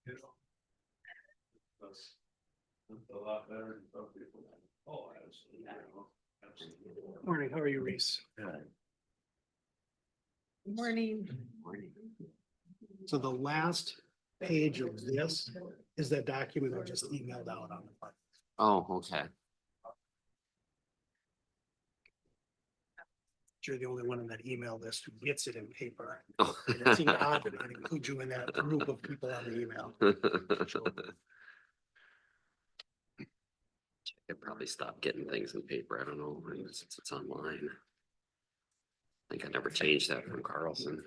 You know. That's a lot better than some people. Oh, absolutely. Absolutely. Morning, how are you, Reese? Morning. So the last page of this is that document I just emailed out on the front. Oh, okay. You're the only one in that email list who gets it in paper. Oh. It seemed odd that I include you in that group of people on the email. I probably stopped getting things in paper. I don't know, since it's online. I think I never changed that from Carlson.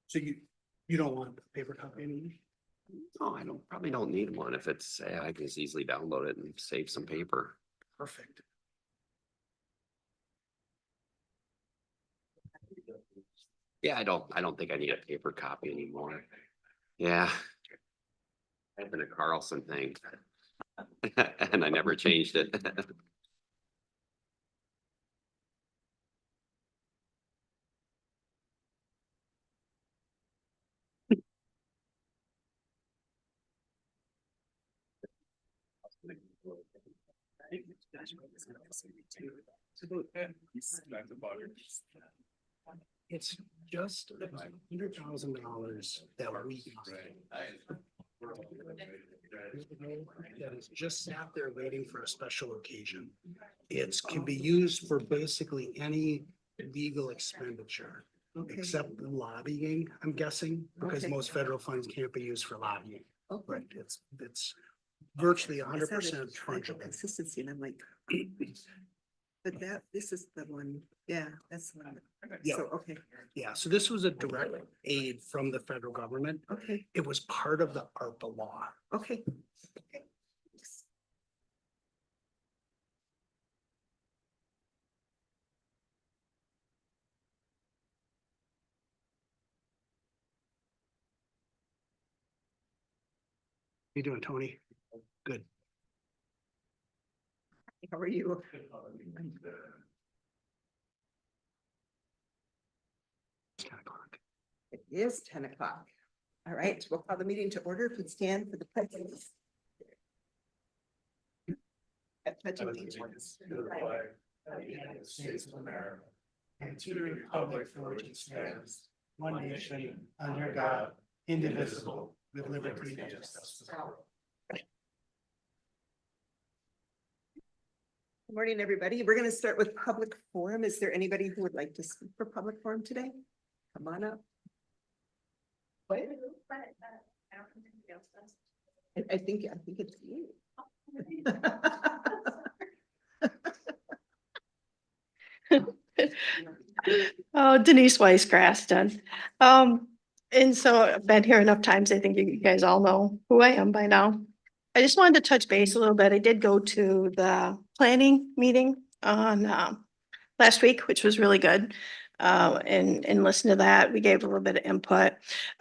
So you don't want a paper copy anymore? No, I probably don't need one. If it's, I can just easily download it and save some paper. Perfect. Yeah, I don't think I need a paper copy anymore. Yeah. I've been a Carlson thing. And I never changed it. It's just $100,000 that we. That is just sat there waiting for a special occasion. It can be used for basically any legal expenditure. Okay. Except lobbying, I'm guessing, because Okay. most federal funds can't be used for lobbying. Okay. Right, it's virtually I saw 100% the fungible. Consistency, and I'm like, but this is the one, yeah, that's the one. Yeah. So, okay, Yeah, so this was a direct aid from the federal government. okay, It was part of the ARPA law. okay. How you doing, Tony? Good. How are you? It's 10 o'clock. It is 10 o'clock. All right, we'll call the meeting to order. Please stand for the pledge. At pledge allegiance to the flag of the United States of America And to the republic for which it stands, one nation, under God, indivisible, with liberty and justice for all. Good morning, everybody. We're going to start with public forum. Is there anybody who would like to speak for public forum today? Come on up. What? I think it's you. Oh, Denise Weiss Graston. And so I've been here enough times. I think you guys all know who I am by now. I just wanted to touch base a little bit. I did go to the planning meeting on last week, which was really good. And listen to that. We gave a little bit of input.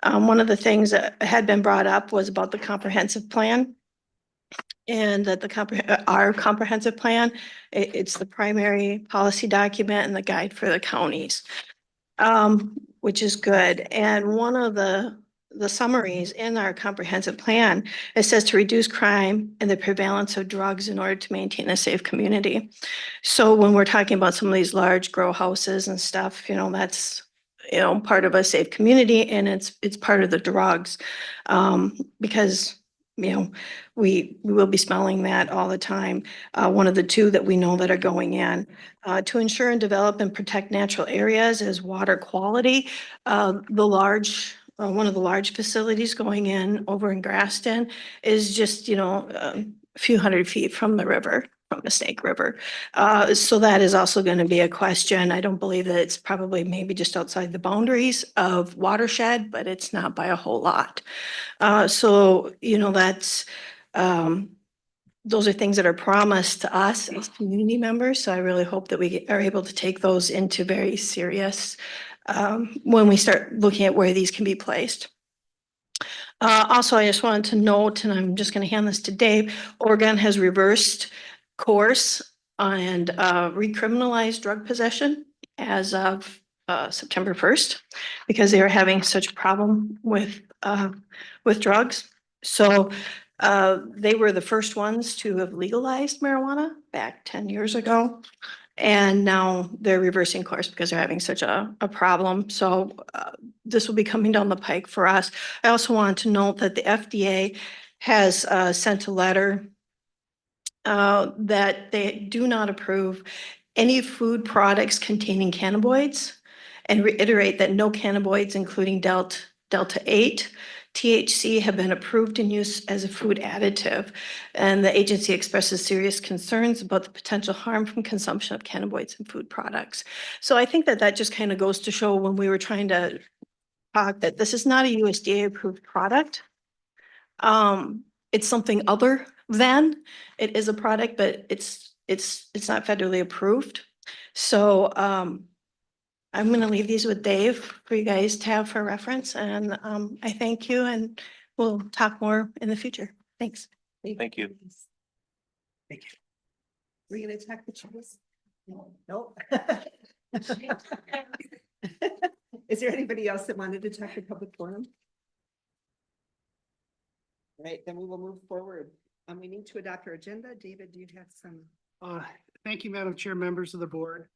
One of the things that had been brought up was about the comprehensive plan. And that our comprehensive plan, it's the primary policy document and the guide for the counties. Which is good. And one of the summaries in our comprehensive plan, it says to reduce crime and the prevalence of drugs in order to maintain a safe community. So when we're talking about some of these large grow houses and stuff, that's, part of a safe community, and it's part of the drugs. Because, we will be smelling that all the time. One of the two that we know that are going in. To ensure and develop and protect natural areas is water quality. One of the large facilities going in over in Graston is just, a few hundred feet from the river, from the Snake River. So that is also going to be a question. I don't believe that it's probably maybe just outside the boundaries of watershed, but it's not by a whole lot. So, that's, those are things that are promised to us as community members. So I really hope that we are able to take those into very serious when we start looking at where these can be placed. Also, I just wanted to note, and I'm just going to hand this to Dave, Oregon has reversed course and recriminalized drug possession as of September 1st because they were having such a problem with drugs. So they were the first ones to have legalized marijuana back 10 years ago. And now they're reversing course because they're having such a problem. So this will be coming down the pike for us. I also want to note that the FDA has sent a letter that they do not approve any food products containing cannabinoids and reiterate that no cannabinoids, including Delta 8, THC, have been approved in use as a food additive. And the agency expresses serious concerns about the potential harm from consumption of cannabinoids in food products. So I think that that just kind of goes to show when we were trying to talk that this is not a USDA approved product. It's something other than, it is a product, but it's not federally approved. So I'm gonna leave these with Dave for you guys to have for reference, and I thank you, and we'll talk more in the future. Thanks. Thank you. Thank you. Were you gonna attack the chairs? No. Is there anybody else that wanted to talk to public forum? Right, then we will move forward. We need to adopt our agenda. David, do you have some? Thank you, Madam Chair, members of the board.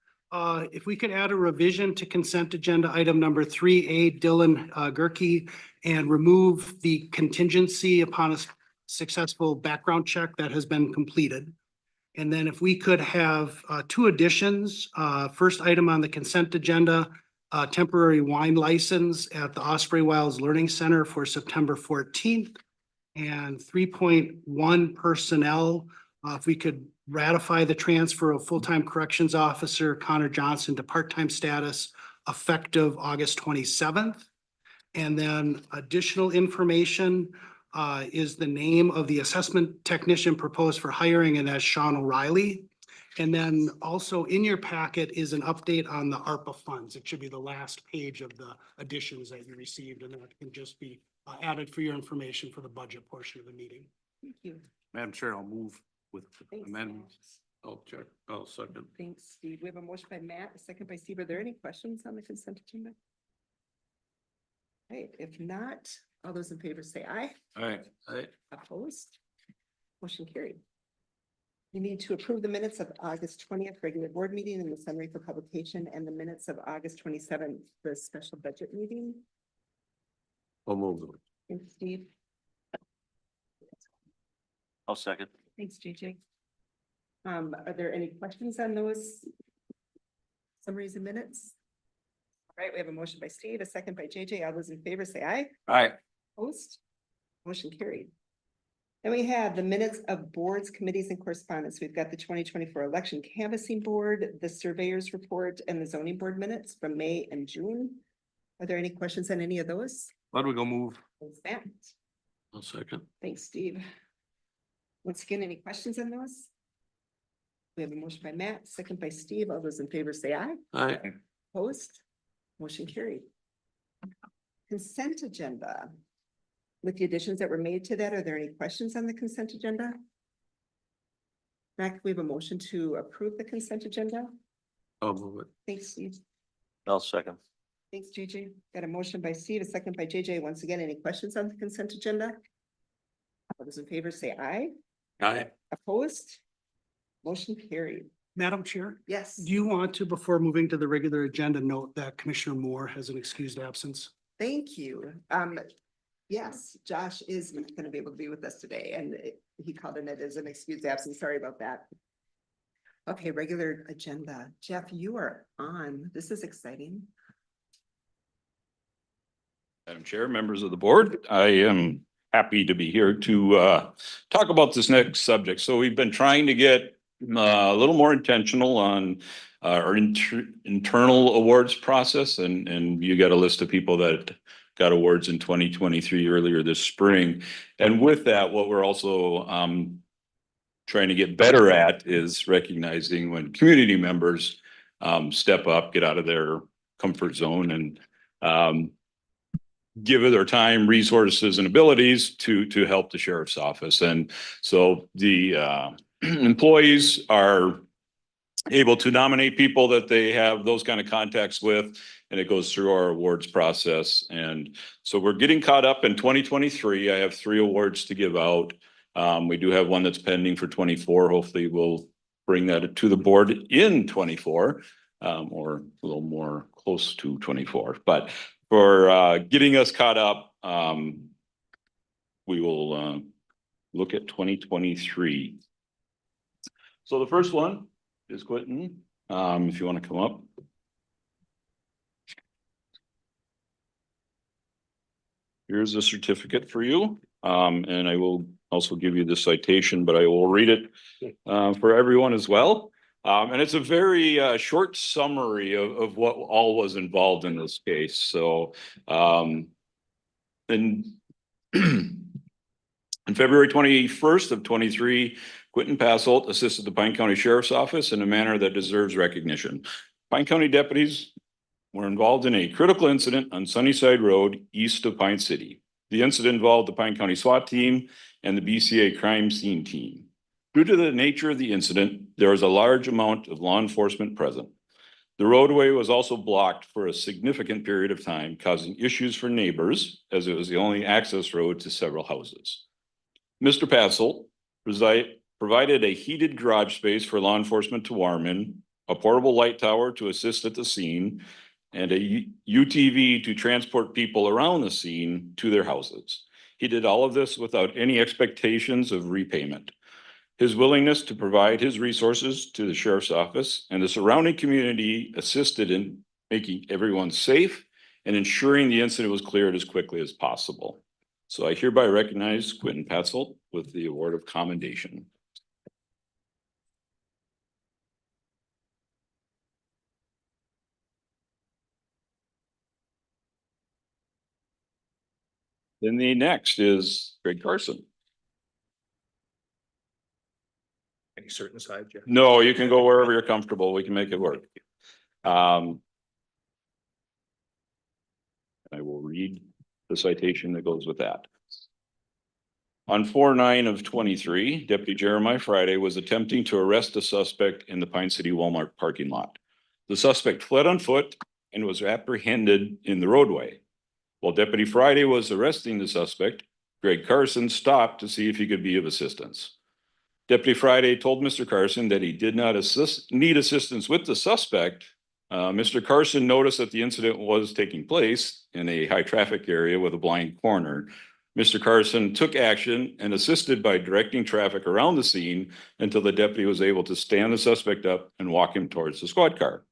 If we could add a revision to consent agenda item number 3A, Dylan Gerke, and remove the contingency upon a successful background check that has been completed. And then if we could have two additions, first item on the consent agenda, temporary wine license at the Osprey Wilds Learning Center for September 14th. And 3.1 personnel, if we could ratify the transfer of full-time corrections officer Connor Johnson to part-time status effective August 27th. And then additional information is the name of the assessment technician proposed for hiring, and that's Sean O'Reilly. And then also in your packet is an update on the ARPA funds. It should be the last page of the additions that you received, and that can just be added for your information for the budget portion of the meeting. Thank you. Madam Chair, I'll move with Thanks, amendments. I'll check. I'll second. Thanks, Steve. We have a motion by Matt, a second by Steve. Are there any questions on the consent agenda? Right, if not, all those in favor say aye. All right. Opposed? Motion carried. We need to approve the minutes of August 20th regular board meeting and the summary for publication, and the minutes of August 27th, the special budget meeting. I'll move. Thanks, Steve. I'll second. Thanks, JJ. Are there any questions on those summaries and minutes? All right, we have a motion by Steve, a second by JJ. All those in favor say aye. All right. Opposed? Motion carried. Then we have the minutes of boards, committees, and correspondence. We've got the 2024 election canvassing board, the surveyor's report, and the zoning board minutes from May and June. Are there any questions on any of those? Why don't we go move? Thanks, Matt. I'll second. Thanks, Steve. Once again, any questions on those? We have a motion by Matt, second by Steve. All those in favor say aye. All right. Opposed? Motion carried. Consent agenda. With the additions that were made to that, are there any questions on the consent agenda? Matt, we have a motion to approve the consent agenda. I'll move it. Thanks, Steve. I'll second. Thanks, JJ. Got a motion by Steve, a second by JJ. Once again, any questions on the consent agenda? All those in favor say aye. Aye. Opposed? Motion carried. Madam Chair, Yes. do you want to, before moving to the regular agenda, note that Commissioner Moore has an excused absence? Thank you. Yes, Josh is not going to be able to be with us today, and he called in it as an excused absence. Sorry about that. Okay, regular agenda. Jeff, you are on. This is exciting. Madam Chair, members of the board, I am happy to be here to talk about this next subject. So we've been trying to get a little more intentional on our internal awards process, and you got a list of people that got awards in 2023 earlier this spring. And with that, what we're also trying to get better at is recognizing when community members step up, get out of their comfort zone, and give it their time, resources, and abilities to help the sheriff's office. And so the employees are able to nominate people that they have those kind of contacts with, and it goes through our awards process. And so we're getting caught up in 2023. I have 3 awards to give out. We do have one that's pending for 24. Hopefully we'll bring that to the board in 24, or a little more close to 24. But for getting us caught up, we will look at 2023. So the first one is Quentin, if you want to come up. Here's a certificate for you, and I will also give you the citation, but I will read it for everyone as well. And it's a very short summary of what all was involved in this case. So in February 21st of 23, Quentin Passolt assisted the Pine County Sheriff's Office in a manner that deserves recognition. Pine County deputies were involved in a critical incident on Sunnyside Road east of Pine City. The incident involved the Pine County SWAT team and the BCA crime scene team. Due to the nature of the incident, there was a large amount of law enforcement present. The roadway was also blocked for a significant period of time, causing issues for neighbors as it was the only access road to several houses. Mr. Passolt provided a heated garage space for law enforcement to warm in, a portable light tower to assist at the scene, and a UTV to transport people around the scene to their houses. He did all of this without any expectations of repayment. His willingness to provide his resources to the sheriff's office and the surrounding community assisted in making everyone safe and ensuring the incident was cleared as quickly as possible. So I hereby recognize Quentin Passolt with the award of commendation. Then the next is Greg Carson. Any certain side, Jeff? No, you can go wherever you're comfortable. We can make it work. I will read the citation that goes with that. On 4/9 of 23, Deputy Jeremiah Friday was attempting to arrest a suspect in the Pine City Walmart parking lot. The suspect fled on foot and was apprehended in the roadway. While Deputy Friday was arresting the suspect, Greg Carson stopped to see if he could be of assistance. Deputy Friday told Mr. Carson that he did not need assistance with the suspect. Mr. Carson noticed that the incident was taking place in a high traffic area with a blind corner. Mr. Carson took action and assisted by directing traffic around the scene until the deputy was able to stand the suspect up and walk him towards the squad car.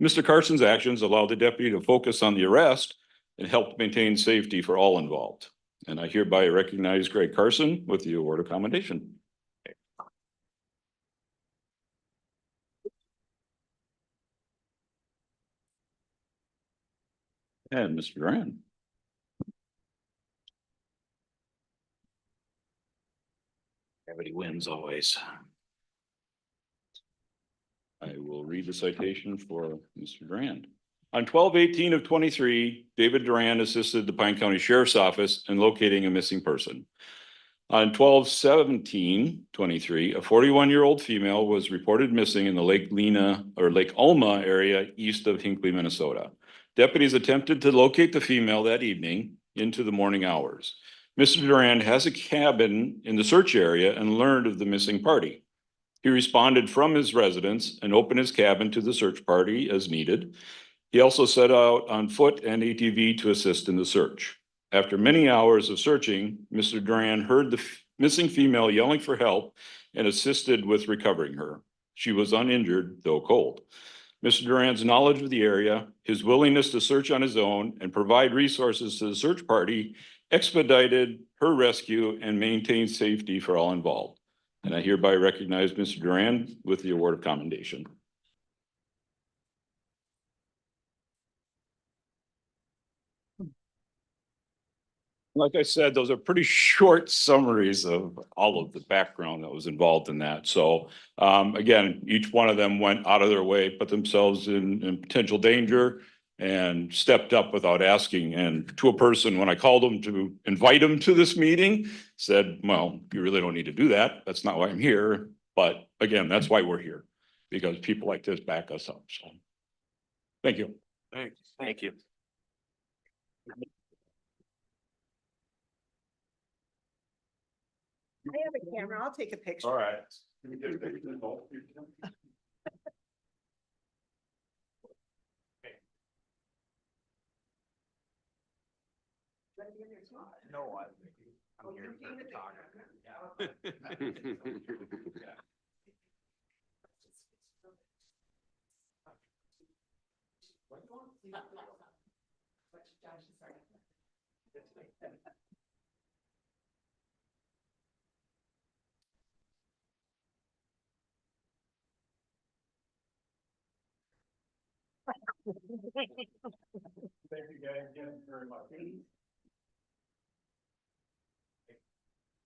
Mr. Carson's actions allowed the deputy to focus on the arrest and helped maintain safety for all involved. And I hereby recognize Greg Carson with the award of commendation. And Mr. Duran. Everybody wins always. I will read the citation for Mr. Durand. On 12/18 of 23, David Durand assisted the Pine County Sheriff's Office in locating a missing person. On 12/17/23, a 41-year-old female was reported missing in the Lake Alma area east of Hinckley, Minnesota. Deputies attempted to locate the female that evening into the morning hours. Mr. Durand has a cabin in the search area and learned of the missing party. He responded from his residence and opened his cabin to the search party as needed. He also set out on foot and ATV to assist in the search. After many hours of searching, Mr. Durand heard the missing female yelling for help and assisted with recovering her. She was uninjured, though cold. Mr. Durand's knowledge of the area, his willingness to search on his own and provide resources to the search party expedited her rescue and maintained safety for all involved. And I hereby recognize Mr. Durand with the award of commendation. Like I said, those are pretty short summaries of all of the background that was involved in that. So again, each one of them went out of their way, put themselves in potential danger and stepped up without asking. And to a person, when I called them to invite them to this meeting, said, well, you really don't need to do that. That's not why I'm here. But again, that's why we're here. because people like this back us up, so. Thank you. Thank you. I have a camera. I'll take a picture. All right. No, I'm here for the Thank you guys again very much.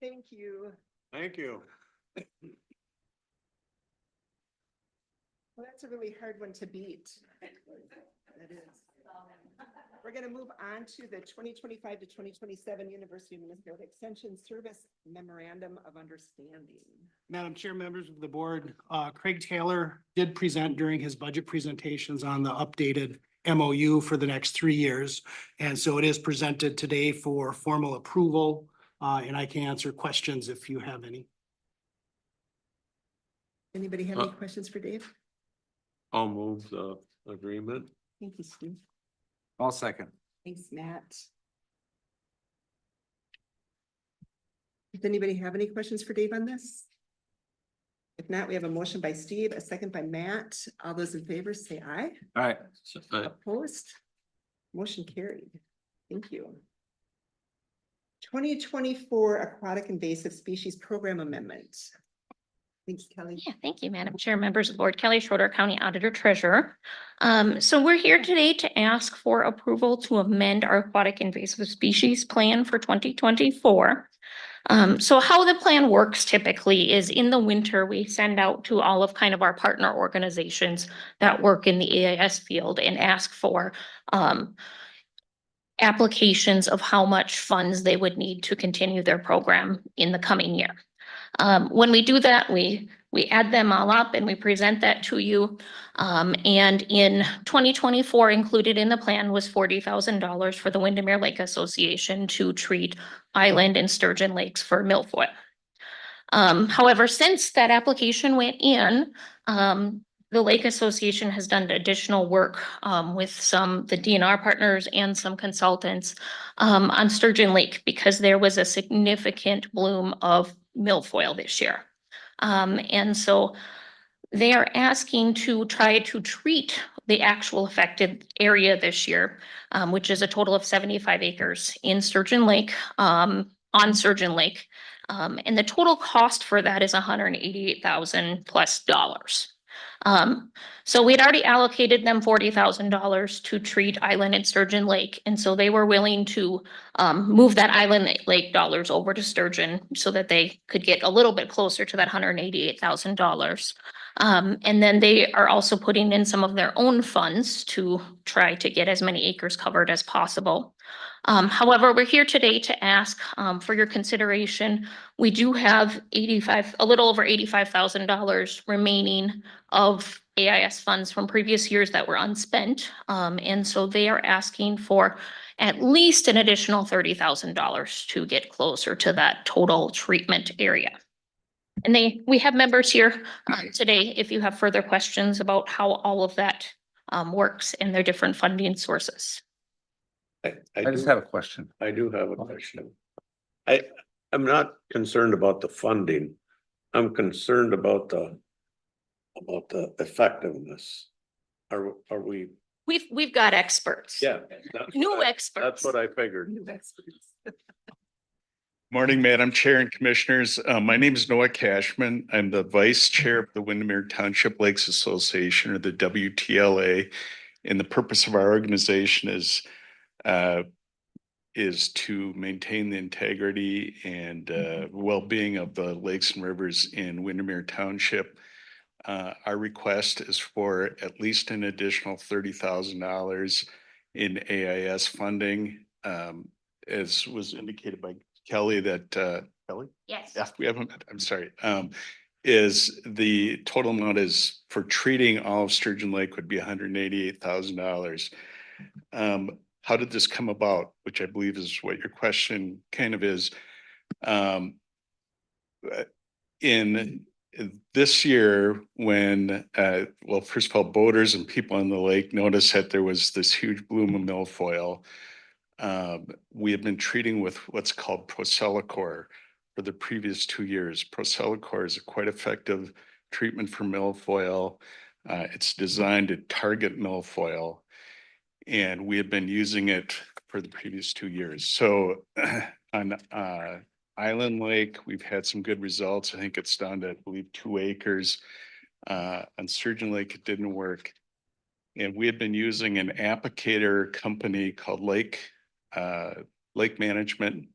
Thank you. Thank you. Well, that's a really hard one to beat. It is. We're gonna move on to the 2025 to 2027 University of Minnesota Extension Service Memorandum of Understanding. Madam Chair, members of the board, Craig Taylor did present during his budget presentations on the updated MOU for the next 3 years. And so it is presented today for formal approval, and I can answer questions if you have any. Anybody have any questions for Dave? I'll move the agreement. Thank you, Steve. I'll second. Thanks, Matt. Does anybody have any questions for Dave on this? If not, we have a motion by Steve, a second by Matt. All those in favor say aye. All right. Opposed? Motion carried. Thank you. 2024 Aquatic Invasive Species Program Amendment. Thanks, Kelly. Yeah, thank you, Madam Chair, members of the board, Kelly Schroeder, County Auditor Treasurer. So we're here today to ask for approval to amend our aquatic invasive species plan for 2024. So how the plan works typically is in the winter, we send out to all of kind of our partner organizations that work in the AIS field and ask for applications of how much funds they would need to continue their program in the coming year. When we do that, we add them all up and we present that to you. And in 2024, included in the plan was $40,000 for the Windermere Lake Association to treat island and sturgeon lakes for milfoil. However, since that application went in, the Lake Association has done additional work with the DNR partners and some consultants on Sturgeon Lake because there was a significant bloom of milfoil this year. And so they are asking to try to treat the actual affected area this year, which is a total of 75 acres in Sturgeon Lake, on Sturgeon Lake. And the total cost for that is $188,000 plus. So we'd already allocated them $40,000 to treat Island and Sturgeon Lake. And so they were willing to move that Island Lake dollars over to Sturgeon so that they could get a little bit closer to that $188,000. And then they are also putting in some of their own funds to try to get as many acres covered as possible. However, we're here today to ask for your consideration. We do have a little over $85,000 remaining of AIS funds from previous years that were unspent. And so they are asking for at least an additional $30,000 to get closer to that total treatment area. And we have members here today if you have further questions about how all of that works and their different funding sources. I just have a question. I do have a question. I'm not concerned about the funding. I'm concerned about the effectiveness. Are we? We've got experts. Yeah. New experts. That's what I figured. New experts. Morning, Madam Chair and Commissioners. My name is Noah Cashman. I'm the Vice Chair of the Windermere Township Lakes Association, or the WTLA. And the purpose of our organization is to maintain the integrity and well-being of the lakes and rivers in Windermere Township. Our request is for at least an additional $30,000 in AIS funding. As was indicated by Kelly that, Kelly? Yes. Yeah, we haven't, I'm sorry. is the total amount is for treating all of Sturgeon Lake would be $188,000. How did this come about? Which I believe is what your question kind of is. In this year, when, well, first of all, boaters and people on the lake noticed that there was this huge bloom of milfoil. We have been treating with what's called Procelicor for the previous 2 years. Procelicor is a quite effective treatment for milfoil. It's designed to target milfoil, and we have been using it for the previous 2 years. So on Island Lake, we've had some good results. I think it's down to, I believe, 2 acres. On Sturgeon Lake, it didn't work. And we had been using an applicator company called Lake Management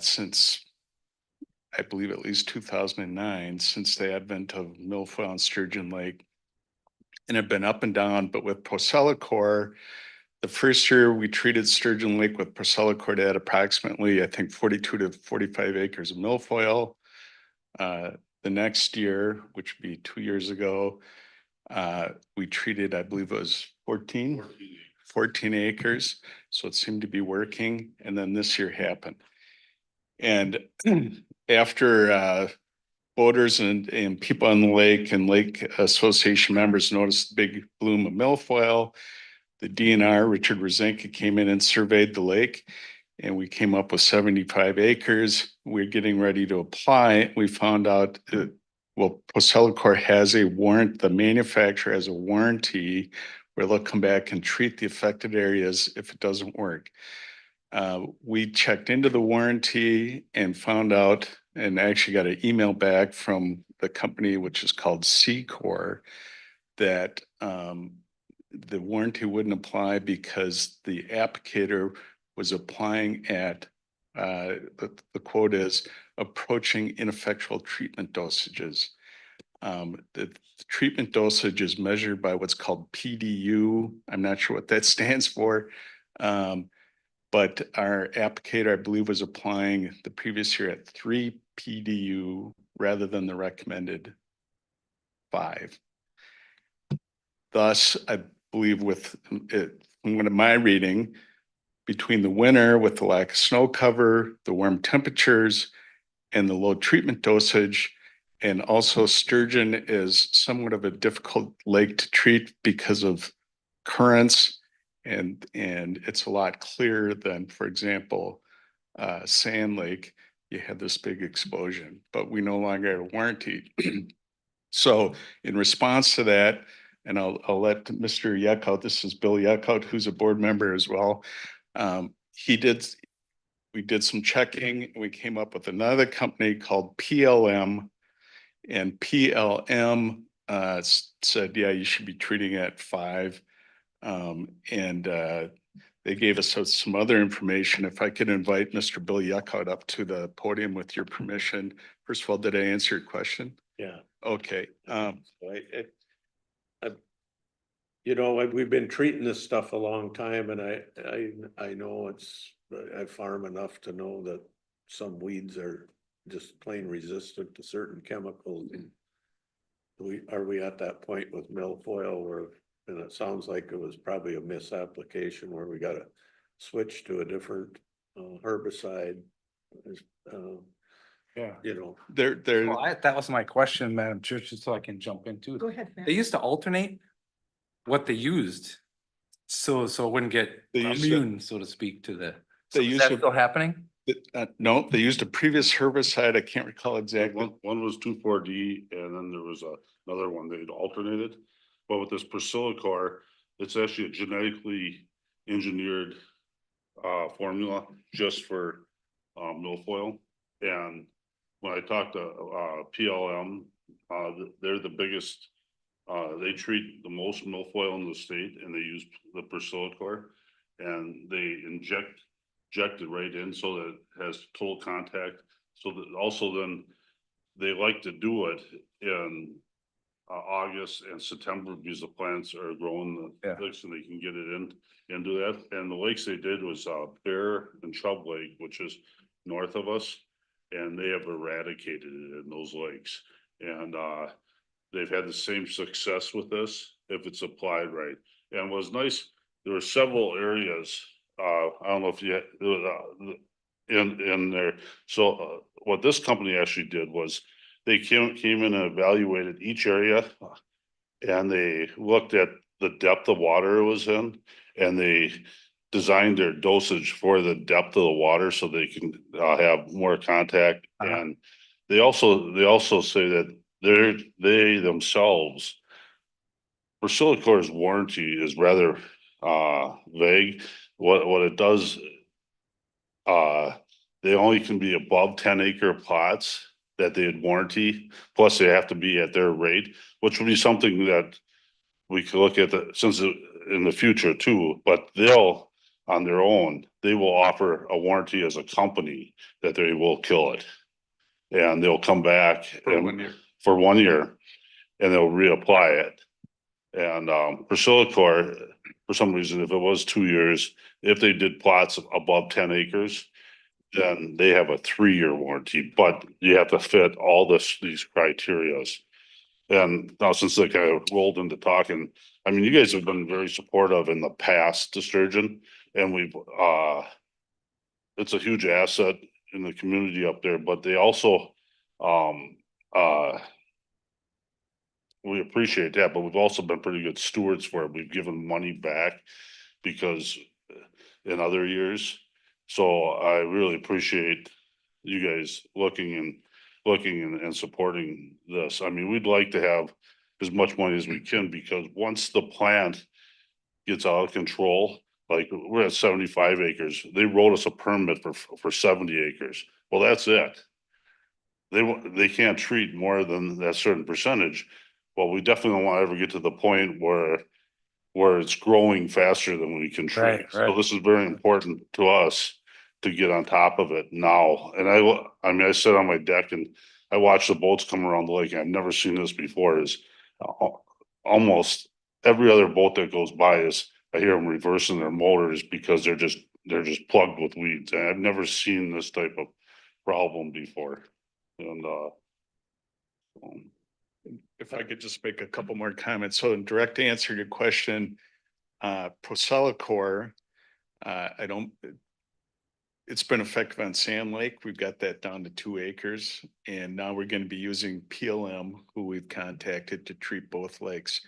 since, I believe, at least 2009, since the advent of milfoil on Sturgeon Lake. And have been up and down, but with Procelicor, the first year we treated Sturgeon Lake with Procelicor at approximately, I think, 42 to 45 acres of milfoil. The next year, which would be 2 years ago, we treated, I believe it was 14 acres. So it seemed to be working. And then this year happened. And after boaters and people on the lake and lake association members noticed the big bloom of milfoil, the DNR, Richard Rosenka, came in and surveyed the lake, and we came up with 75 acres. We're getting ready to apply. We found out that, well, Procelicor has a warrant, the manufacturer has a warranty where they'll come back and treat the affected areas if it doesn't work. We checked into the warranty and found out, and actually got an email back from the company, which is called Secor, that the warranty wouldn't apply because the applicator was applying at, the quote is, approaching ineffectual treatment dosages. The treatment dosage is measured by what's called PDU. I'm not sure what that stands for. But our applicator, I believe, was applying the previous year at 3 PDU rather than the recommended 5. Thus, I believe with it, from my reading, between the winter with the lack of snow cover, the warm temperatures, and the low treatment dosage, and also sturgeon is somewhat of a difficult lake to treat because of currents, and it's a lot clearer than, for example, Sand Lake. You had this big explosion, but we no longer have a warranty. So in response to that, and I'll let Mr. Yuckout, this is Bill Yuckout, who's a board member as well. We did some checking. We came up with another company called PLM, and PLM said, yeah, you should be treating at 5. They gave us some other information. If I could invite Mr. Bill Yuckout up to the podium with your permission. First of all, did I answer your question? Yeah. Okay. You know, we've been treating this stuff a long time, and I know I farm enough to know that some weeds are just plain resistant to certain chemicals. Are we at that point with milfoil where, and it sounds like it was probably a misapplication where we got to switch to a different herbicide? Yeah. You know, Well, that was my question, Madam Chair, just so I can jump into Go it. ahead, Matt. They used to alternate what they used. So it wouldn't get They used to- immune, so to speak, to the. They So is used that to- still happening? No, they used a previous herbicide. I can't recall exactly. One was 2,4-D, and then there was another one they'd alternated. But with this Procelicor, it's actually a genetically engineered formula just for milfoil. And when I talked to PLM, they're the biggest. They treat the most milfoil in the state, and they use the Procelicor, and they inject it right in so that it has total contact. So that also then they like to do it in August and September because the plants are growing the lakes and they can get it in and do that. And the lakes they did was Bear and Chubb Lake, which is north of us, and they have eradicated it in those lakes. And they've had the same success with this if it's applied right. And what's nice, there were several areas, I don't know if you, in there. So what this company actually did was they came in and evaluated each area. And they looked at the depth of water it was in, and they designed their dosage for the depth of the water so they can have more contact. And they also say that they themselves, Persilicor's warranty is rather vague. What it does, they only can be above 10-acre plots that they'd warranty, plus they have to be at their rate, which would be something that we could look at in the future too, but they'll, on their own, they will offer a warranty as a company that they will kill it. And they'll come back For 1 year. for 1 year, and they'll reapply it. And Persilicor, for some reason, if it was 2 years, if they did plots above 10 acres, then they have a 3-year warranty, but you have to fit all these criterias. And now since I kind of rolled into talking, I mean, you guys have been very supportive in the past to Sturgeon, and we've it's a huge asset in the community up there, but they also we appreciate that, but we've also been pretty good stewards for it. We've given money back because in other years. So I really appreciate you guys looking and supporting this. I mean, we'd like to have as much money as we can, because once the plant gets out of control, like we're at 75 acres, they wrote us a permit for 70 acres. Well, that's it. They can't treat more than that certain percentage. Well, we definitely don't want to ever get to the point where it's growing faster than we can treat. Right, So right. this is very important to us to get on top of it now. And I mean, I sit on my deck and I watch the boats come around the lake. And I've never seen this before. Is almost every other boat that goes by I hear them reversing their motors because they're just plugged with weeds. And I've never seen this type of problem before. And If I could just make a couple more comments. So in direct answer to your question, Procelicor, it's been effective on Sand Lake. We've got that down to 2 acres. And now we're going to be using PLM, who we've contacted to treat both lakes.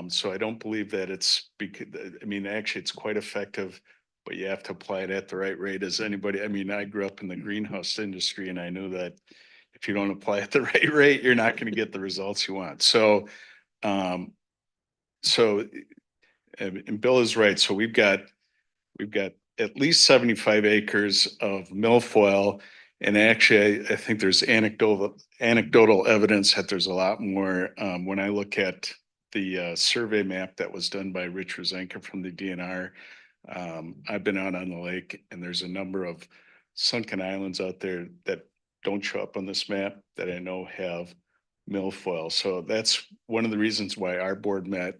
So I don't believe that it's because, I mean, actually it's quite effective, but you have to apply it at the right rate as anybody. I mean, I grew up in the greenhouse industry and I knew that if you don't apply at the right rate, you're not going to get the results you want. So, and Bill is right. So we've got at least 75 acres of milfoil. And actually, I think there's anecdotal evidence that there's a lot more. When I look at the survey map that was done by Rich Rosenka from the DNR, I've been out on the lake and there's a number of sunken islands out there that don't show up on this map that I know have milfoil. So that's one of the reasons why our board met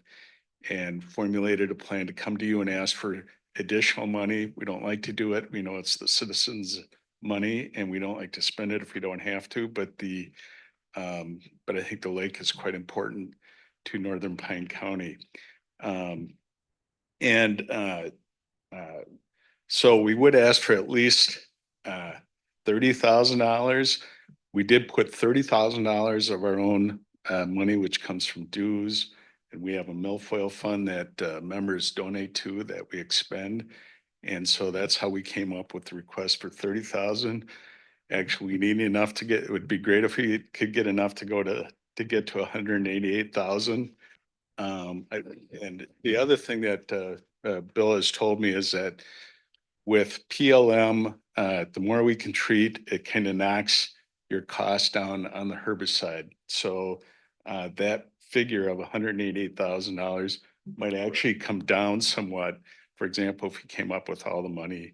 and formulated a plan to come to you and ask for additional money. We don't like to do it. We know it's the citizens' money and we don't like to spend it if we don't have to, but I think the lake is quite important to Northern Pine County. So we would ask for at least $30,000. We did put $30,000 of our own money, which comes from dues. And we have a milfoil fund that members donate to that we expend. And so that's how we came up with the request for 30,000. Actually, we need enough to get, it would be great if we could get enough to get to 188,000. And the other thing that Bill has told me is that with PLM, the more we can treat, it kind of knocks your cost down on the herbicide. So that figure of $188,000 might actually come down somewhat. For example, if we came up with all the money.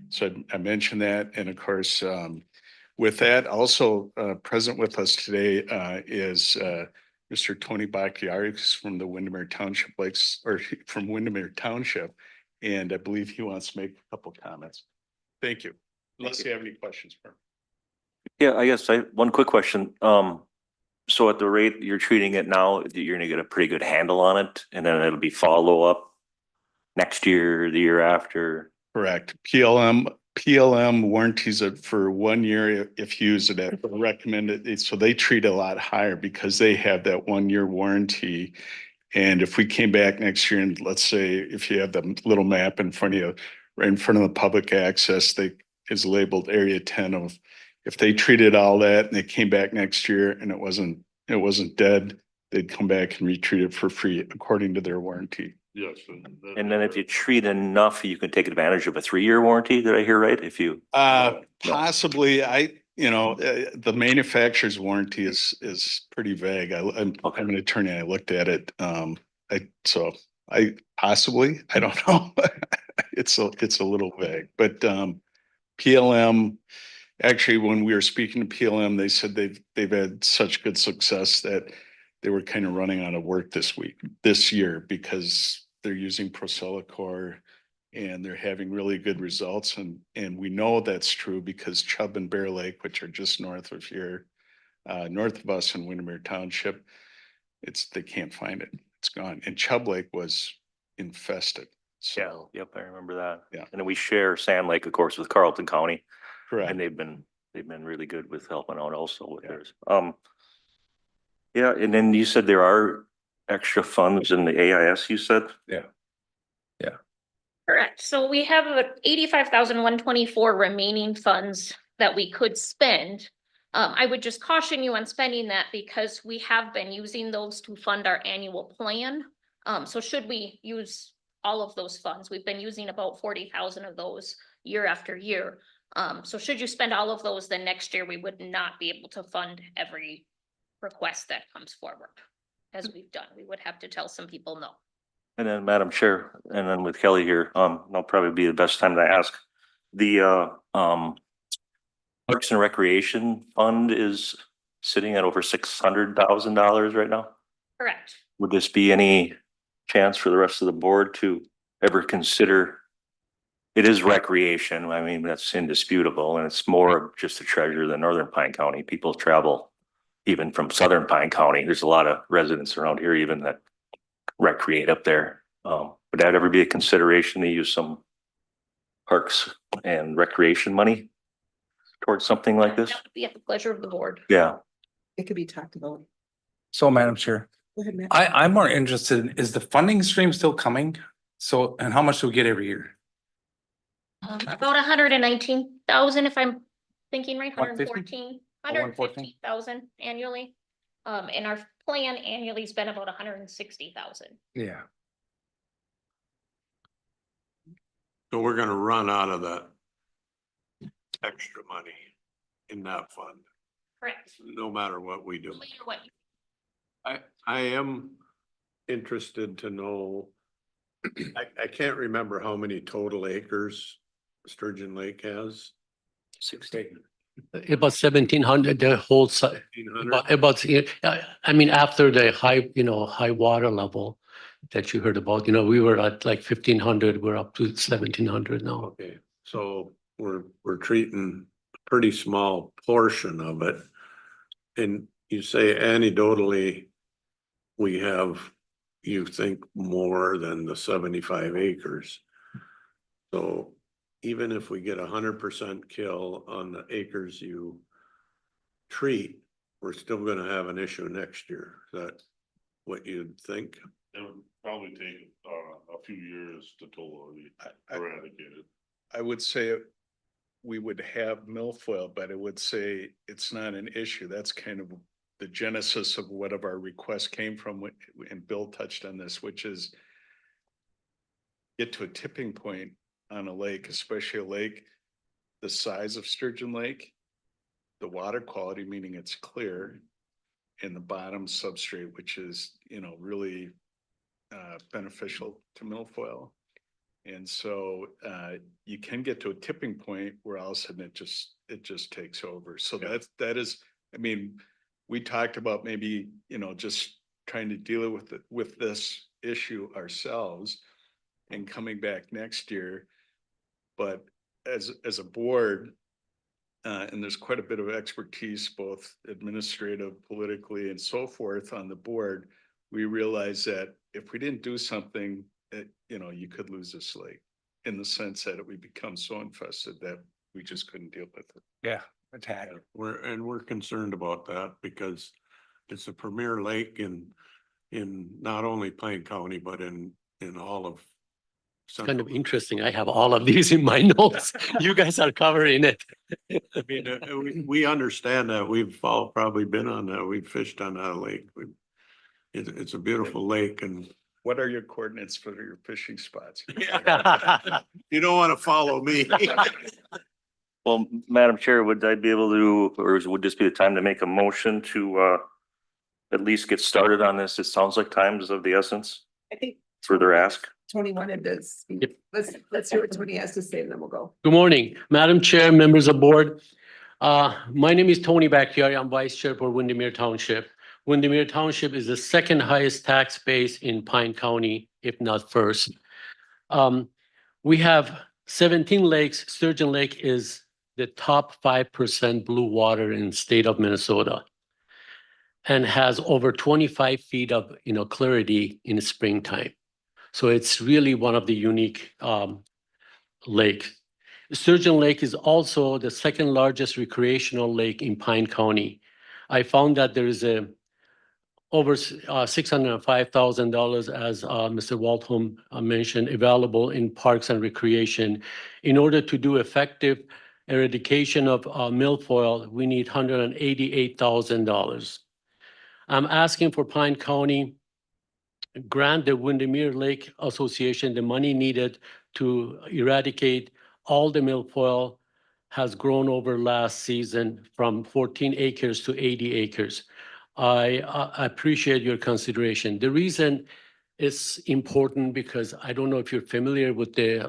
So I mentioned that. And of course, with that, also present with us today is Mr. Tony Bacchiaris from the Windermere Township Lakes, or from Windermere Township. And I believe he wants to make a couple comments. Thank you. Unless you have any questions for him. Yeah, I guess one quick question. So at the rate you're treating it now, you're gonna get a pretty good handle on it and then it'll be follow-up next year, the year after. Correct. PLM warranties it for 1 year if you use it at recommended. So they treat it a lot higher because they have that 1 year warranty. And if we came back next year and let's say if you have the little map in front of you, right in front of the public access, they is labeled area 10 of, if they treated all that and they came back next year and it wasn't dead, they'd come back and retreat it for free according to their warranty. Yes. And then if you treat enough, you can take advantage of a 3-year warranty. Did I hear right? If you, Possibly, the manufacturer's warranty is pretty vague. I'm an attorney. I looked at it. I possibly, I don't know. It's a little vague, but PLM, actually, when we were speaking to PLM, they said they've had such good success that they were kind of running out of work this year because they're using Procelicor and they're having really good results. And we know that's true because Chubb and Bear Lake, which are just north of here, north of us in Windermere Township, they can't find it. It's gone. And Chubb Lake was infested. yeah, So, yep, I remember that. Yeah. And then we share Sand Lake, of course, with Carlton County. correct. And they've been really good with helping out also with Yeah. theirs. Yeah, and then you said there are extra funds in the AIS, you said? Correct. So we have about 85,124 remaining funds that we could spend. I would just caution you on spending that because we have been using those to fund our annual plan. So should we use all of those funds? We've been using about 40,000 of those year after year. So should you spend all of those, then next year we would not be able to fund every request that comes forward. As we've done, we would have to tell some people no. And then Madam Chair, and then with Kelly here, that'll probably be the best time to ask. The Parks and Recreation Fund is sitting at over $600,000 right now. Correct. Would this be any chance for the rest of the board to ever consider? It is recreation. I mean, that's indisputable, and it's more of just a treasure than Northern Pine County. People travel even from Southern Pine County. There's a lot of residents around here even that recreate up there. Would that ever be a consideration to use some parks and recreation money towards something like this? That would be at the pleasure of the board. Yeah. It could be talked about. So Madam Chair, Go ahead, Matt. I'm more interested, is the funding stream still coming? So, and how much do we get every year? About 119,000, if I'm thinking right, 150? 114,000 annually. And our plan annually has been about 160,000. Yeah. So we're gonna run out of that extra money in that fund, Correct. no matter what we do. No matter what you I am interested to know, I can't remember how many total acres Sturgeon Lake has. 16. About 1,700, the whole site, 1,500? I mean, after the high water level that you heard about, we were at like 1,500, we're up to 1,700 now. Okay, so we're treating a pretty small portion of it. And you say anecdotally, we have, you think, more than the 75 acres. So even if we get 100% kill on the acres you treat, we're still gonna have an issue next year. Is that what you'd think? It would probably take a few years to totally eradicate it. I would say we would have milfoil, but I would say it's not an issue. That's kind of the genesis of what of our requests came from, and Bill touched on this, which is get to a tipping point on a lake, especially a lake the size of Sturgeon Lake, the water quality, meaning it's clear, and the bottom substrate, which is, really beneficial to milfoil. And so you can get to a tipping point where all of a sudden it just takes over. So that is, I mean, we talked about maybe, just trying to deal with this issue ourselves and coming back next year. But as a board, and there's quite a bit of expertise, both administrative, politically, and so forth on the board. We realized that if we didn't do something, you could lose this lake in the sense that it would become so infested that we just couldn't deal with it. Yeah, attack. We're concerned about that because it's a premier lake in not only Plain County, but in all of. It's kind of interesting. I have all of these in my notes. You guys are covering it. I mean, we understand that. We've all probably been on that. We've fished on that lake. It's a beautiful lake and What are your coordinates for your fishing spots? you don't want to follow me. Well, Madam Chair, would I be able to, or would this be the time to make a motion to at least get started on this? It sounds like time is of the essence. I think Further ask? Tony wanted to speak. Let's hear what Tony has to say and then we'll go. Good morning, Madam Chair, members of board. My name is Tony Bacchiari. I'm Vice Chair for Windermere Township. Windermere Township is the second highest tax base in Pine County, if not first. We have 17 lakes. Sturgeon Lake is the top 5% blue water in the state of Minnesota and has over 25 feet of clarity in the springtime. So it's really one of the unique lakes. Sturgeon Lake is also the second largest recreational lake in Pine County. I found that there is over $605,000, as Mr. Waldholm mentioned, available in parks and recreation. In order to do effective eradication of milfoil, we need $188,000. I'm asking for Pine County grant the Windermere Lake Association the money needed to eradicate all the milfoil has grown over last season from 14 acres to 80 acres. I appreciate your consideration. The reason it's important because I don't know if you're familiar with the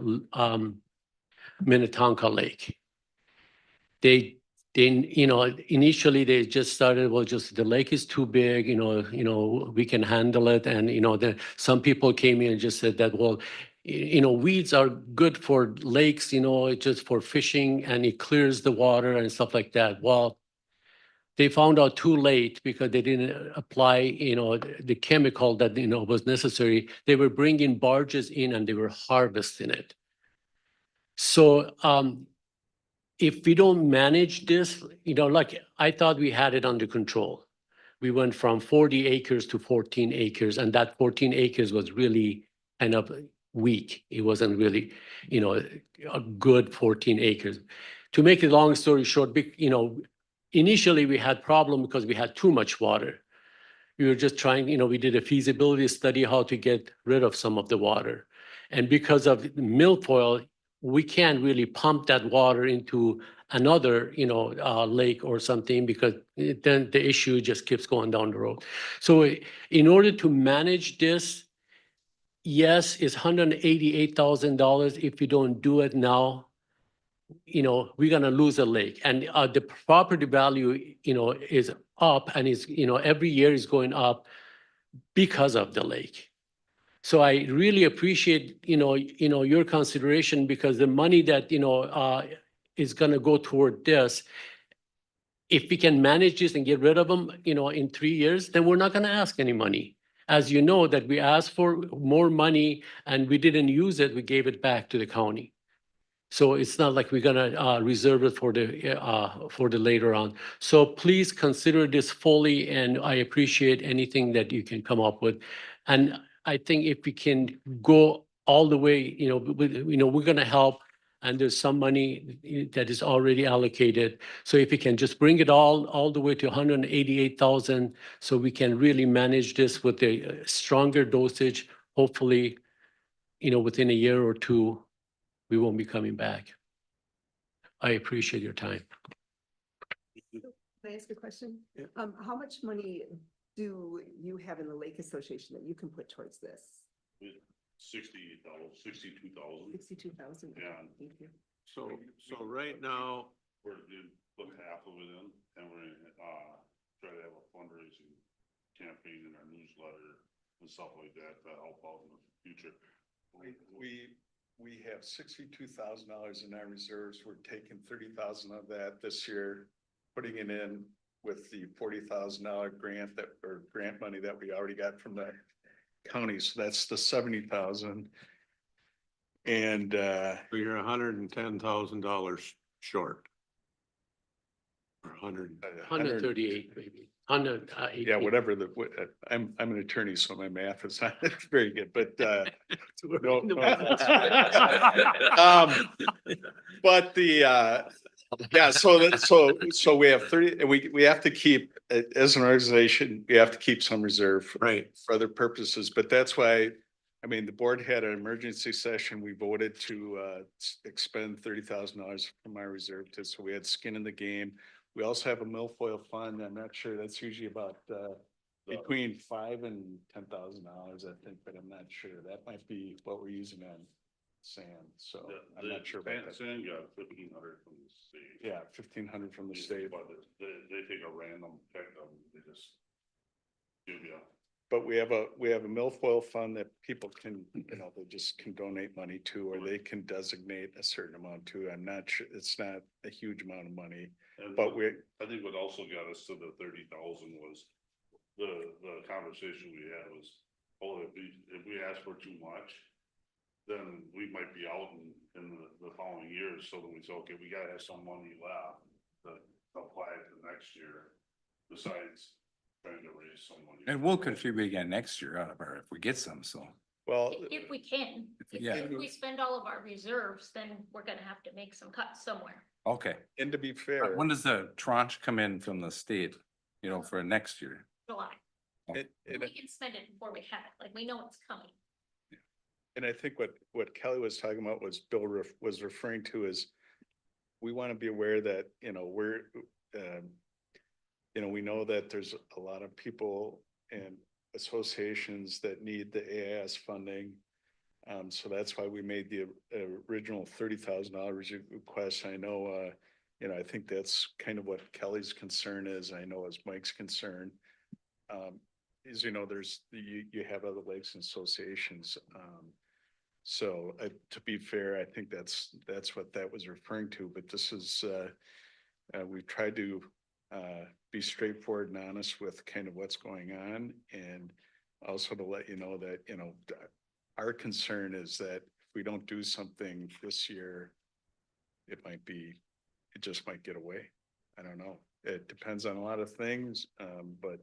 Minnetonka Lake. Initially they just started, well, just the lake is too big, we can handle it. And, some people came in and just said that, well, weeds are good for lakes, just for fishing and it clears the water and stuff like that. Well, they found out too late because they didn't apply, the chemical that, was necessary. They were bringing barges in and they were harvesting it. So, if we don't manage this, like I thought we had it under control. We went from 40 acres to 14 acres, and that 14 acres was really kind of weak. It wasn't really, a good 14 acres. To make a long story short, initially we had problem because we had too much water. We were just trying, we did a feasibility study how to get rid of some of the water. And because of milfoil, we can't really pump that water into another, lake or something because then the issue just keeps going down the road. So in order to manage this, yes, it's $188,000. If you don't do it now, we're gonna lose a lake. And the property value, is up and is, every year is going up because of the lake. So I really appreciate, your consideration because the money that, is gonna go toward this, if we can manage this and get rid of them, in 3 years, then we're not gonna ask any money. As you know, that we asked for more money and we didn't use it, we gave it back to the county. So it's not like we're gonna reserve it for the later on. So please consider this fully and I appreciate anything that you can come up with. And I think if we can go all the way, we're gonna help and there's some money that is already allocated. So if we can just bring it all the way to 188,000, so we can really manage this with a stronger dosage, hopefully, within a year or two, we won't be coming back. I appreciate your time. Can I ask a question? Yeah. How much money do you have in the Lake Association that you can put towards this? $62,000. 62,000. Yeah. Thank you. So right now, We're gonna put half of it in and we're gonna, try to have a fundraising campaign in our newsletter and stuff like that to help out in the future. we have $62,000 in our reserves. We're taking 30,000 of that this year, putting it in with the $40,000 grant or grant money that we already got from the county. So that's the 70,000. And So you're $110,000 short. Or 100. 138 maybe, 180. Yeah, whatever I'm an attorney, so my math is not very good, but no. But yeah, so we have 30, and we have to keep, as an organization, we have to keep some reserve Right. for other purposes, but that's why, I mean, the board had an emergency session. We voted to expend $30,000 from our reserve so we had skin in the game. We also have a milfoil fund. I'm not sure, that's usually about between $5,000 and $10,000, I think, but I'm not sure. That might be what we're using on sand, so I'm not sure about that. Sand got 1,500 from the state. Yeah, 1,500 from the state. But they take a random pick of, they just give you. But we have a milfoil fund that people can, they just can donate money to, or they can designate a certain amount to. I'm not sure, it's not a huge amount of money, And but I think what also got us to the 30,000 was the conversation we had was, oh, if we ask for too much, then we might be out in the following years. So then we said, okay, we gotta have some money left to apply it to next year besides trying to raise some money. And we'll contribute again next year out of our, if we get some, so. well, If we can, Yeah. if we spend all of our reserves, then we're gonna have to make some cuts somewhere. Okay. and to be fair, When does the tranche come in from the state, for next year? July. it, We can spend it before we have it, like we know it's coming. and I think what Kelly was talking about was Bill was referring to is we want to be aware that, we're, we know that there's a lot of people and associations that need the AIS funding. So that's why we made the original $30,000 request. I know, I think that's kind of what Kelly's concern is. I know as Mike's concern. Is, there's, you have other lakes and associations. So to be fair, I think that's what that was referring to, but this is, we've tried to be straightforward and honest with kind of what's going on, and also to let you know that, our concern is that if we don't do something this year, it just might get away. I don't know. It depends on a lot of things, but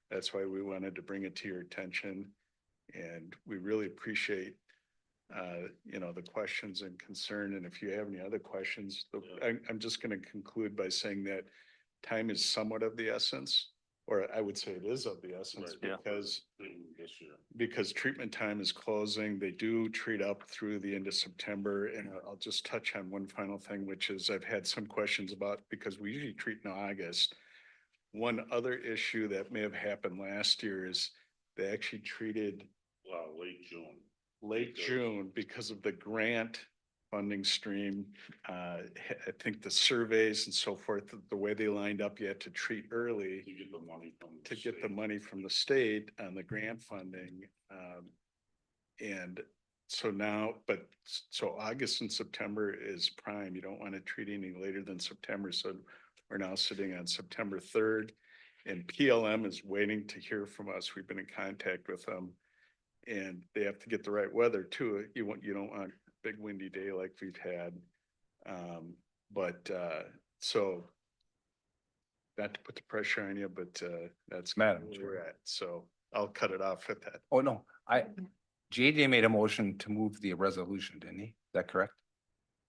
that's why we wanted to bring it to your attention. And we really appreciate, the questions and concern. And if you have any other questions, I'm just going to conclude by saying that time is somewhat of the essence, or I would say it is of the essence, Right. because This year. because treatment time is closing. They do treat up through the end of September. And I'll just touch on one final thing, which is I've had some questions about, because we usually treat in August. One other issue that may have happened last year is they actually treated late June because of the grant funding stream. I think the surveys and so forth, the way they lined up, you had to treat early To get the money from. to get the money from the state on the grant funding. And so now, so August and September is prime. You don't want to treat any later than September. So we're now sitting on September 3rd. And PLM is waiting to hear from us. We've been in contact with them. And they have to get the right weather too. You don't want a big windy day like we've had. So not to put the pressure on you, but that's Madam where Chair. we're at. So I'll cut it off at that. Oh, no, JJ made a motion to move the resolution, didn't he? Is that correct?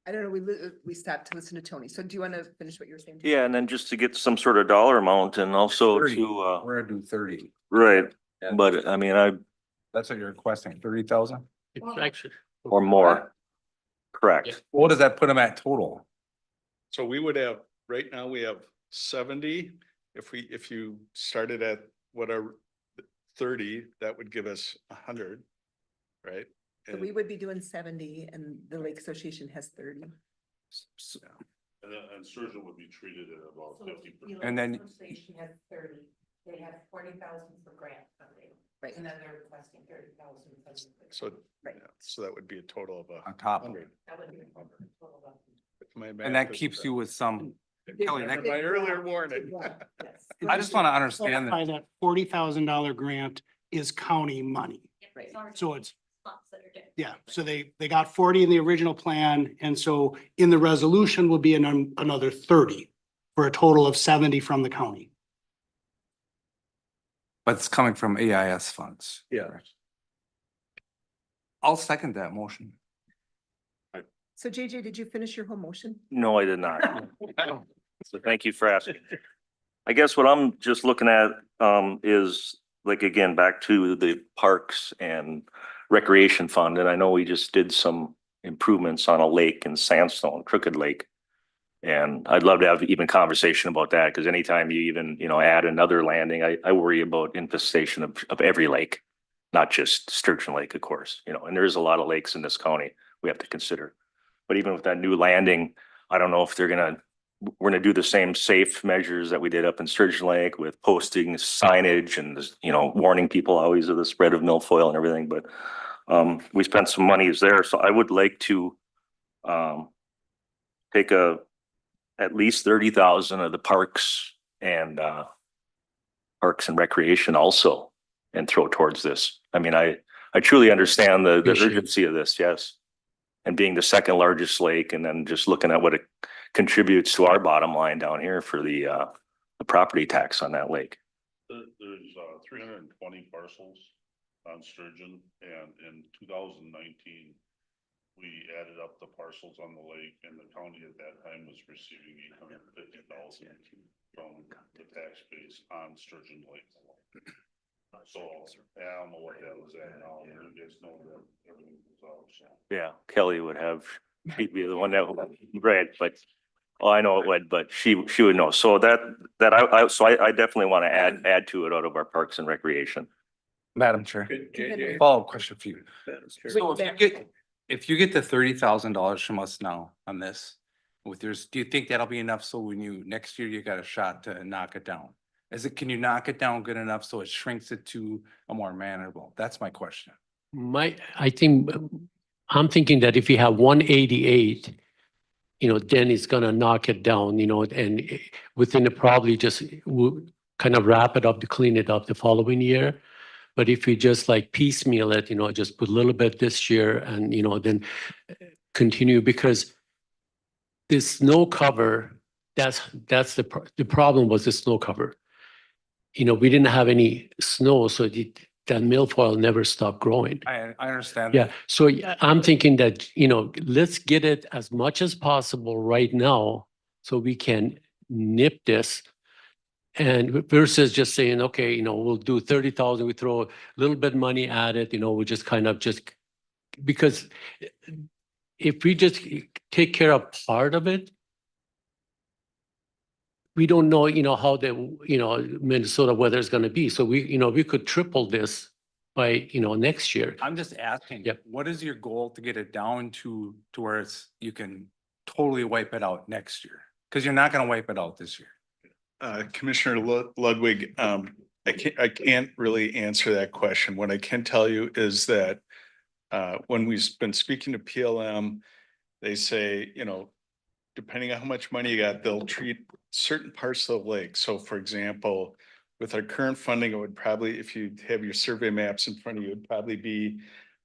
I don't know, we stopped to listen to Tony. So do you want to finish what you were saying? Yeah, and then just to get some sort of dollar amount and also 30. to, We're gonna do 30. right, Yeah. but I mean, That's what you're requesting, 30,000? It's actually. or more. Correct. Yeah. What does that put them at total? So we would have, right now we have 70. If you started at what are 30, that would give us 100, right? So we would be doing 70 and the Lake Association has 30. And Sturgeon would be treated at about 50%. And then- Association has 30, they have 40,000 for grant funding. Right. And then they're requesting 30,000. So, Right. yeah, so that would be a total of On top of 100. it. That would be a total of. My And math that is keeps correct. you with some, Kelly, that- My earlier warning. Yes. I just want to understand By that. that $40,000 grant is county money. Right. So it's, yeah, so they got 40 in the original plan, and so in the resolution will be another 30 for a total of 70 from the county. But it's coming from AIS funds. Yeah. I'll second that motion. So JJ, did you finish your whole motion? No, I did not. So thank you for asking. I guess what I'm just looking at is like, again, back to the parks and recreation fund. And I know we just did some improvements on a lake in Sandstone, Crooked Lake. And I'd love to have even conversation about that, because anytime you even, add another landing, I worry about infestation of every lake, not just Sturgeon Lake, of course, and there's a lot of lakes in this county we have to consider. But even with that new landing, I don't know if we're gonna do the same safe measures that we did up in Sturgeon Lake with posting signage and, warning people always of the spread of milfoil and everything, but we spent some monies there, so I would like to take at least 30,000 of the parks and recreation also and throw towards this. I mean, I truly understand the urgency of this, yes. And being the second largest lake, and then just looking at what it contributes to our bottom line down here for the property tax on that lake. There's 320 parcels on Sturgeon, and in 2019, we added up the parcels on the lake, and the county at that time was receiving 850,000 from the tax base on Sturgeon Lake. So, I don't know what that was at now, you guys know that everything was out, so. Yeah, Kelly would have, she'd be the one that would, right, but, oh, I know it would, but she would know. So I definitely want to add to it out of our parks and recreation. Madam Chair, JJ. follow-up question for you. Sure. So if you get the $30,000 from us now on this, with yours, do you think that'll be enough? So when next year you got a shot to knock it down? Can you knock it down good enough so it shrinks it to a more manageable? That's my question. I'm thinking that if you have 188, then it's gonna knock it down, and within probably just kind of wrap it up to clean it up the following year. But if we just like piecemeal it, just put a little bit this year and, then continue, because the snow cover, that's the problem was the snow cover. We didn't have any snow, so that milfoil never stopped growing. I understand. Yeah, so I'm thinking that, let's get it as much as possible right now so we can nip this. And versus just saying, okay, we'll do 30,000, we throw a little bit money at it, we just kind of because if we just take care of part of it, we don't know, how the, Minnesota weather is going to be. So we could triple this by, next year. I'm just asking, Yep. what is your goal to get it down to where you can totally wipe it out next year? Because you're not going to wipe it out this year. Commissioner Ludwig, I can't really answer that question. What I can tell you is that when we've been speaking to PLM, they say, depending on how much money you got, they'll treat certain parts of the lake. So for example, with our current funding, it would probably, if you have your survey maps in front of you, it'd probably be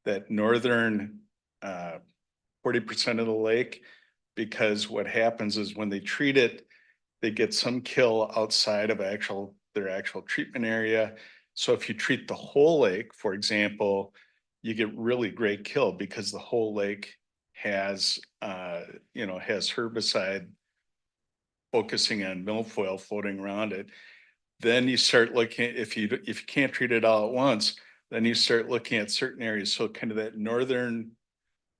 that northern 40% of the lake. Because what happens is when they treat it, they get some kill outside of their actual treatment area. So if you treat the whole lake, for example, you get really great kill because the whole lake has herbicide focusing on milfoil floating around it. Then you start looking, if you can't treat it all at once, then you start looking at certain areas. So kind of that northern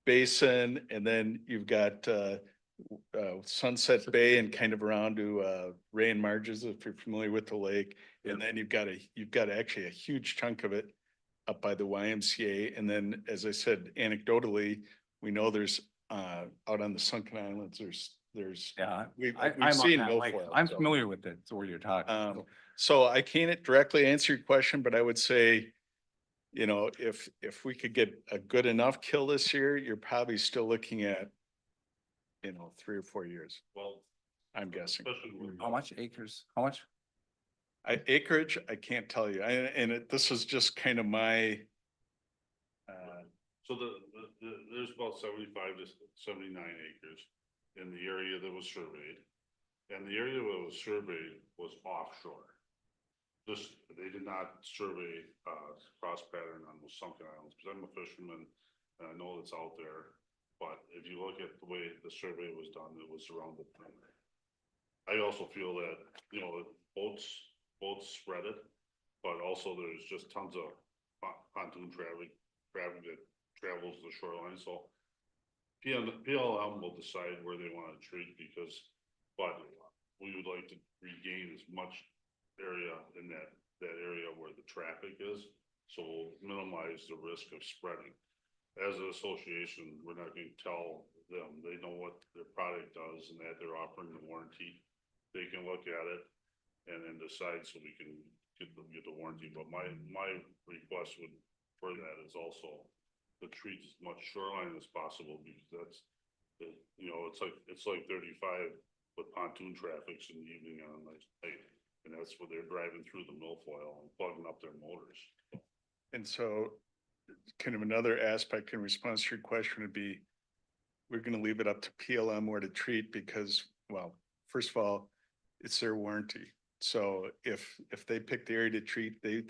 basin, and then you've got Sunset Bay and kind of around to Ray and Marges, if you're familiar with the lake. And then you've got actually a huge chunk of it up by the YMCA. And then, as I said, anecdotally, we know there's out on the Sunken Islands, there's Yeah. we've I'm seen on that lake. milfoil. I'm So, familiar with it. So where you're talking. so I can't directly answer your question, but I would say you know, if we could get a good enough kill this year, you're probably still looking at, you know, 3 or 4 years, Well, I'm guessing. especially with. How much acres? How much? Acreage, I can't tell you. This was just kind of my, So there's about 75 to 79 acres in the area that was surveyed. And the area that was surveyed was offshore. Just, they did not survey, cross pattern on those sunken islands, because I'm a fisherman and I know it's out there. But if you look at the way the survey was done, it was around the perimeter. I also feel that, you know, boats spread it, but also there's just tons of pontoon traffic that travels the shoreline, so. PLM will decide where they want to treat but we would like to regain as much area in that area where the traffic is, so we'll minimize the risk of spreading. As an association, we're not going to tell them, they know what their product does and that they're offering the warranty. They can look at it and then decide so we can get the warranty, but my request for that is also to treat as much shoreline as possible, because that's, you know, it's like 35 with pontoon traffics in the evening on a nice night. And that's where they're driving through the milfoil and plugging up their motors. and so kind of another aspect in response to your question would be, we're gonna leave it up to PLM where to treat because, well, first of all, it's their warranty. So if they pick the area to treat, they,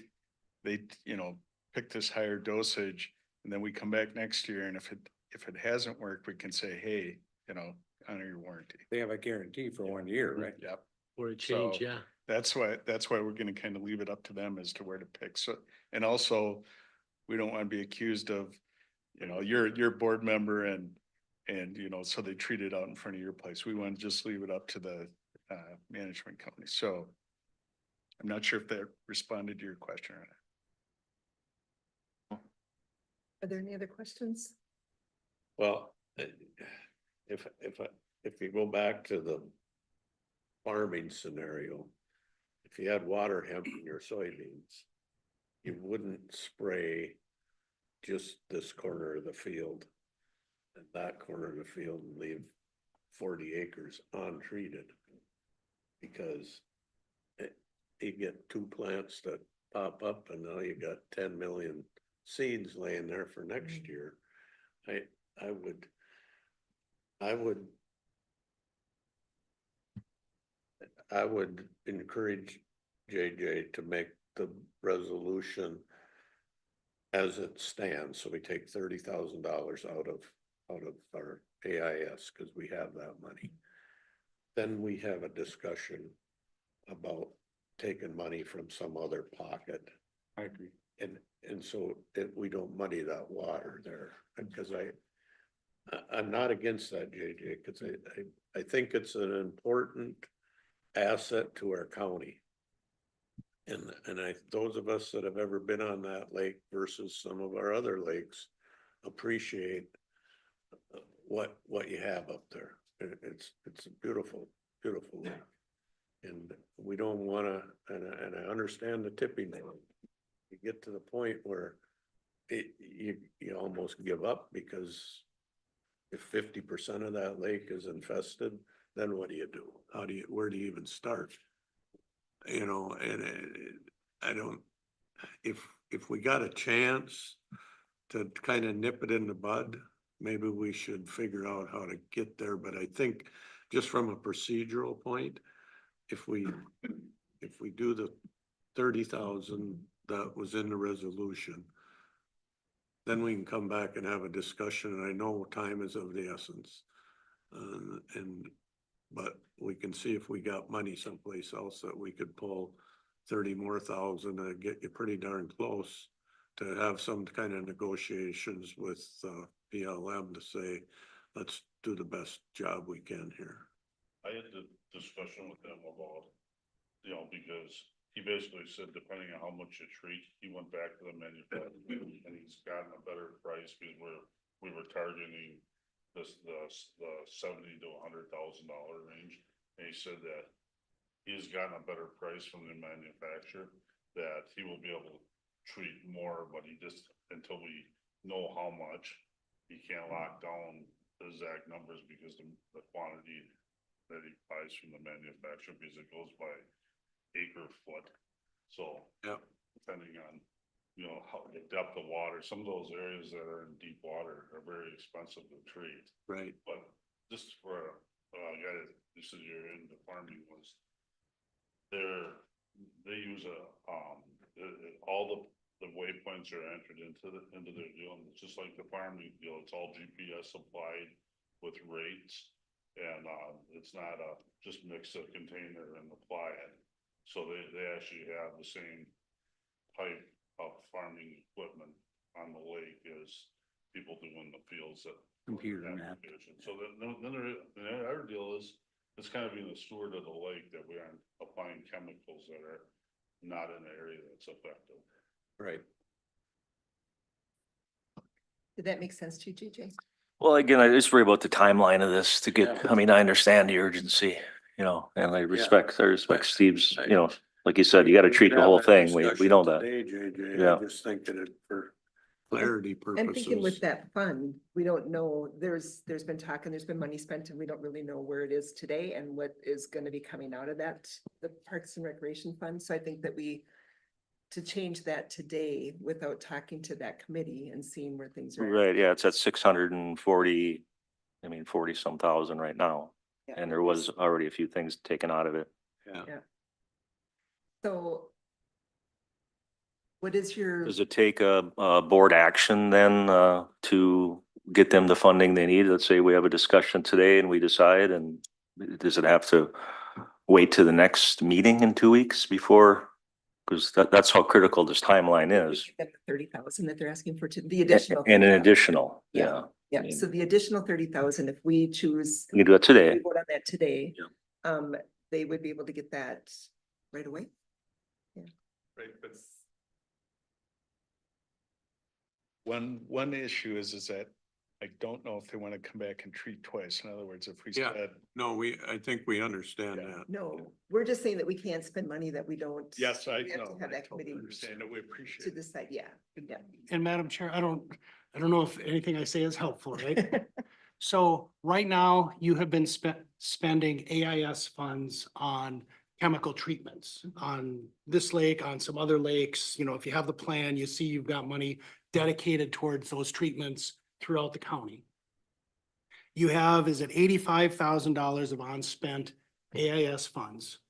you know, pick this higher dosage, and then we come back next year, and if it hasn't worked, we can say, hey, you know, honor your warranty. They have a guarantee for 1 year, right? Yep. Or a change, So- yeah. That's why we're gonna kind of leave it up to them as to where to pick. So, and also, we don't want to be accused of, you know, you're a board member and, you know, so they treat it out in front of your place. We want to just leave it up to the management company. So I'm not sure if that responded to your question or not. Are there any other questions? Well, if you go back to the farming scenario, if you had water hemp in your soybeans, you wouldn't spray just this corner of the field and that corner of the field and leave 40 acres untreated. Because you get 2 plants that pop up and now you got 10 million seeds laying there for next year. I would encourage JJ to make the resolution as it stands, so we take $30,000 out of our AIS, because we have that money. Then we have a discussion about taking money from some other pocket. I agree. And so we don't muddy that water there, because I'm not against that, JJ, because I think it's an important asset to our county. And those of us that have ever been on that lake versus some of our other lakes appreciate what you have up there. It's a beautiful, beautiful lake. And we don't wanna, and I understand the tipping point. You get to the point where you almost give up, because if 50% of that lake is infested, then what do you do? Where do you even start? You know, and I don't, if we got a chance to kind of nip it in the bud, maybe we should figure out how to get there. But I think just from a procedural point, if we do the 30,000 that was in the resolution, then we can come back and have a discussion. And I know time is of the essence. But we can see if we got money someplace else that we could pull 30 more thousand to get you pretty darn close to have some kind of negotiations with PLM to say, let's do the best job we can here. I had the discussion with them about, you know, because he basically said, depending on how much you treat, he went back to the manufacturer and he's gotten a better price, because we were targeting the $70,000 to $100,000 range. And he said that he's gotten a better price from the manufacturer, that he will be able to treat more, but he just, until we know how much, he can't lock down the exact numbers because the quantity that he buys from the manufacturer, because it goes by acre foot. So. Yep. Depending on, how the depth of water, some of those areas that are in deep water are very expensive to treat. Right. But just for a guy that, this is your into farming was. They use all the waypoints are entered into their deal, and it's just like the farming deal, it's all GPS applied with rates. And it's not just mix a container and apply it. So they actually have the same type of farming equipment on the lake as people do in the fields that. Computer map. So then the other deal is, it's kind of being a steward of the lake that we aren't applying chemicals that are not in the area that's effective. Right. Did that make sense to you, JJ? Well, again, I just worry about the timeline of this to get, I mean, I understand the urgency, and I respect Steve's, like you said, you gotta treat the whole thing. We know that. Today, JJ, Yeah. I just think that it for clarity purposes. I'm thinking with that fund, we don't know, there's been talk and there's been money spent and we don't really know where it is today and what is gonna be coming out of that, the Parks and Recreation Fund. So I think that to change that today without talking to that committee and seeing where things are. at. Right, yeah, it's at 640, 40 some thousand right now. Yeah. And there was already a few things taken out of it. Yeah. So what is your, Does it take a board action then, to get them the funding they need? Let's say we have a discussion today and we decide, and does it have to wait to the next meeting in 2 weeks before? Because that's how critical this timeline is. 30,000 that they're asking for the additional? And an 30,000. additional, yeah. Yeah, so the additional 30,000, if we choose. We can do it today. We vote on that today. Yeah. They would be able to get that right away. Right, but. One issue is that I don't know if they want to come back and treat twice. In other words, if we Yeah. said. No, I think we understand Yeah. that. No, we're just saying that we can't spend money that we don't. Yes, I we have to know. Have I that totally committee understand it. We appreciate to it. decide, yeah. And Madam Chair, I don't know if anything I say is helpful, right? So right now, you have been spending AIS funds on chemical treatments on this lake, on some other lakes. If you have the plan, you see you've got money dedicated towards those treatments throughout the county. You have, is it $85,000 of unspent AIS funds?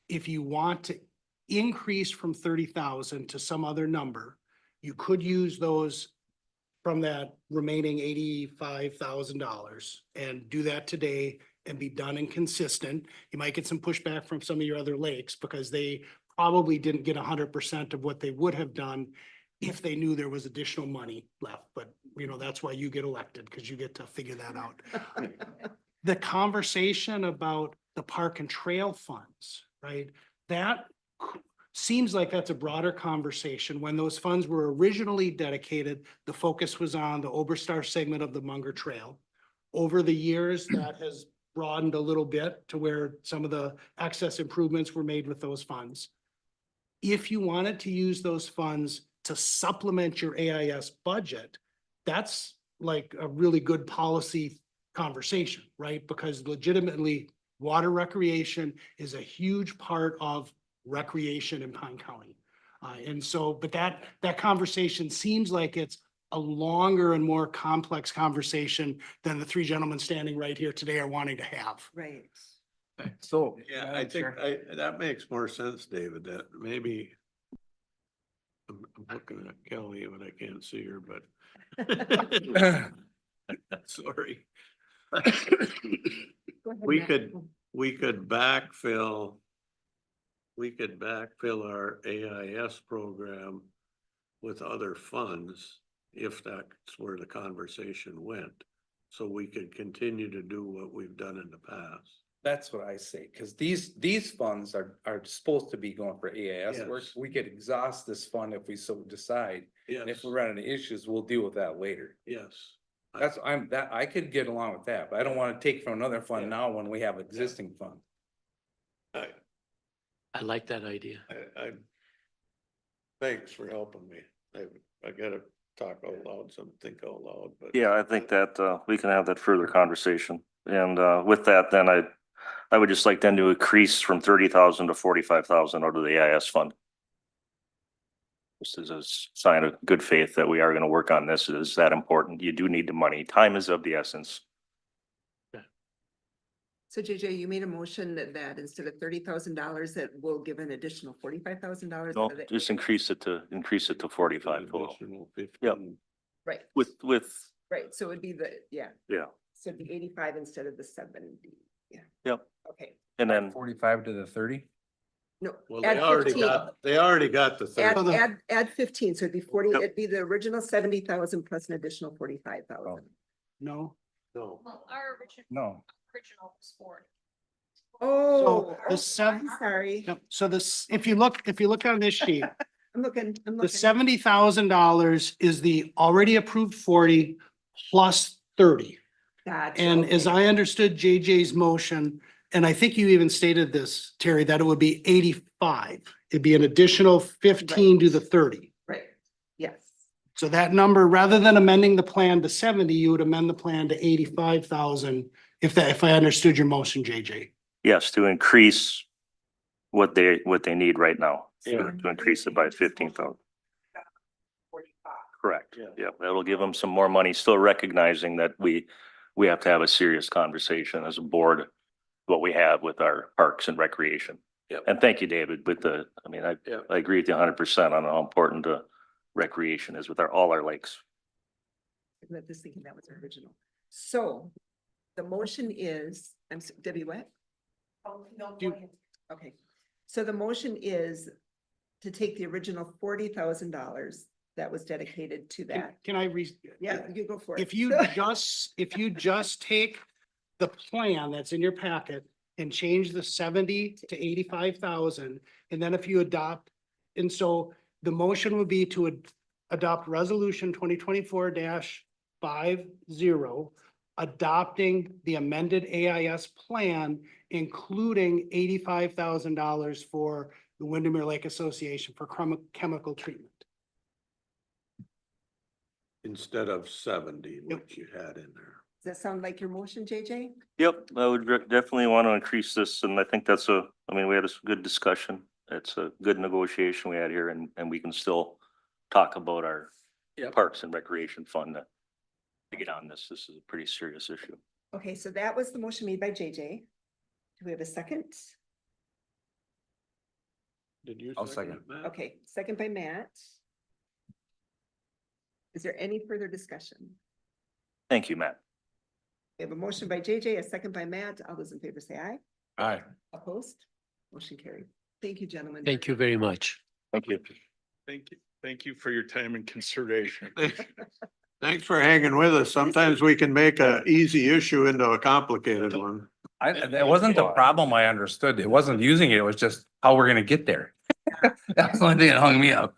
If you want to increase from 30,000 to some other number, you could use those from that remaining $85,000 and do that today and be done and consistent. You might get some pushback from some of your other lakes because they probably didn't get 100% of what they would have done if they knew there was additional money left. But that's why you get elected, because you get to figure that out. The conversation about the park and trail funds, right? That seems like that's a broader conversation. When those funds were originally dedicated, the focus was on the Oberstar segment of the Munger Trail. Over the years, that has broadened a little bit to where some of the access improvements were made with those funds. If you wanted to use those funds to supplement your AIS budget, that's like a really good policy conversation, right? Because legitimately, water recreation is a huge part of recreation in Pine County. But that conversation seems like it's a longer and more complex conversation than the three gentlemen standing right here today are wanting to have. Right. So. Yeah, I think that makes more sense, David, that maybe. I'm looking at Kelly, but I can't see her, but. Sorry. Go ahead, We Matt. could backfill. We could backfill our AIS program with other funds if that's where the conversation went. So we could continue to do what we've done in the past. That's what I say, because these funds are supposed to be going for AIS work. Yes. We could exhaust this fund if we so decide. And Yes, if we run into issues, we'll deal with that later. yes. I could get along with that, but I don't want to take from another fund Yeah. now when we have existing fund. I like that idea. I, thanks for helping me. I gotta talk out loud, some think out loud, but. Yeah, I think that we can have that further conversation. And with that, then I would just like then to increase from 30,000 to 45,000 out of the AIS fund. This is a sign of good faith that we are gonna work on this. It is that important. You do need the money. Time is of the essence. So JJ, you made a motion that instead of $30,000, that we'll give an additional $45,000. No, just increase it to 45 total. Additional Yep. 15. Right, With, right. So it'd be yeah, so it'd be 85 instead of the 70. Yeah. yep. Okay, And then 45 to the 30? no. Well, add 15. they already got the Add, 30. add 15, so it'd be 40, Yep. it'd be the original 70,000 plus an additional 45,000. No. No, Well, our No. original was 40. Oh, the seven- I'm sorry. Yep. So this, if you look on this sheet, I'm looking. the $70,000 is the already approved 40 plus 30. Gotcha, And as okay. I understood JJ's motion, and I think you even stated this, Terry, that it would be 85. It'd be an additional 15 to the 30. Right, yes. So that number, rather than amending the plan to 70, you would amend the plan to 85,000. If I understood your motion, JJ. yes, to increase what they need right now. Yeah. To increase it by 15,000. 45. Correct. Yeah. Yeah, that'll give them some more money, still recognizing that we have to have a serious conversation as a board, what we have with our parks and recreation. Yep. And thank you, David, Yep. I agree with you 100% on how important recreation is with all our lakes. I'm just thinking that was original. So the motion is, Debbie, what? Do- Okay, so the motion is to take the original $40,000 that was dedicated to that. Can I Yeah, you go for it. If you just take the plan that's in your packet and change the 70 to 85,000, and then if you adopt, and so the motion would be to adopt resolution 2024-50, adopting the amended AIS plan, including $85,000 for the Windermere Lake Association for chemical treatment. instead of 70, which you had in there. Does that sound like your motion, JJ? Yep, I would definitely want to increase this, and I think we had a good discussion. It's a good negotiation we had here, and we can still talk about our Yep. Parks and Recreation Fund to get on this. This is a pretty serious issue. Okay, so that was the motion made by JJ. Do we have a second? Did you? I'll second. it, Matt? Okay, second by Matt. Is there any further discussion? Thank you, Matt. We have a motion by JJ, a second by Matt. All those in favor say aye. Aye. Opposed? Motion carried. Thank you, gentlemen. Thank you very much. Thank you. Thank you for your time and consideration. Thanks for hanging with us. Sometimes we can make a easy issue into a complicated one. That wasn't the problem I understood. It wasn't using it. It was just how we're gonna get there. That's the only thing that hung me up.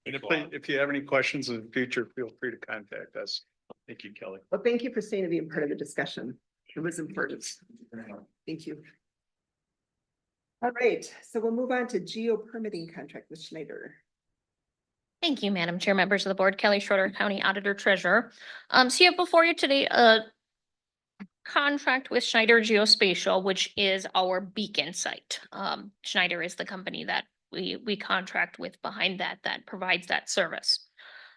And if you have any questions in the future, feel free to contact us. Thank you, Kelly. Well, thank you for staying to be a part of the discussion. It was important. Thank you. All right, so we'll move on to geo permitting contract with Schneider. Thank you, Madam Chair, members of the board, Kelly Schroeder, County Auditor Treasurer. So you have before you today a contract with Schneider Geospatial, which is our beacon site. Schneider is the company that we contract with behind that provides that service.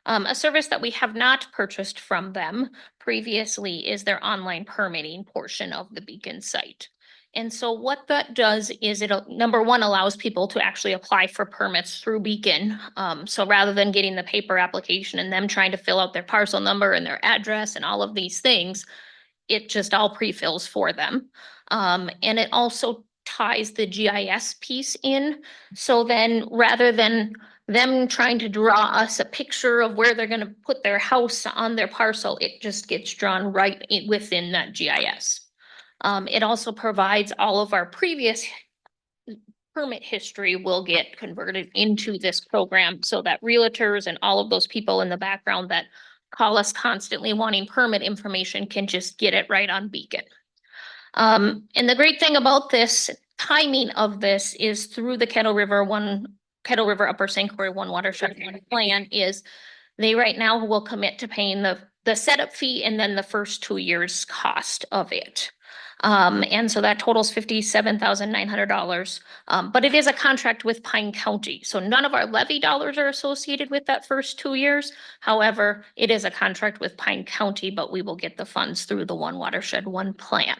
A service that we have not purchased from them previously is their online permitting portion of the beacon site. And so what that does is it, number one, allows people to actually apply for permits through Beacon. So rather than getting the paper application and them trying to fill out their parcel number and their address and all of these things, it just all pre-fills for them. And it also ties the GIS piece in. So then rather than them trying to draw us a picture of where they're going to put their house on their parcel, it just gets drawn right within that GIS. It also provides all of our previous permit history will get converted into this program so that realtors and all of those people in the background that call us constantly wanting permit information can just get it right on Beacon. And the great thing about this timing of this is through the Kettle River Kettle River Upper St. Croix One Watershed One Plan is they right now will commit to paying the setup fee and then the first 2 years cost of it. And so that totals $57,900. But it is a contract with Pine County, so none of our levy dollars are associated with that first 2 years. However, it is a contract with Pine County, but we will get the funds through the One Watershed One Plan.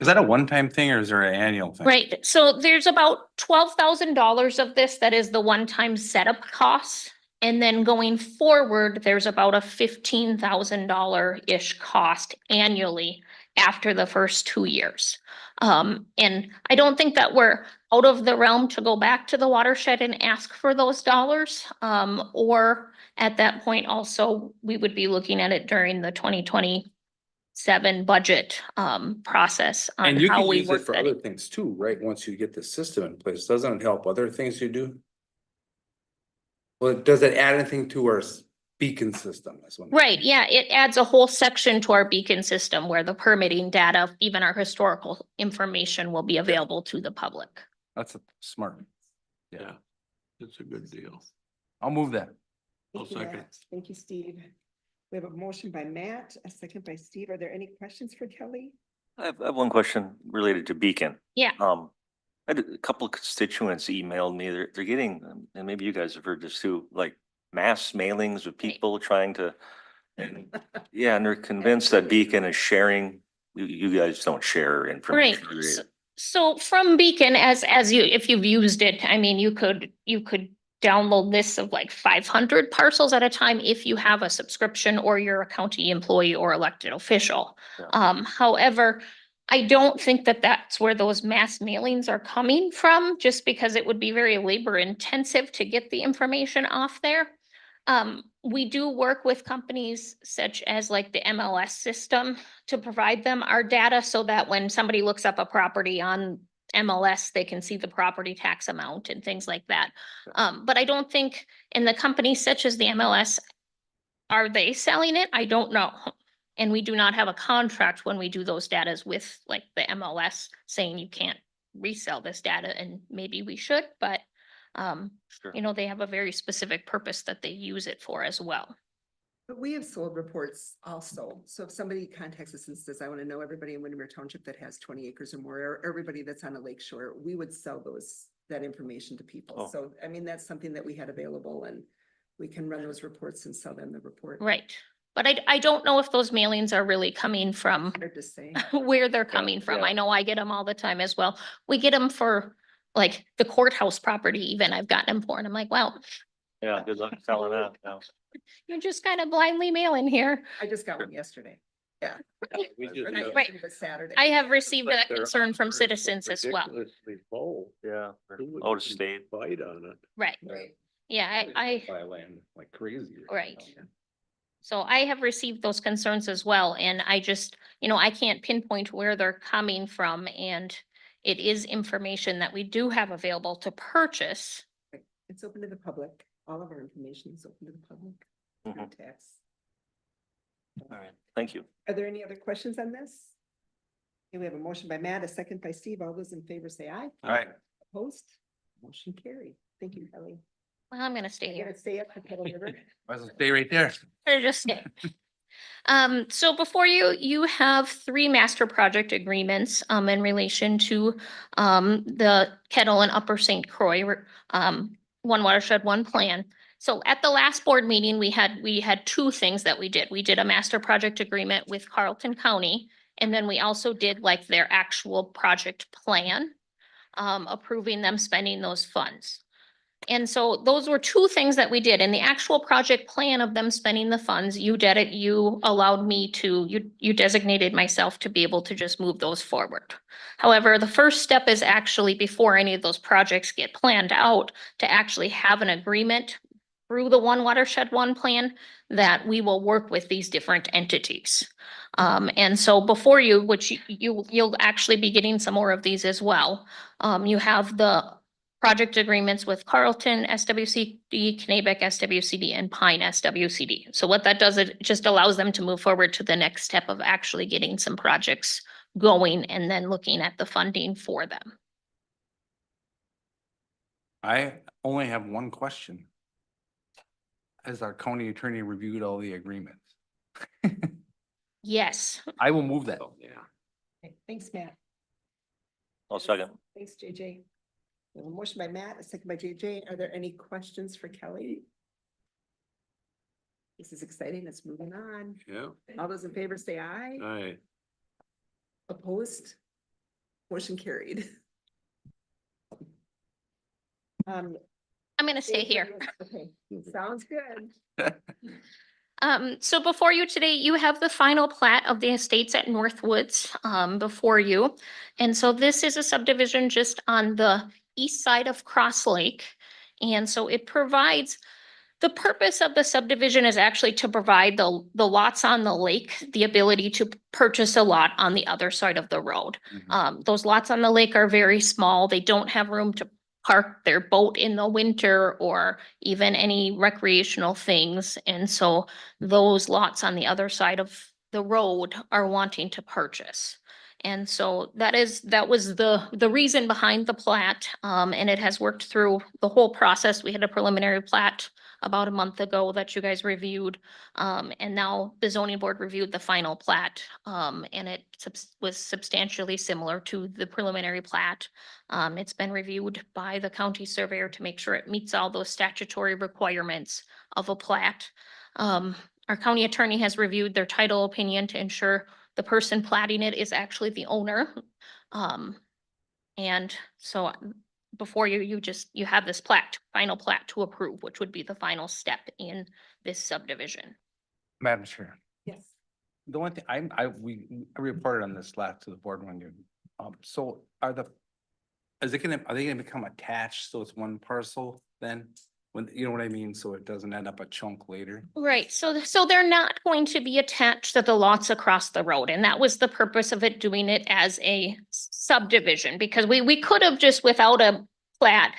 Is that a one-time thing or is there an annual thing? Right, so there's about $12,000 of this that is the one-time setup costs. And then going forward, there's about a $15,000-ish cost annually after the first 2 years. And I don't think that we're out of the realm to go back to the watershed and ask for those dollars. Or at that point also, we would be looking at it during the 2027 budget process on And you how can we use it work for that other in. things too, right? Once you get the system in place, doesn't it help other things you do? Well, does it add anything to our beacon system? That's what I'm- Right, yeah, it adds a whole section to our beacon system where the permitting data, even our historical information will be available to the public. That's smart. Yeah, it's a good deal. I'll move that. I'll Thank you, second. Matt. Thank you, Steve. We have a motion by Matt, a second by Steve. Are there any questions for Kelly? I have one question related to Beacon. Yeah. I had a couple of constituents emailed me, they're getting, and maybe you guys have heard this too, like mass mailings of people trying to. And yeah, and they're convinced that Beacon is sharing, you guys don't share Right, information. so from Beacon, as you, if you've used it, I mean, you could download lists of like 500 parcels at a time if you have a subscription or you're a county employee or elected official. Yeah. However, I don't think that that's where those mass mailings are coming from, just because it would be very labor intensive to get the information off there. We do work with companies such as like the MLS system to provide them our data so that when somebody looks up a property on MLS, they can see the property tax amount and things like that. But I don't think in the companies such as the MLS, are they selling it? I don't know. And we do not have a contract when we do those datas with like the MLS saying you can't resell this data, and maybe we should, but Sure. you know, they have a very specific purpose that they use it for as well. But we have sold reports also. So if somebody contacts us and says, I want to know everybody in Windermere Township that has 20 acres or more, or everybody that's on a lake shore, we would sell that information to people. Oh. So, I mean, that's something that we had available, and we can run those reports and sell them the report. Right. But I don't know if those mailings are really coming from Hard to say. where they're coming from. I know I get them all the time as well. We get them for like the courthouse property even I've gotten them for, and I'm like, well, Yeah, good luck selling that now. you're just kind of blindly mailing here. I just got one yesterday. Yeah. We just And I got- Right. received it Saturday. I have received But that they're concern from are citizens as well. ridiculously full. Yeah, Who would out of state. Bite on it. Right. Right. Yeah, I, Buy land like crazy. Right. so I have received those concerns as well, and I just, you know, I can't pinpoint where they're coming from, and it is information that we do have available to purchase. It's open to the public. All of our information is open to the public. Mhm. Contacts. All right, thank you. Are there any other questions on this? Okay, we have a motion by Matt, a second by Steve. All those in favor say aye. All right. Opposed? Motion carried. Thank you, Kelly. Well, I'm gonna stay You're here. gonna stay up for Kettle River? Might as well stay right there. Or just stay. So before you, you have 3 master project agreements, in relation to, the Kettle and Upper St. Croix, One Watershed, One Plan. So at the last board meeting, we had 2 things that we did. We did a master project agreement with Carlton County, and then we also did like their actual project plan, approving them spending those funds. And so those were 2 things that we did. In the actual project plan of them spending the funds, you did it, you allowed me to, you designated myself to be able to just move those forward. However, the first step is actually before any of those projects get planned out, to actually have an agreement through the One Watershed One Plan that we will work with these different entities. And so before you, which you'll actually be getting some more of these as well. You have the project agreements with Carlton, SWCD, Knabec, SWCD, and Pine, SWCD. So what that does, it just allows them to move forward to the next step of actually getting some projects going and then looking at the funding for them. I only have one question. Has our county attorney reviewed all the agreements? Yes. I will move that. So, yeah. Okay, thanks, Matt. I'll second. Thanks, JJ. We have a motion by Matt, a second by JJ. Are there any questions for Kelly? This is exciting. Let's move on. Yeah, All those in favor say aye. aye. Opposed? Motion carried. Um. I'm gonna stay here. Okay, sounds good. So before you today, you have the final plat of the estates at Northwoods, before you. And so this is a subdivision just on the east side of Cross Lake. And so it provides, the purpose of the subdivision is actually to provide the lots on the lake, the ability to purchase a lot on the other side of the road. Those lots on the lake are very small. They don't have room to park their boat in the winter or even any recreational things. And so those lots on the other side of the road are wanting to purchase. And so that was the reason behind the plat. And it has worked through the whole process. We had a preliminary plat about a month ago that you guys reviewed. And now the zoning board reviewed the final plat. And it was substantially similar to the preliminary plat. It's been reviewed by the county surveyor to make sure it meets all those statutory requirements of a plat. Our county attorney has reviewed their title opinion to ensure the person platting it is actually the owner. And so before you have this plat, final plat to approve, which would be the final step in this subdivision. Madam Chair, Yes. the one thing I reported on this last to the board when you, so are they gonna become attached? So it's one parcel then? When, you know what I mean? So it doesn't end up a chunk later? Right, so they're not going to be attached to the lots across the road, and that was the purpose of it, doing it as a subdivision, because we could have just without a plat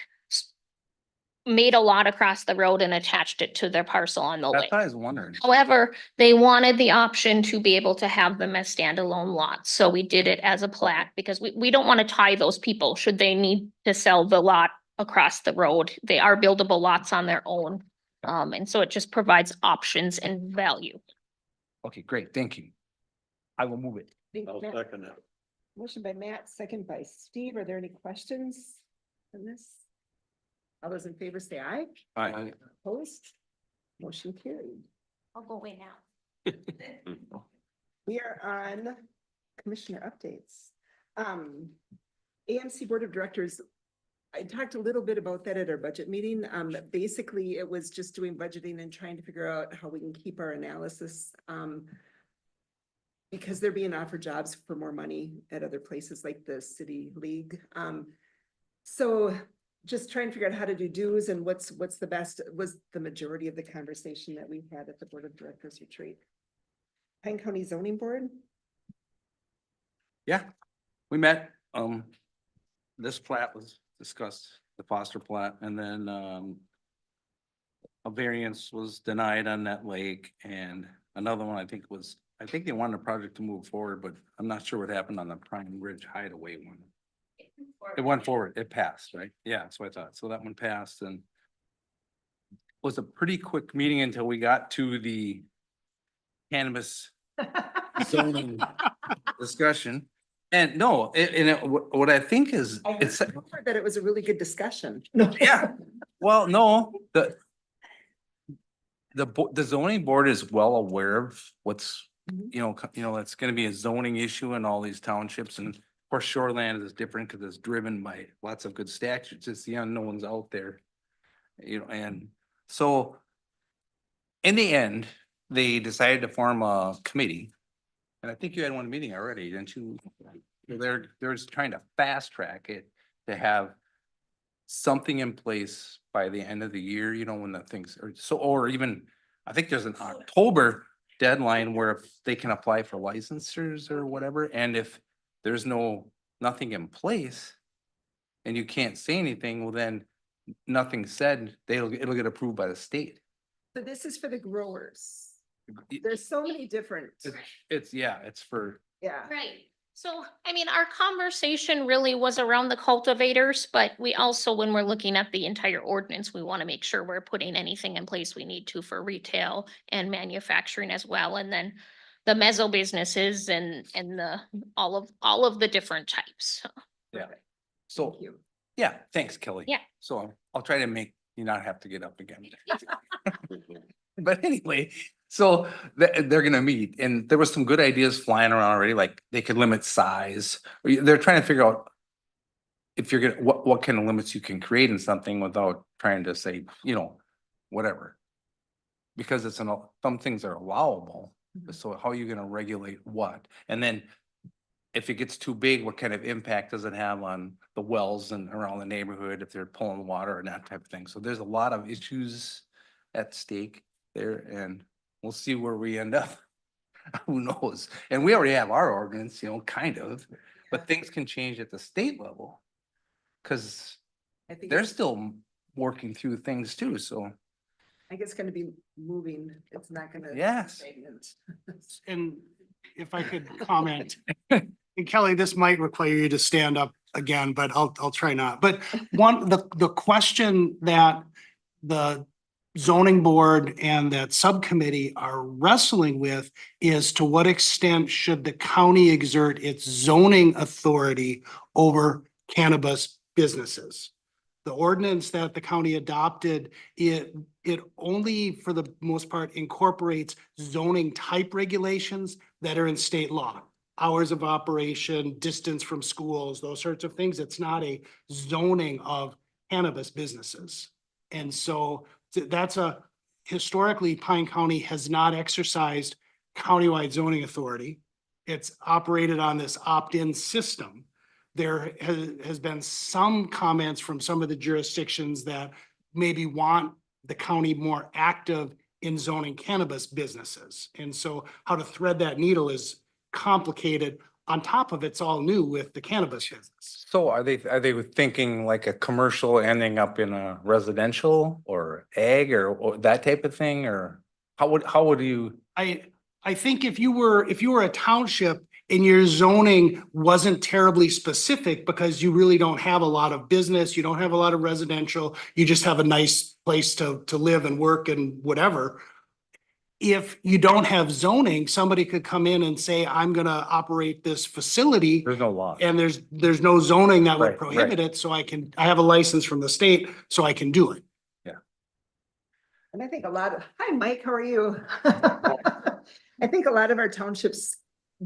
made a lot across the road and attached it to their parcel on the That's lake. what I was wondering. However, they wanted the option to be able to have them as standalone lots, so we did it as a plat, because we don't want to tie those people should they need to sell the lot across the road. They are buildable lots on their own. And so it just provides options and value. Okay, great. Thank you. I will move it. Thanks, I'll Matt. second it. Motion by Matt, second by Steve. Are there any questions on this? All those in favor say aye. Aye. Opposed? Motion carried. I'll go away now. We are on commissioner updates. AMC Board of Directors, I talked a little bit about that at our budget meeting. Basically, it was just doing budgeting and trying to figure out how we can keep our analysis. Because they're being offered jobs for more money at other places like the City League. So just trying to figure out how to do dues and what's the best, was the majority of the conversation that we had at the Board of Directors retreat. Pine County Zoning Board? Yeah, we met, this plat was discussed, the Foster plat, and then, a variance was denied on that lake, and another one, I think they wanted a project to move forward, but I'm not sure what happened on the Prime Ridge Hideaway one. It went forward, it passed, right? Yeah, that's what I thought. So that one passed and was a pretty quick meeting until we got to the cannabis zoning discussion. And no, what I think is, I it's, heard that it was a really good discussion. yeah, well, no, the zoning board is well aware of what's, it's gonna be a zoning issue in all these townships, and of course shoreland is different because it's driven by lots of good statutes. It's the unknowns out there. And so in the end, they decided to form a committee. And I think you had one meeting already, didn't you? They're just trying to fast track it to have something in place by the end of the year, when the things are so, or even, I think there's an October deadline where if they can apply for licensures or whatever, and if there's nothing in place and you can't say anything, well then nothing said, it'll get approved by the state. So this is for the growers. There's so many different, It's for, yeah. Right. So, I mean, our conversation really was around the cultivators, but we also, when we're looking at the entire ordinance, we want to make sure we're putting anything in place we need to for retail and manufacturing as well. And then the mezzo businesses and all of the different types. Yeah. So, Thank you. yeah, thanks, Kelly. Yeah. So I'll try to make you not have to get up again. But anyway, so they're gonna meet and there was some good ideas flying around already, like they could limit size. They're trying to figure out if you're gonna, what kind of limits you can create in something without trying to say, you know, whatever. Because it's some things are allowable, so how are you gonna regulate what? And then if it gets too big, what kind of impact does it have on the wells and around the neighborhood if they're pulling water and that type of thing? So there's a lot of issues at stake there and we'll see where we end up. Who knows? And we already have our ordinance, you know, kind of, but things can change at the state level. Cause I think they're still working through things too, so. I guess it's gonna be moving. It's not gonna. Yes. stagnant. And if I could comment, and Kelly, this might require you to stand up again, but I'll try not. But the question that the zoning board and that subcommittee are wrestling with is to what extent should the county exert its zoning authority over cannabis businesses? The ordinance that the county adopted, it only for the most part incorporates zoning type regulations that are in state law. Hours of operation, distance from schools, those sorts of things. It's not a zoning of cannabis businesses. And so that's historically Pine County has not exercised countywide zoning authority. It's operated on this opt-in system. There has been some comments from some of the jurisdictions that maybe want the county more active in zoning cannabis businesses. And so how to thread that needle is complicated. On top of it's all new with the cannabis business. So are they thinking like a commercial ending up in a residential or ag or that type of thing, or how would you? I think if you were a township and your zoning wasn't terribly specific because you really don't have a lot of business, you don't have a lot of residential, you just have a nice place to live and work and whatever. If you don't have zoning, somebody could come in and say, I'm gonna operate this facility. There's no law. And there's no zoning that would Right, prohibit right. it, so I have a license from the state, so I can do it. And I think hi, Mike, how are you? I think a lot of our townships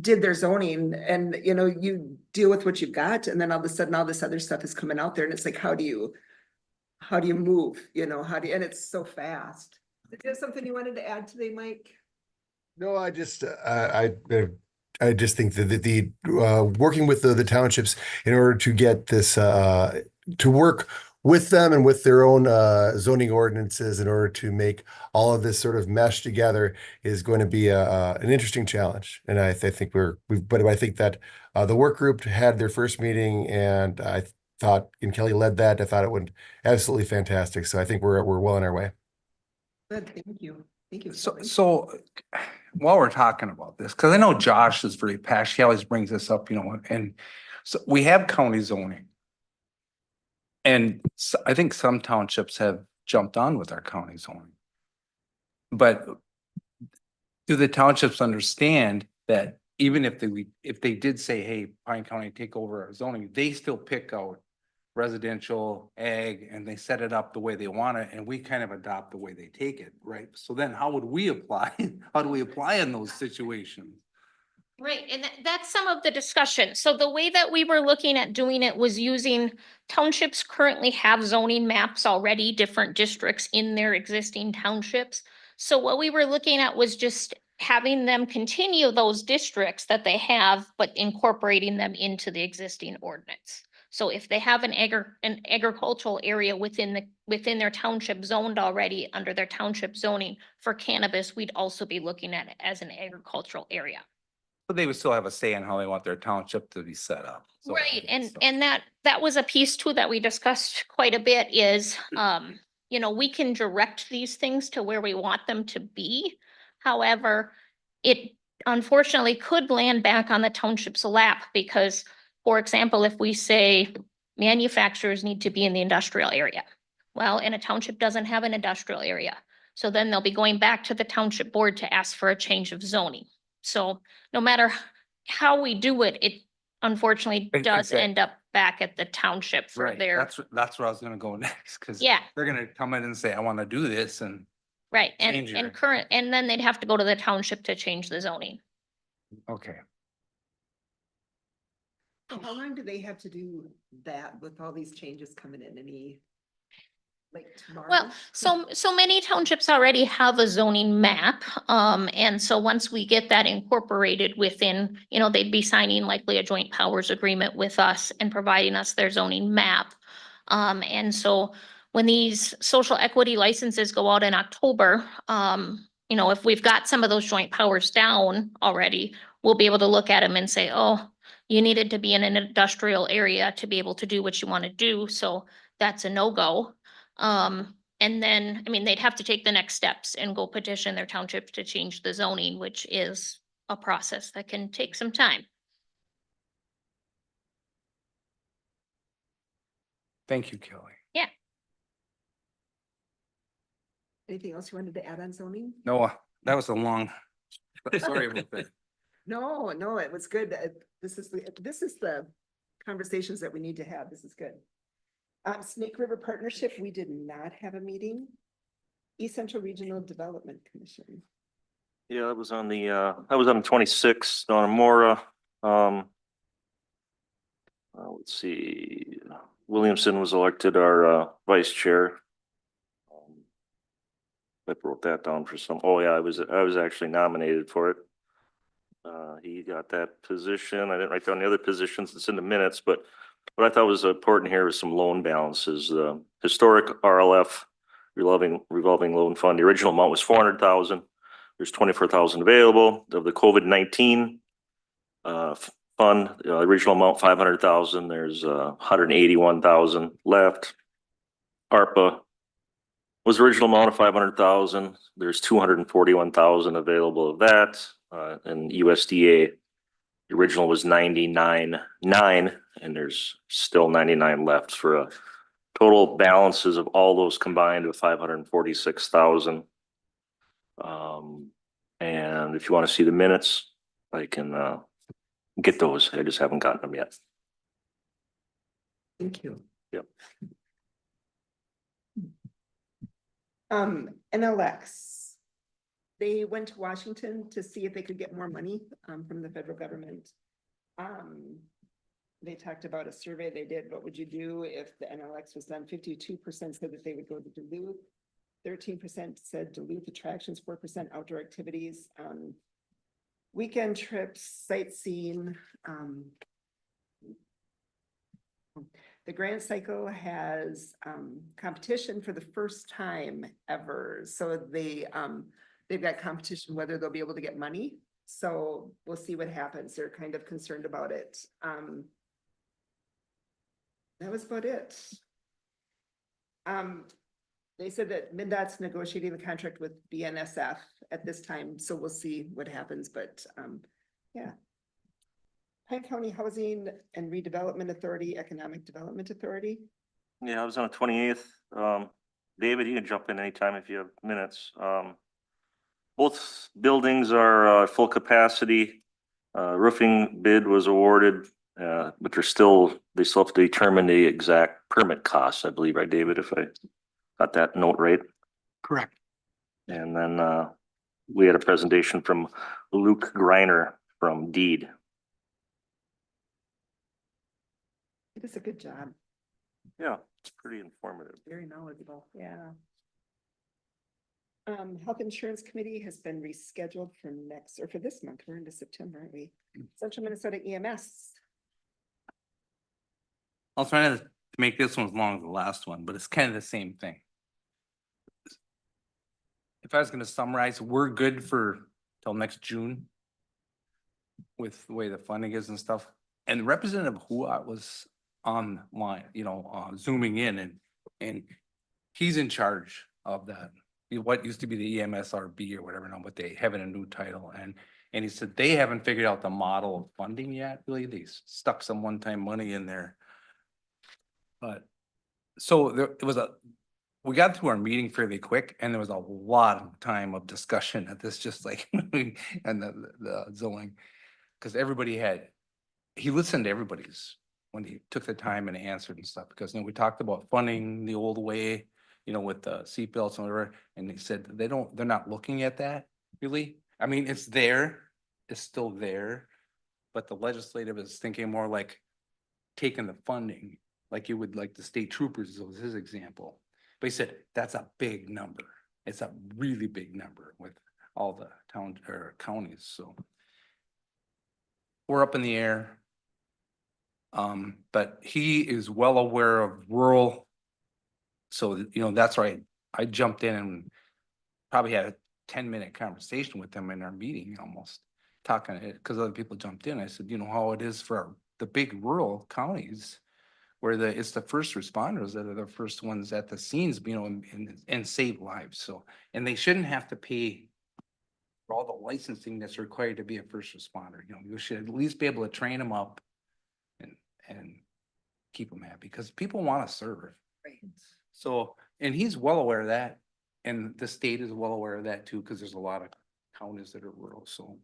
did their zoning and, you know, you deal with what you've got and then all of a sudden all this other stuff is coming out there and it's like, how do you move, you know, and it's so fast. Did you have something you wanted to add today, Mike? No, I just think that the working with the townships in order to get this to work with them and with their own zoning ordinances in order to make all of this sort of mesh together is going to be an interesting challenge. And I think but I think that the work group had their first meeting and I thought, and Kelly led that, I thought it went absolutely fantastic. So I think we're well on our way. Good, thank you. Thank you. So while we're talking about this, because I know Josh is very passionate, he always brings this up, you know, and so we have county zoning. And I think some townships have jumped on with our county zoning. But do the townships understand that even if they did say, hey, Pine County, take over our zoning, they still pick out residential, ag, and they set it up the way they want it, and we kind of adopt the way they take it, right? So then how would we apply? How do we apply in those situations? Right, and that's some of the discussion. So the way that we were looking at doing it was using townships currently have zoning maps already, different districts in their existing townships. So what we were looking at was just having them continue those districts that they have, but incorporating them into the existing ordinance. So if they have an agricultural area within their township zoned already under their township zoning for cannabis, we'd also be looking at it as an agricultural area. But they would still have a say in how they want their township to be set up. So- Right, so- and that was a piece too that we discussed quite a bit is, you know, we can direct these things to where we want them to be. However, unfortunately could land back on the township's lap because, for example, if we say manufacturers need to be in the industrial area. Well, and a township doesn't have an industrial area. So then they'll be going back to the township board to ask for a change of zoning. So no matter how we do it, it unfortunately does Okay. end up back at the township for Right, their, that's where I was gonna go next, cause yeah, they're gonna come in and say, I wanna do this, and right. change And your- current, and then they'd have to go to the township to change the zoning. okay. How long do they have to do that with all these changes coming in? Any? Like tomorrow? Well, so many townships already have a zoning map. And so once we get that incorporated within, they'd be signing likely a joint powers agreement with us and providing us their zoning map. And so when these social equity licenses go out in October, if we've got some of those joint powers down already, we'll be able to look at them and say, oh, you needed to be in an industrial area to be able to do what you want to do. So that's a no-go. And then, they'd have to take the next steps and go petition their township to change the zoning, which is a process that can take some time. Thank you, Kelly. Anything else you wanted to add on zoning? No, that was a long, sorry about that. No, it was good. This is the conversations that we need to have. This is good. Snake River Partnership, we did not have a meeting. East Central Regional Development Commission. Yeah, I was on the 26th, Donna Mora. Let's see, Williamson was elected our vice chair. I wrote that down for some, oh yeah, I was actually nominated for it. He got that position. I didn't write down the other positions. It's in the minutes, but what I thought was important here was some loan balances. The historic RLF revolving loan fund, the original amount was 400,000. There's 24,000 available. Of the COVID-19 fund, original amount 500,000. There's 181,000 left. ARPA was the original amount of 500,000. There's 241,000 available of that. And USDA, the original was 99.9, and there's still 99 left for a total balances of all those combined of 546,000. And if you want to see the minutes, I can get those. I just haven't gotten them yet. Thank you. Yep. NLX. They went to Washington to see if they could get more money from the federal government. They talked about a survey they did. What would you do if the NLX was done? 52% said that they would go to Duluth. 13% said Duluth attractions, 4% outdoor activities, weekend trips, sightseeing. The grant cycle has competition for the first time ever. So they've got competition whether they'll be able to get money. So we'll see what happens. They're kind of concerned about it. That was about it. They said that MnDOT's negotiating the contract with BNSF at this time, so we'll see what happens, but yeah. Pine County Housing and Redevelopment Authority, Economic Development Authority. Yeah, I was on the 28th. David, you can jump in anytime if you have minutes. Both buildings are full capacity. Roofing bid was awarded, but they still have to determine the exact permit costs, I believe, right, David, if I got that note right. Correct. And then we had a presentation from Luke Greiner from Deed. It is a good job, Yeah, it's pretty informative. very knowledgeable, yeah. Health Insurance Committee has been rescheduled for this month. We're into September, aren't we? Central Minnesota EMS. I was trying to make this one as long as the last one, but it's kind of the same thing. If I was gonna summarize, we're good for till next June with the way the funding is and stuff. And Representative Hua was online, zooming in and he's in charge of that. What used to be the EMSRB or whatever now, but they have it a new title, and And he said they haven't figured out the model of funding yet, really. They stuck some one-time money in there. But, so there, it was we got through our meeting fairly quick and there was a lot of time of discussion at this, just like, and the zoning. Cause he listened to everybody's when he took the time and answered and stuff, because, we talked about funding the old way, with the seatbelts and whatever, and he said they're not looking at that really. I mean, it's still there, but the legislative is thinking more like taking the funding, like you would like the state troopers was his example. But he said, that's a big number. It's a really big number with all the town or counties, so. We're up in the air. But he is well aware of rural. So, that's right. I jumped in and probably had a 10-minute conversation with him in our meeting almost. Talking it, because other people jumped in. I said, how it is for the big rural counties where it's the first responders that are the first ones at the scenes, and save lives. So, and they shouldn't have to pay for all the licensing that's required to be a first responder. You should at least be able to train them up and keep them happy, because people want to serve. Right. So, and he's well aware of that, and the state is well aware of that too, because there's a lot of counties that are rural. So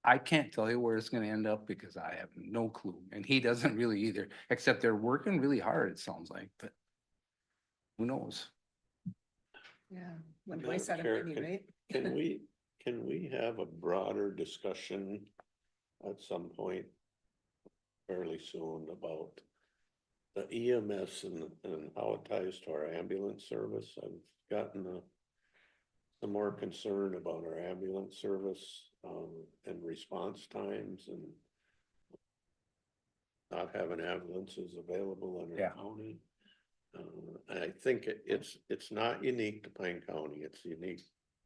I can't tell you where it's gonna end up because I have no clue, and he doesn't really either, except they're working really hard, it sounds like, but who knows? Yeah, one Madam voice out of Chair, many, right? Can we have a broader discussion at some point fairly soon about the EMS and how it ties to our ambulance service? I've gotten some more concern about our ambulance service and response times and not having ambulances available in our county. And I think it's not unique to Pine County. It's unique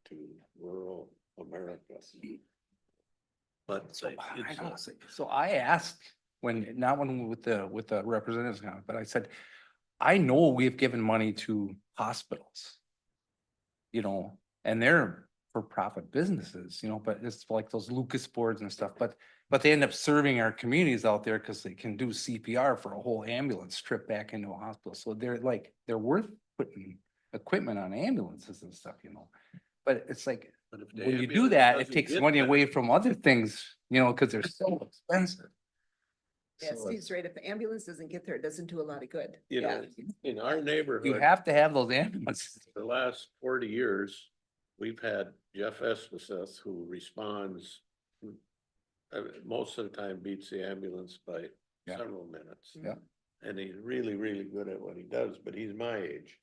to rural America. But So I asked not when with the representatives now, but I said, I know we've given money to hospitals, and they're for-profit businesses, but it's like those Lucas boards and stuff, but they end up serving our communities out there because they can do CPR for a whole ambulance trip back into a hospital. So they're worth putting equipment on ambulances and stuff, but it's like, when you do that, it takes money away from other things, because they're so expensive. Yeah, So Steve's right. If the ambulance doesn't get there, it doesn't do a lot of good. In our neighborhood. You have to have those ambulances. The last 40 years, we've had Jeff Espeseth who responds. Most of the time beats the ambulance by several minutes. Yeah. And he's really, really good at what he does, but he's my age.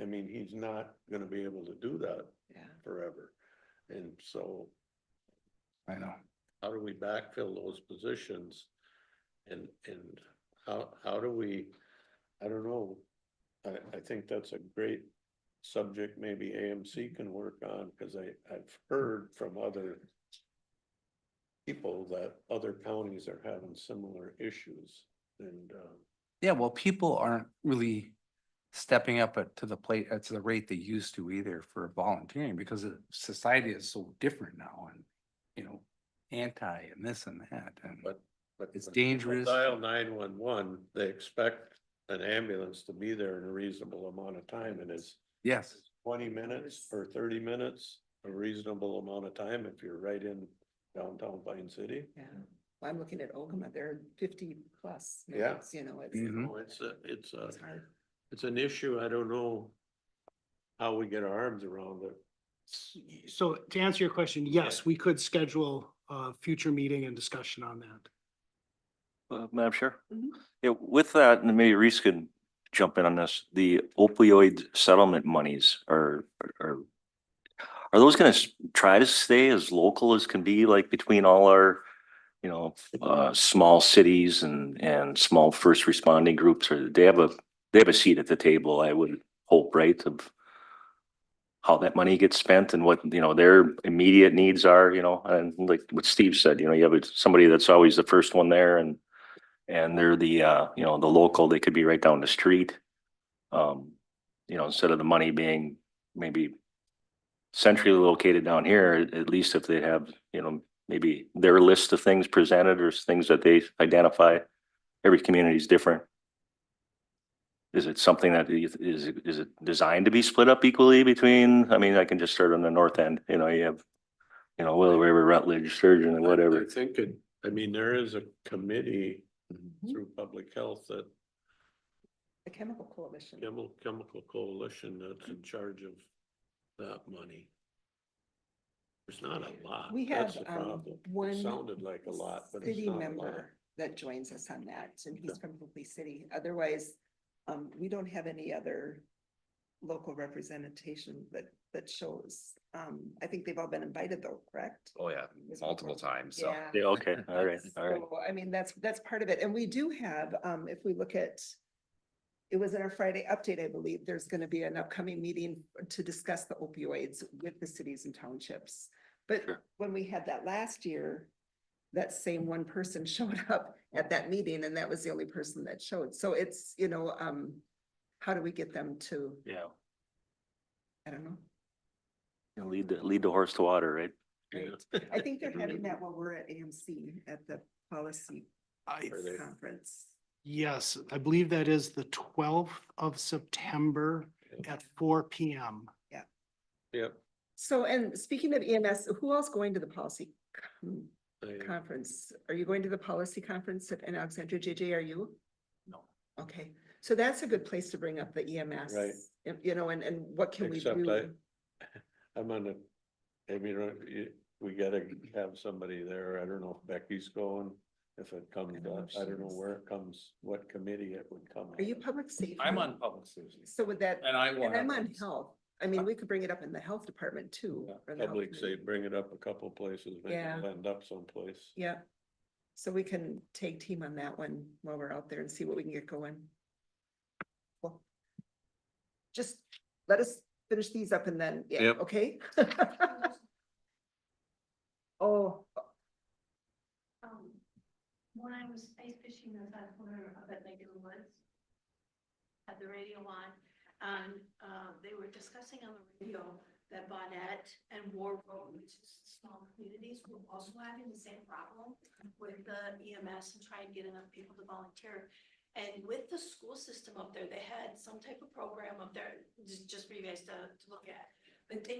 I mean, he's not gonna be able to do that forever. And so. I know. How do we backfill those positions? And how do we, I don't know, I think that's a great subject maybe AMC can work on, because I've heard from other people that other counties are having similar issues and. Yeah, well, people aren't really stepping up to the plate at the rate they used to either for volunteering, because society is so different now, and anti and this and that, and But it's when people dangerous. Dial 911, they expect an ambulance to be there in a reasonable amount of time, and it's Yes. 20 minutes or 30 minutes, a reasonable amount of time if you're right in downtown Pine City. Yeah, well, I'm looking at Ogama, they're 50 plus Yeah. minutes, Mhm. No, it's hard. it's an issue. I don't know how we get our arms around it. So to answer your question, yes, we could schedule a future meeting and discussion on that. Madam Chair? Mhm. Yeah, with that, and maybe Reese could jump in on this, the opioid settlement monies are those gonna try to stay as local as can be, like between all our, small cities and small first responding groups, or they have a seat at the table, I would hope, right, of how that money gets spent and what, their immediate needs are, and like what Steve said, you have somebody that's always the first one there, and they're the the local, they could be right down the street. Instead of the money being maybe centrally located down here, at least if they have, maybe their list of things presented or things that they identify. Every community is different. Is it something that is it designed to be split up equally between, I mean, I can just start on the north end, you know, you have, you know, Willow River, Rutledge, Sturgeon, and whatever. I think it, I mean, there is a committee through public health that The Chemical Coalition. chemical coalition that's in charge of that money. There's not a lot. We That's have the problem. It one sounded like a lot, but it's city not a lot. member that joins us on that, and he's from Hooply City. Otherwise, we don't have any other local representation that shows. I think they've all been invited though, correct? Oh, yeah, multiple times, so. Yeah. Yeah, okay, all right. So, I mean, that's part of it. And we do have, if we look at, it was in our Friday update, I believe, there's gonna be an upcoming meeting to discuss the opioids with the cities and townships. But Sure. when we had that last year, that same one person showed up at that meeting, and that was the only person that showed. So it's, you know, how do we get them to, Yeah, I don't know. you know, lead the horse to water, right? Right. I think they're having that while we're at AMC at the policy I, Are they- conference. yes, I believe that is the 12th of September at 4 PM. Yep. So, and speaking of EMS, who else going to the policy I- conference? Are you going to the policy conference in Alexandria? JJ, are you? No. Okay, so that's a good place to bring up the EMS. Right. You know, and what can we Except do? I'm on the, I mean, we gotta have somebody there. I don't know if Becky's going, if it comes, I don't know where it comes, what committee it would come. Are you public safety? I'm on public safety. So with that, And I and want. I'm on health. I mean, we could bring it up in the health department too. or the health Public say, committee. bring it up a couple places, maybe Yeah. it'll end up someplace. Yeah. So we can take team on that one while we're out there and see what we can get going. Cool. Just let us finish these up and then, yeah, Yep. okay? Oh, When I was ice fishing in that corner up at Lake Woods, had the radio on, and they were discussing on the radio that Bonnet and War Road, which is small communities, were also having the same problem with the EMS and trying to get enough people to volunteer. And with the school system up there, they had some type of program up there, just for you guys to look at. But they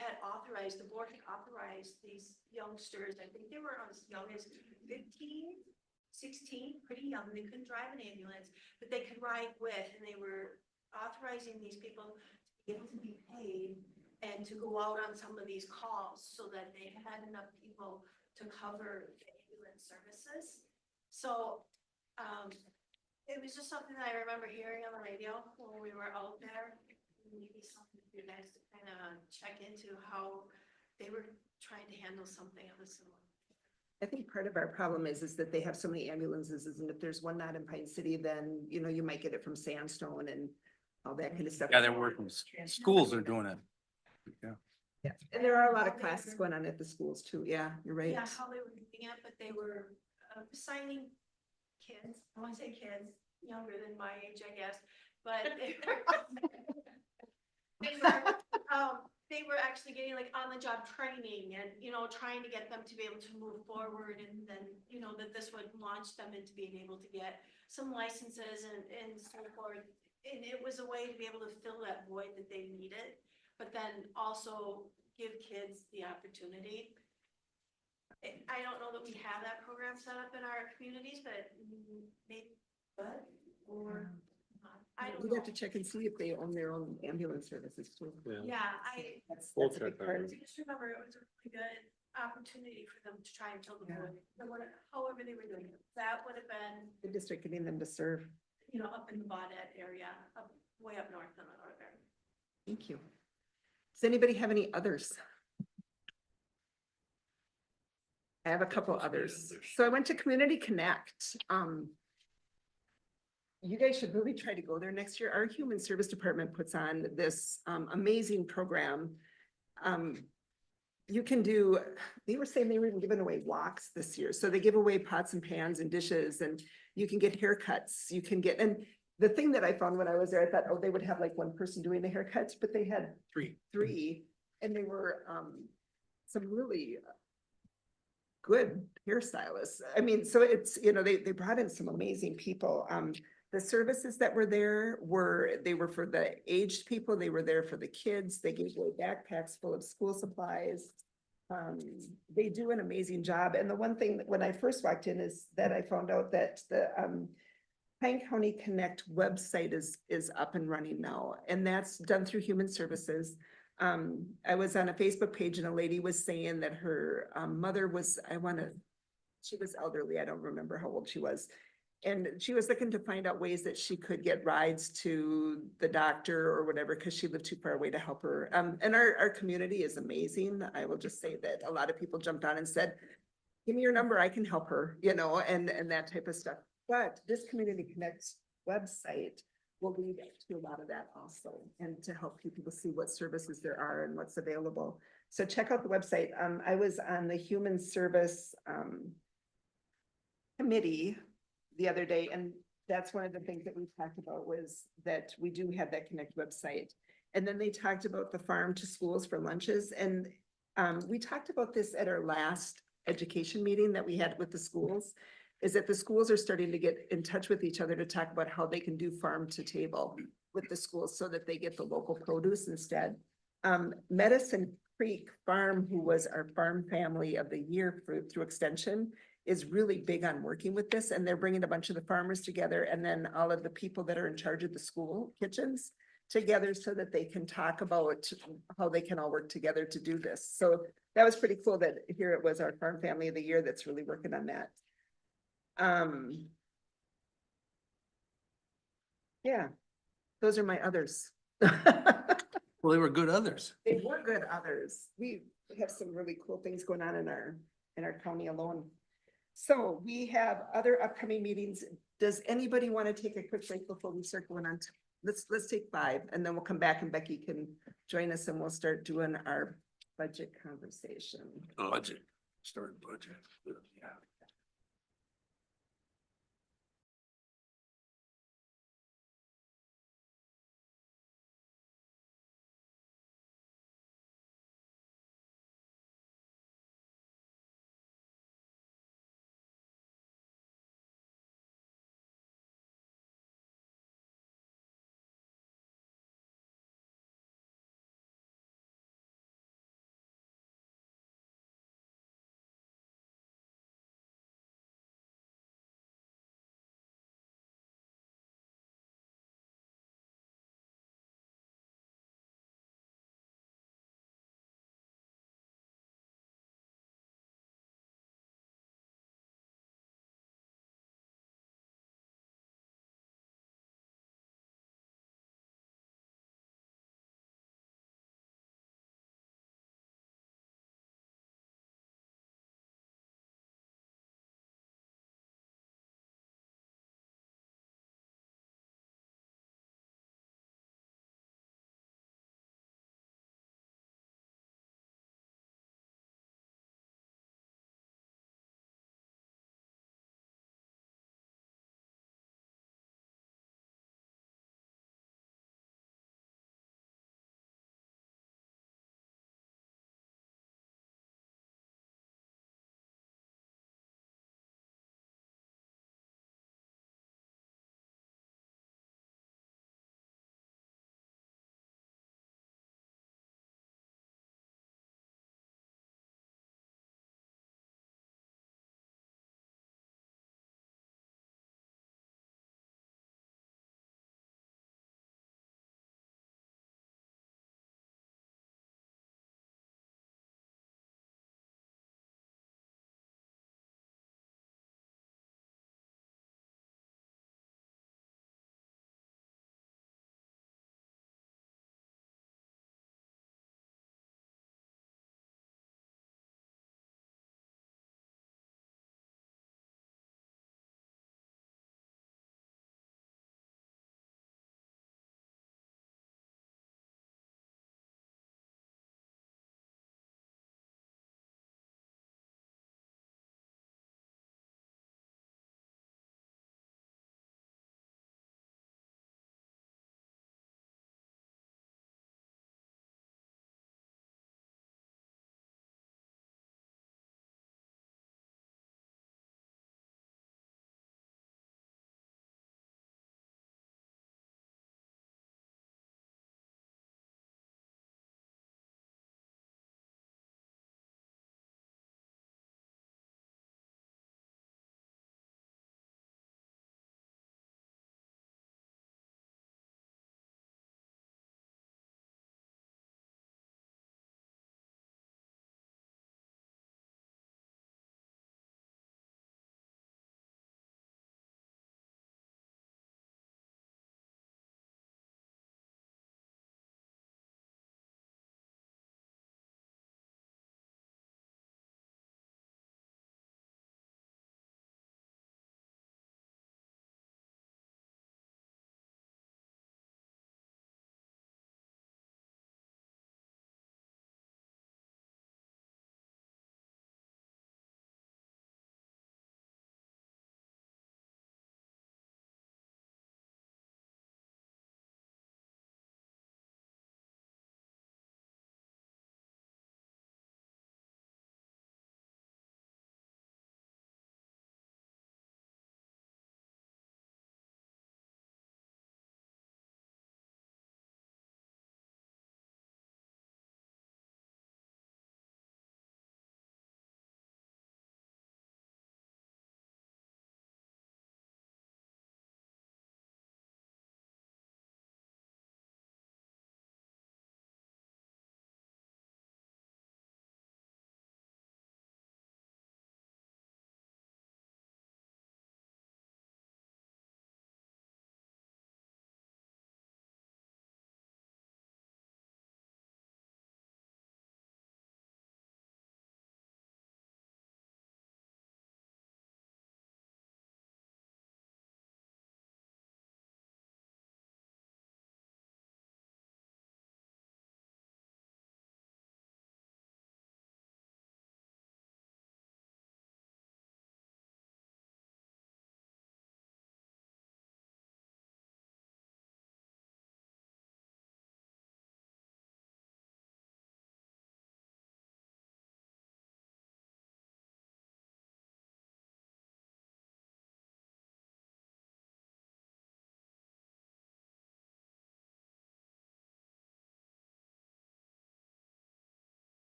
had authorized, the board had authorized these youngsters, I think they were as young as 15, 16, pretty young, they couldn't drive an ambulance, but they could ride with, and they were authorizing these people to be able to be paid and to go out on some of these calls so that they had enough people to cover the ambulance services. So, it was just something that I remember hearing on the radio when we were out there. Maybe something for you guys to kind of check into how they were trying to handle something of a similar. I think part of our problem is that they have so many ambulances, and if there's one not in Pine City, then, you know, you might get it from Sandstone and all that kind of stuff. Yeah, they're working, schools are doing it. Yeah. Yeah, and there are a lot of classes going on at the schools too. Yeah, you're right. Yeah, how they were doing it, but they were assigning kids, I want to say kids, younger than my age, I guess, but they were actually getting like on the job training and, you know, trying to get them to be able to move forward, and then, you know, that this would launch them into being able to get some licenses and so forth. And it was a way to be able to fill that void that they needed, but then also give kids the opportunity. I don't know that we have that program set up in our communities, but maybe, or, I don't We'd know. have to check and see if they own their own ambulance services too. Yeah, That's We'll a big check on part. it. I just remember it was a really good opportunity for them to try and fill the void, however they were doing it. That would have been, The district getting them to serve. you know, up in the Baudette area, way up north in the northern. Thank you. Does anybody have any others? I have a couple others. So I went to Community Connect. You guys should really try to go there next year. Our Human Service Department puts on this amazing program. You can do, they were saying they were even giving away walks this year. So they give away pots and pans and dishes, and you can get haircuts. You can get, and the thing that I found when I was there, I thought, oh, they would have like one person doing the haircuts, but they had three, and they were some really good hairstylists. I mean, so it's, you know, they brought in some amazing people. The services that were there they were for the aged people, they were there for the kids, they gave away backpacks full of school supplies. They do an amazing job. And the one thing that when I first walked in is that I found out that the, Pine County Connect website is up and running now, and that's done through Human Services. I was on a Facebook page and a lady was saying that her mother was, she was elderly, I don't remember how old she was. And she was looking to find out ways that she could get rides to the doctor or whatever, because she lived too far away to help her. And our community is amazing. I will just say that a lot of people jumped on and said, give me your number, I can help her, you know, and that type of stuff. But this Community Connect website will lead to a lot of that also, and to help people to see what services there are and what's available. So check out the website. I was on the Human Service Committee the other day, and that's one of the things that we talked about was that we do have that Connect website. And then they talked about the farm to schools for lunches, and we talked about this at our last education meeting that we had with the schools, is that the schools are starting to get in touch with each other to talk about how they can do farm to table with the schools so that they get the local produce instead. Medicine Creek Farm, who was our farm family of the year through Extension, is really big on working with this, and they're bringing a bunch of the farmers together and then all of the people that are in charge of the school kitchens together so that they can talk about how they can all work together to do this. So that was pretty cool that here it was our farm family of the year that's really working on that. Yeah, those are my others. Well, they were good others. They were good others. We have some really cool things going on in our county alone. So we have other upcoming meetings. Does anybody want to take a quick break before we start going on? Let's take 5 and then we'll come back and Becky can join us and we'll start doing our budget conversation. Budget, start budget. Yeah.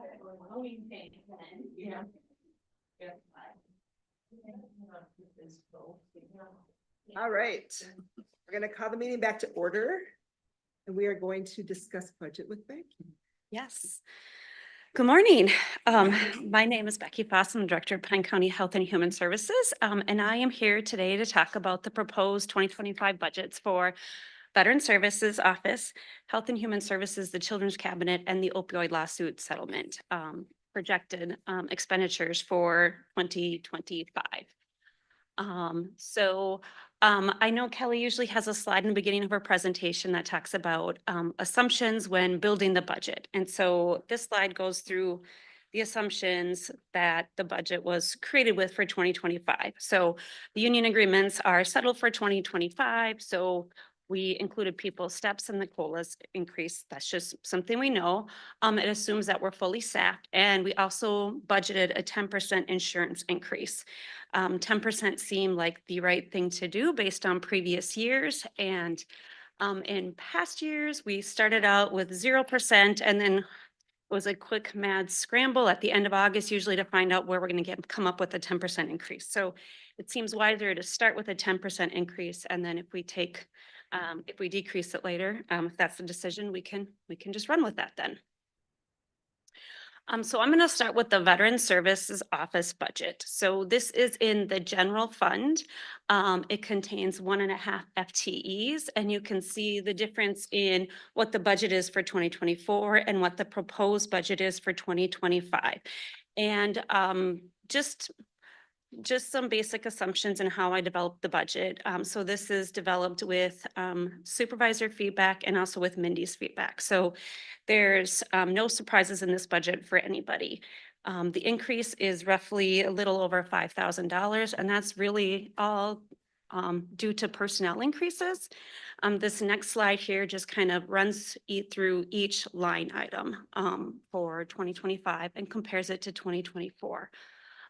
All right, we're gonna call the meeting back to order. And we are going to discuss budget with Becky. Yes. Good morning. My name is Becky Foss. I'm the Director of Pine County Health and Human Services. And I am here today to talk about the proposed 2025 budgets for Veteran Services Office, Health and Human Services, the Children's Cabinet, and the opioid lawsuit settlement, projected expenditures for 2025. I know Kelly usually has a slide in the beginning of her presentation that talks about assumptions when building the budget. And so this slide goes through the assumptions that the budget was created with for 2025. So the union agreements are settled for 2025. So we included people's steps and the COLAs increase. That's just something we know. It assumes that we're fully staffed, and we also budgeted a 10% insurance increase. 10% seemed like the right thing to do based on previous years. And in past years, we started out with 0%, and then it was a quick mad scramble at the end of August, usually to find out where we're going to come up with a 10% increase. So it seems wiser to start with a 10% increase, and then if we decrease it later, if that's the decision, we can just run with that then. So I'm going to start with the Veteran Services Office budget. So this is in the general fund. It contains 1.5 FTEs, and you can see the difference in what the budget is for 2024 and what the proposed budget is for 2025. And just some basic assumptions in how I developed the budget. So this is developed with supervisor feedback and also with Mindy's feedback. So there's no surprises in this budget for anybody. The increase is roughly a little over $5,000, and that's really all due to personnel increases. This next slide here just kind of runs through each line item for 2025 and compares it to 2024.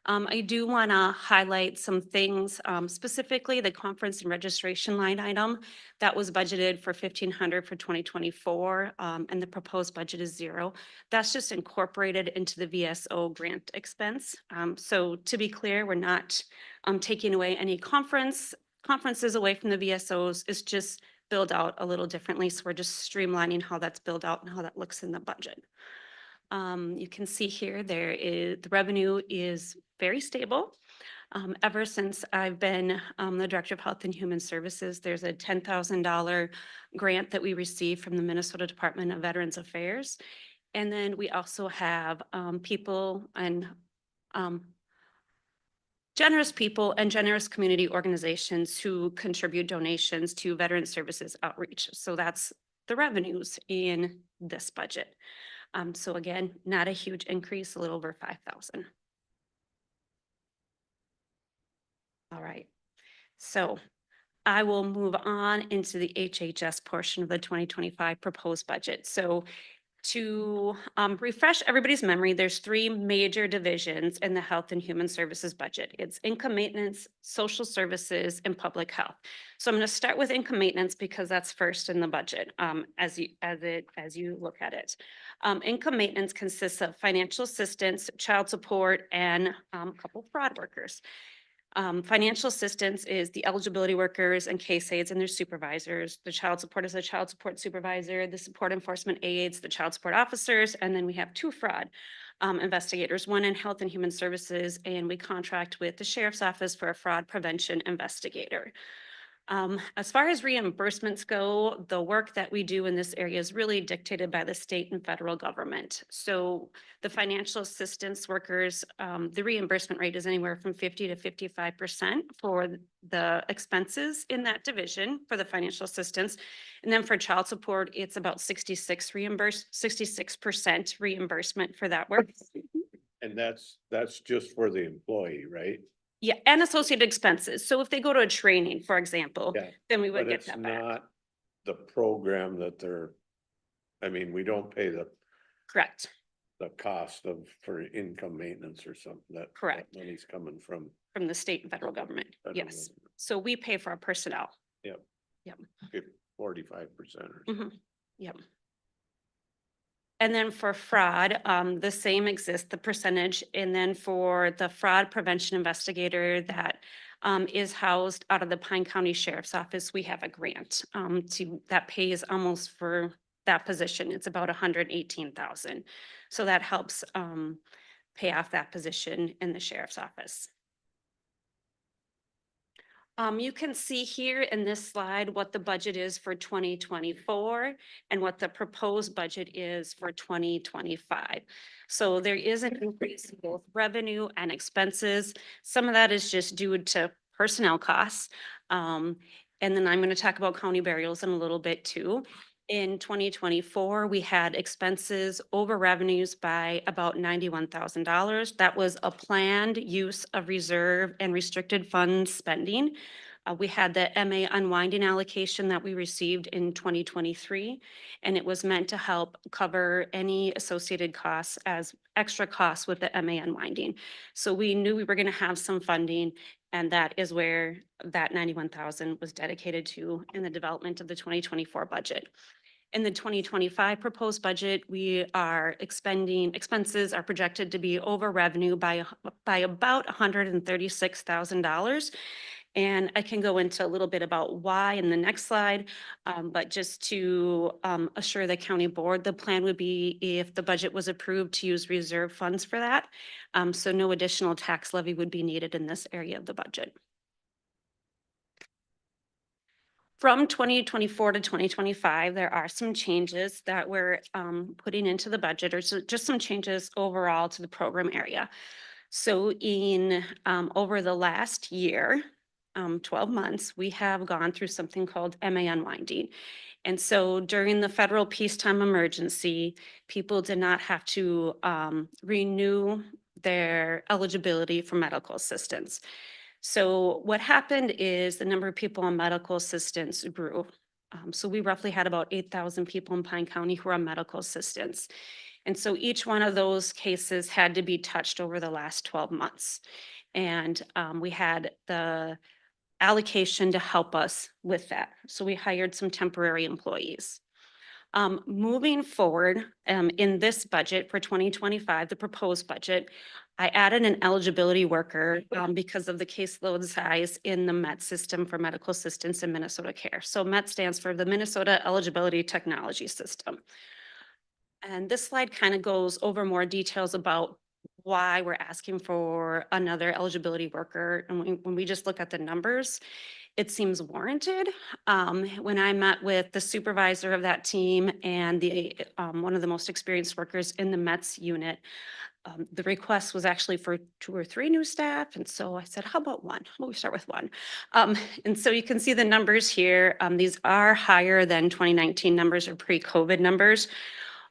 I do want to highlight some things, specifically the conference and registration line item that was budgeted for $1,500 for 2024, and the proposed budget is $0. That's just incorporated into the VSO grant expense. So to be clear, we're not taking away any conferences away from the VSOs. It's just billed out a little differently. So we're just streamlining how that's billed out and how that looks in the budget. You can see here, the revenue is very stable. Ever since I've been the Director of Health and Human Services, there's a $10,000 grant that we received from the Minnesota Department of Veterans Affairs. And then we also have people and generous people and generous community organizations who contribute donations to Veteran Services Outreach. So that's the revenues in this budget. So again, not a huge increase, a little over 5,000. All right, so I will move on into the HHS portion of the 2025 proposed budget. So to refresh everybody's memory, there's 3 major divisions in the Health and Human Services budget. It's income maintenance, social services, and public health. So I'm going to start with income maintenance because that's first in the budget as you look at it. Income maintenance consists of financial assistance, child support, and a couple fraud workers. Financial assistance is the eligibility workers and case aides and their supervisors. The child support is a child support supervisor, the support enforcement aides, the child support officers, and then we have 2 fraud investigators, one in Health and Human Services, and we contract with the Sheriff's Office for a fraud prevention investigator. As far as reimbursements go, the work that we do in this area is really dictated by the state and federal government. So the financial assistance workers, the reimbursement rate is anywhere from 50 to 55% for the expenses in that division for the financial assistance. And then for child support, it's about 66% reimbursement for that work. And that's just for the employee, right? Yeah, and associated expenses. So if they go to a training, for example, Yeah, then we would but get it's that back. not the program that we don't pay the Correct. cost for income maintenance or something that. Correct. that money's coming from. From the state and federal government. federal Yes. government. So we pay for our personnel. 45% or Mhm. Yep. And then for fraud, the same exists, the percentage. And then for the fraud prevention investigator that is housed out of the Pine County Sheriff's Office, we have a grant that pays almost for that position. It's about 118,000. So that helps pay off that position in the sheriff's office. You can see here in this slide what the budget is for 2024 and what the proposed budget is for 2025. So there is an increase in both revenue and expenses. Some of that is just due to personnel costs. And then I'm going to talk about county burials in a little bit too. In 2024, we had expenses over revenues by about $91,000. That was a planned use of reserve and restricted funds spending. We had the MA unwinding allocation that we received in 2023, and it was meant to help cover any associated costs as extra costs with the MA unwinding. So we knew we were going to have some funding, and that is where that 91,000 was dedicated to in the development of the 2024 budget. In the 2025 proposed budget, we are expenses are projected to be over revenue by about $136,000. And I can go into a little bit about why in the next slide, but just to assure the county board, the plan would be if the budget was approved to use reserve funds for that. So no additional tax levy would be needed in this area of the budget. From 2024 to 2025, there are some changes that we're putting into the budget, or just some changes overall to the program area. So in over the last year, 12 months, we have gone through something called MA unwinding. And so during the federal peacetime emergency, people did not have to renew their eligibility for medical assistance. So what happened is the number of people on medical assistance grew. So we roughly had about 8,000 people in Pine County who are on medical assistance. And so each one of those cases had to be touched over the last 12 months. And we had the allocation to help us with that. So we hired some temporary employees. Moving forward, in this budget for 2025, the proposed budget, I added an eligibility worker because of the caseload size in the MET system for medical assistance in Minnesota Care. So MET stands for the Minnesota Eligibility Technology System. And this slide kind of goes over more details about why we're asking for another eligibility worker. And when we just look at the numbers, it seems warranted. When I met with the supervisor of that team and the one of the most experienced workers in the METS unit, the request was actually for 2 or 3 new staff. And so I said, how about one? How about we start with one? And so you can see the numbers here. These are higher than 2019 numbers or pre-COVID numbers.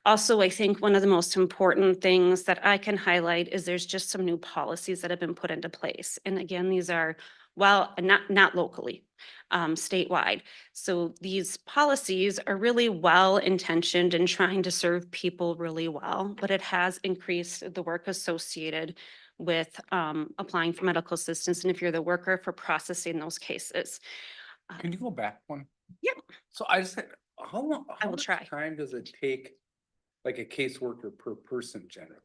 Also, I think one of the most important things that I can highlight is there's just some new policies that have been put into place. And again, these are, well, not locally, statewide. So these policies are really well-intentioned in trying to serve people really well, but it has increased the work associated with applying for medical assistance. And if you're the worker, for processing those cases. Can you go back one? Yeah. So I just, how long, I how will much try. time does it take, like a caseworker per person generally?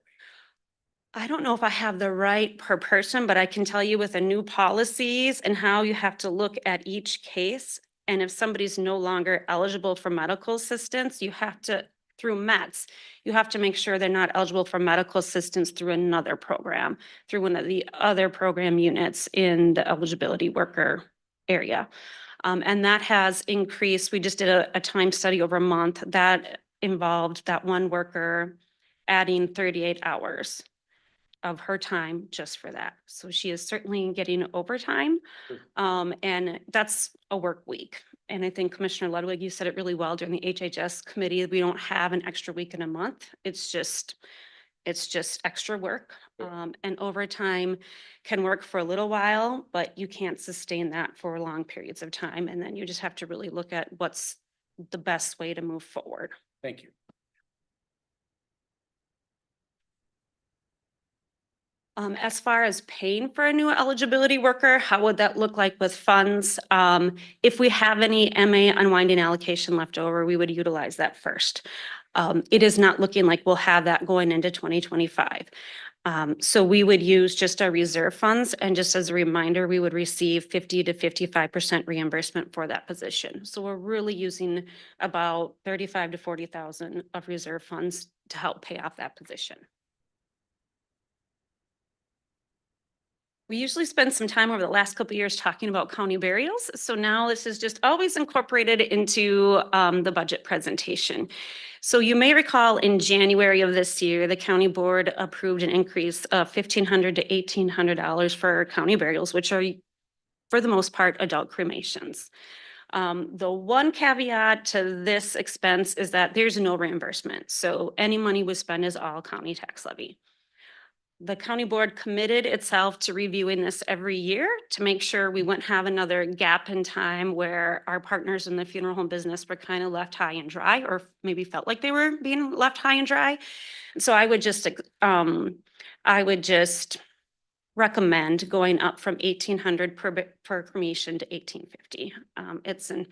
I don't know if I have the right per person, but I can tell you with the new policies and how you have to look at each case. And if somebody's no longer eligible for medical assistance, you have to, through METS, you have to make sure they're not eligible for medical assistance through another program, through one of the other program units in the eligibility worker area. And that has increased. We just did a time study over a month that involved that one worker adding 38 hours of her time just for that. So she is certainly getting overtime. And that's a work week. And I think Commissioner Ludwig, you said it really well during the HHS committee. We don't have an extra week in a month. It's just extra work. And overtime can work for a little while, but you can't sustain that for long periods of time. And then you just have to really look at what's the best way to move forward. Thank you. As far as paying for a new eligibility worker, how would that look like with funds? If we have any MA unwinding allocation left over, we would utilize that first. It is not looking like we'll have that going into 2025. So we would use just our reserve funds, and just as a reminder, we would receive 50 to 55% reimbursement for that position. So we're really using about 35 to 40,000 of reserve funds to help pay off that position. We usually spend some time over the last couple of years talking about county burials. So now this is just always incorporated into the budget presentation. So you may recall in January of this year, the county board approved an increase of $1,500 to $1,800 for county burials, which are for the most part adult cremations. The one caveat to this expense is that there's no reimbursement. So any money we spend is all county tax levy. The county board committed itself to reviewing this every year to make sure we wouldn't have another gap in time where our partners in the funeral home business were kind of left high and dry, or maybe felt like they were being left high and dry. So I would just recommend going up from $1,800 per cremation to $1,850. It's a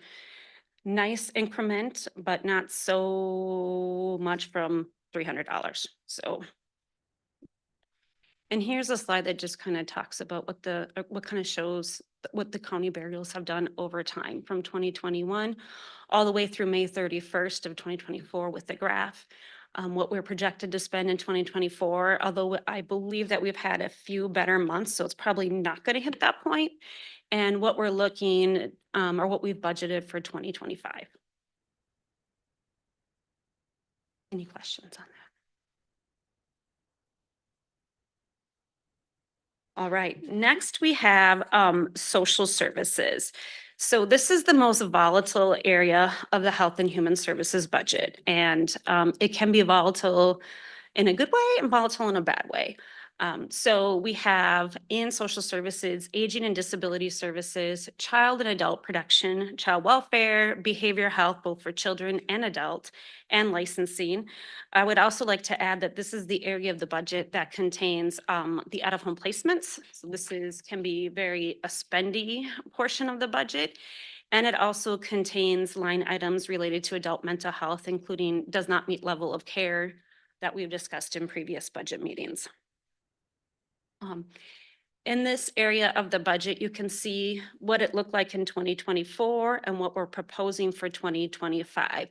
nice increment, but not so much from $300. So. And here's a slide that just kind of talks about what kind of shows what the county burials have done over time from 2021 all the way through May 31st of 2024 with the graph. What we're projected to spend in 2024, although I believe that we've had a few better months, so it's probably not going to hit that point. And what we're looking or what we've budgeted for 2025. Any questions on that? All right, next we have social services. So this is the most volatile area of the Health and Human Services budget, and it can be volatile in a good way and volatile in a bad way. So we have in social services, aging and disability services, child and adult protection, child welfare, behavioral health, both for children and adult, and licensing. I would also like to add that this is the area of the budget that contains the out-of-home placements. So this can be very a spendy portion of the budget. And it also contains line items related to adult mental health, including does not meet level of care that we've discussed in previous budget meetings. In this area of the budget, you can see what it looked like in 2024 and what we're proposing for 2025.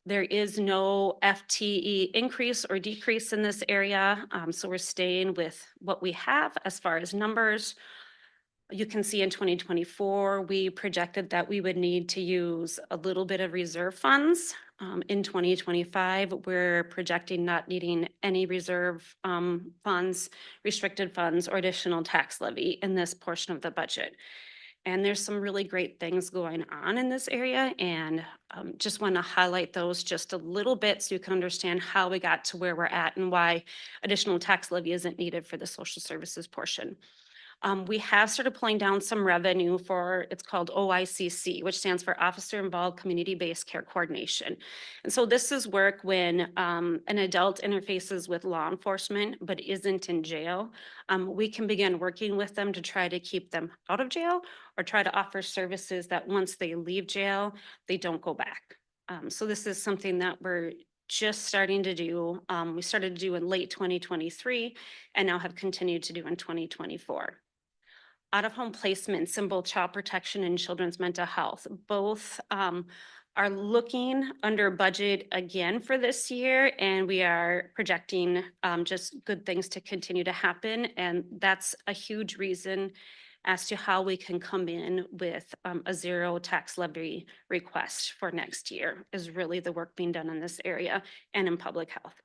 There is no FTE increase or decrease in this area, so we're staying with what we have as far as numbers. You can see in 2024, we projected that we would need to use a little bit of reserve funds. In 2025, we're projecting not needing any reserve funds, restricted funds, or additional tax levy in this portion of the budget. And there's some really great things going on in this area, and just want to highlight those just a little bit so you can understand how we got to where we're at and why additional tax levy isn't needed for the social services portion. We have started pulling down some revenue for, it's called OICC, which stands for Officer Involved Community-Based Care Coordination. And so this is work when an adult interfaces with law enforcement but isn't in jail. We can begin working with them to try to keep them out of jail or try to offer services that once they leave jail, they don't go back. So this is something that we're just starting to do. We started to do in late 2023 and now have continued to do in 2024. Out-of-home placements in both child protection and children's mental health, both are looking under budget again for this year, and we are projecting just good things to continue to happen. And that's a huge reason as to how we can come in with a zero tax levy request for next year is really the work being done in this area and in public health.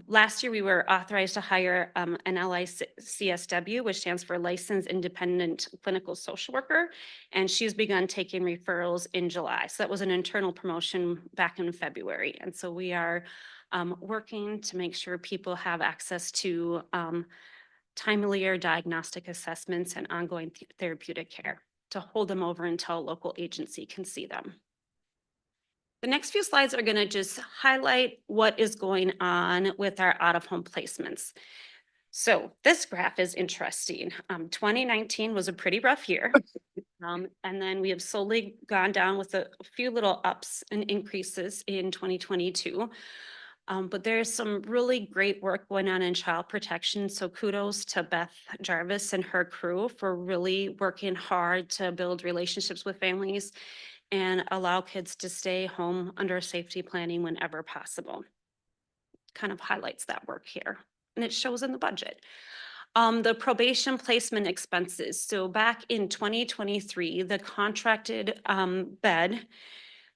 Last year, we were authorized to hire an LICSW, which stands for Licensed Independent Clinical Social Worker, and she's begun taking referrals in July. So that was an internal promotion back in February. And so we are working to make sure people have access to timelier diagnostic assessments and ongoing therapeutic care to hold them over until a local agency can see them. The next few slides are going to just highlight what is going on with our out-of-home placements. So this graph is interesting. 2019 was a pretty rough year. And then we have slowly gone down with a few little ups and increases in 2022. But there's some really great work going on in child protection. So kudos to Beth Jarvis and her crew for really working hard to build relationships with families and allow kids to stay home under safety planning whenever possible. Kind of highlights that work here, and it shows in the budget. The probation placement expenses. So back in 2023, the contracted bed,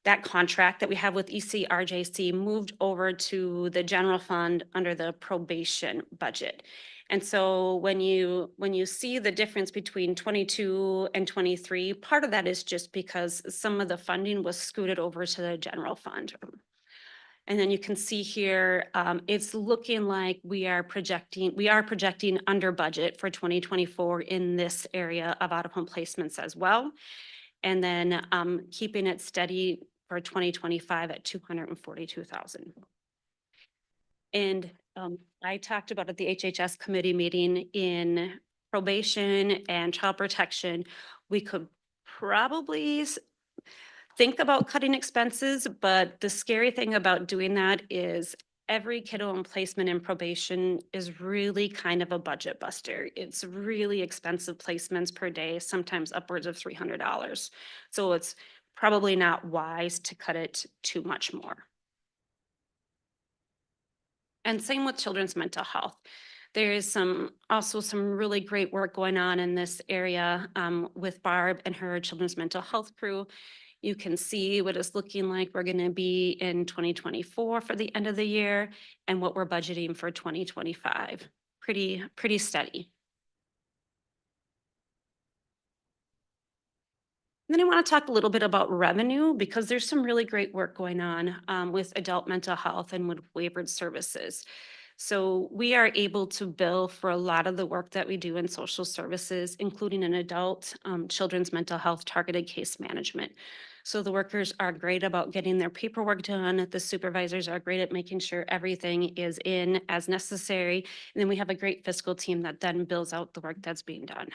that contract that we have with ECRJC moved over to the general fund under the probation budget. And so when you see the difference between 22 and 23, part of that is just because some of the funding was scooted over to the general fund. And then you can see here, it's looking like we are projecting under budget for 2024 in this area of out-of-home placements as well. And then keeping it steady for 2025 at 242,000. And I talked about at the HHS committee meeting in probation and child protection, we could probably think about cutting expenses, but the scary thing about doing that is every kiddo in placement in probation is really kind of a budget buster. It's really expensive placements per day, sometimes upwards of $300. So it's probably not wise to cut it too much more. And same with children's mental health. There is also some really great work going on in this area with Barb and her children's mental health crew. You can see what it's looking like we're going to be in 2024 for the end of the year and what we're budgeting for 2025. Pretty steady. And then I want to talk a little bit about revenue because there's some really great work going on with adult mental health and with waivered services. So we are able to bill for a lot of the work that we do in social services, including an adult children's mental health targeted case management. So the workers are great about getting their paperwork done. The supervisors are great at making sure everything is in as necessary. And then we have a great fiscal team that then bills out the work that's being done.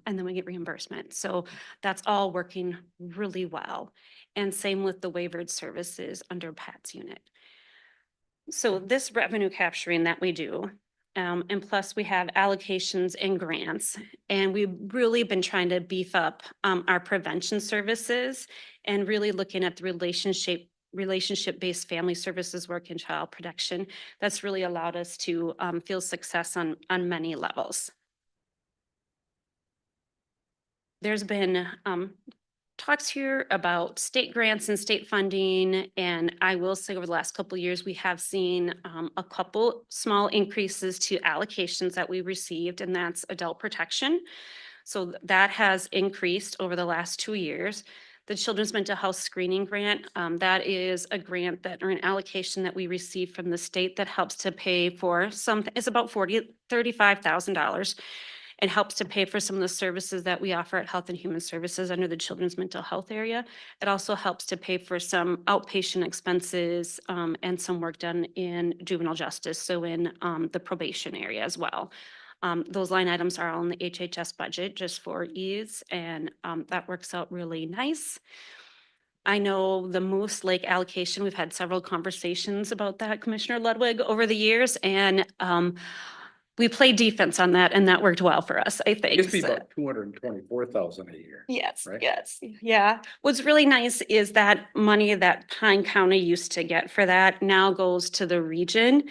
And then we get reimbursement. So that's all working really well. And same with the waivered services under Pat's unit. So this revenue capturing that we do, and plus we have allocations and grants, and we've really been trying to beef up our prevention services and really looking at the relationship-based family services work in child protection. That's really allowed us to feel success on many levels. There's been talks here about state grants and state funding, and I will say over the last couple of years, we have seen a couple small increases to allocations that we received, and that's adult protection. So that has increased over the last 2 years. The Children's Mental Health Screening Grant, that is a grant that or an allocation that we received from the state that helps to pay for it's about $35,000. It helps to pay for some of the services that we offer at Health and Human Services under the children's mental health area. It also helps to pay for some outpatient expenses and some work done in juvenile justice, so in the probation area as well. Those line items are all in the HHS budget just for ease, and that works out really nice. I know the Moose Lake allocation, we've had several conversations about that, Commissioner Ludwig, over the years, and we played defense on that, and that worked well for us, I think. It used to be about 224,000 a year. Yes, right? yes, yeah. What's really nice is that money that Pine County used to get for that now goes to the region.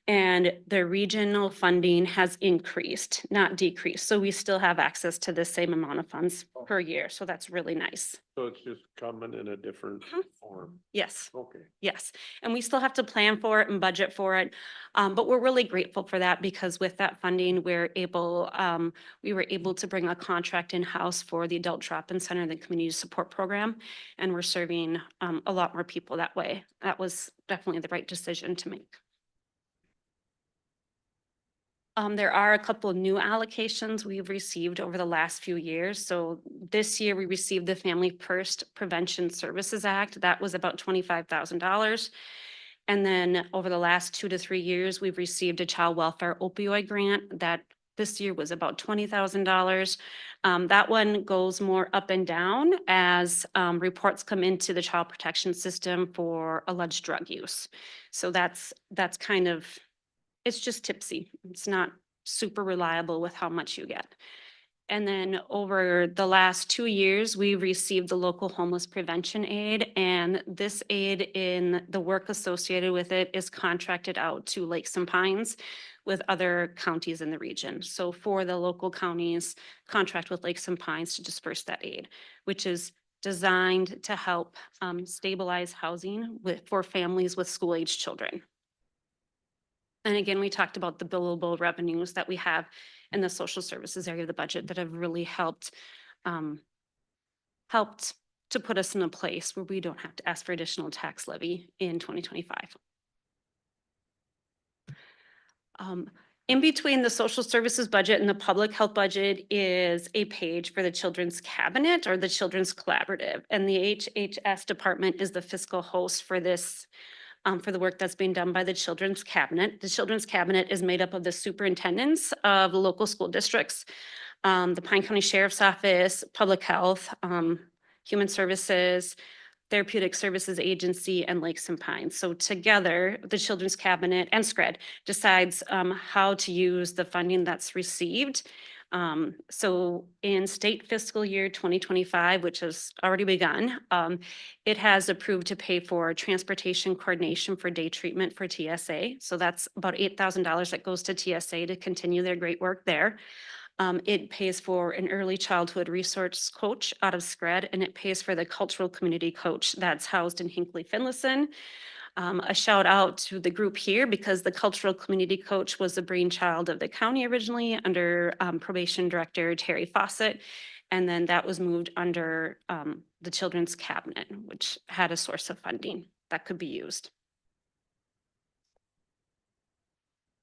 And the regional funding has increased, not decreased. So we still have access to the same amount of funds per year. So that's really nice. So it's just coming in a different form. Yes. Okay. Yes, and we still have to plan for it and budget for it. But we're really grateful for that because with that funding, we were able to bring a contract in-house for the Adult Drop-In Center, the Community Support Program, and we're serving a lot more people that way. That was definitely the right decision to make. There are a couple of new allocations we've received over the last few years. So this year we received the Family First Prevention Services Act. That was about $25,000. And then over the last 2 to 3 years, we've received a child welfare opioid grant that this year was about $20,000. That one goes more up and down as reports come into the child protection system for alleged drug use. So that's kind of, it's just tipsy. It's not super reliable with how much you get. And then over the last 2 years, we received the local homeless prevention aid, and this aid in the work associated with it is contracted out to Lakes and Pines with other counties in the region. So for the local counties, contract with Lakes and Pines to disperse that aid, which is designed to help stabilize housing for families with school-aged children. And again, we talked about the billable revenues that we have in the social services area of the budget that have really helped to put us in a place where we don't have to ask for additional tax levy in 2025. In between the social services budget and the public health budget is a page for the Children's Cabinet or the Children's Collaborative. And the HHS department is the fiscal host for this, for the work that's being done by the Children's Cabinet. The Children's Cabinet is made up of the superintendents of the local school districts, the Pine County Sheriff's Office, Public Health, Human Services, Therapeutic Services Agency, and Lakes and Pines. So together, the Children's Cabinet and SCRED decides how to use the funding that's received. So in state fiscal year 2025, which has already begun, it has approved to pay for transportation coordination for day treatment for TSA. So that's about $8,000 that goes to TSA to continue their great work there. It pays for an early childhood resource coach out of SCRED, and it pays for the cultural community coach that's housed in Hinckley Finlayson. A shout out to the group here because the cultural community coach was the brainchild of the county originally under probation director Terry Fawcett. And then that was moved under the Children's Cabinet, which had a source of funding that could be used.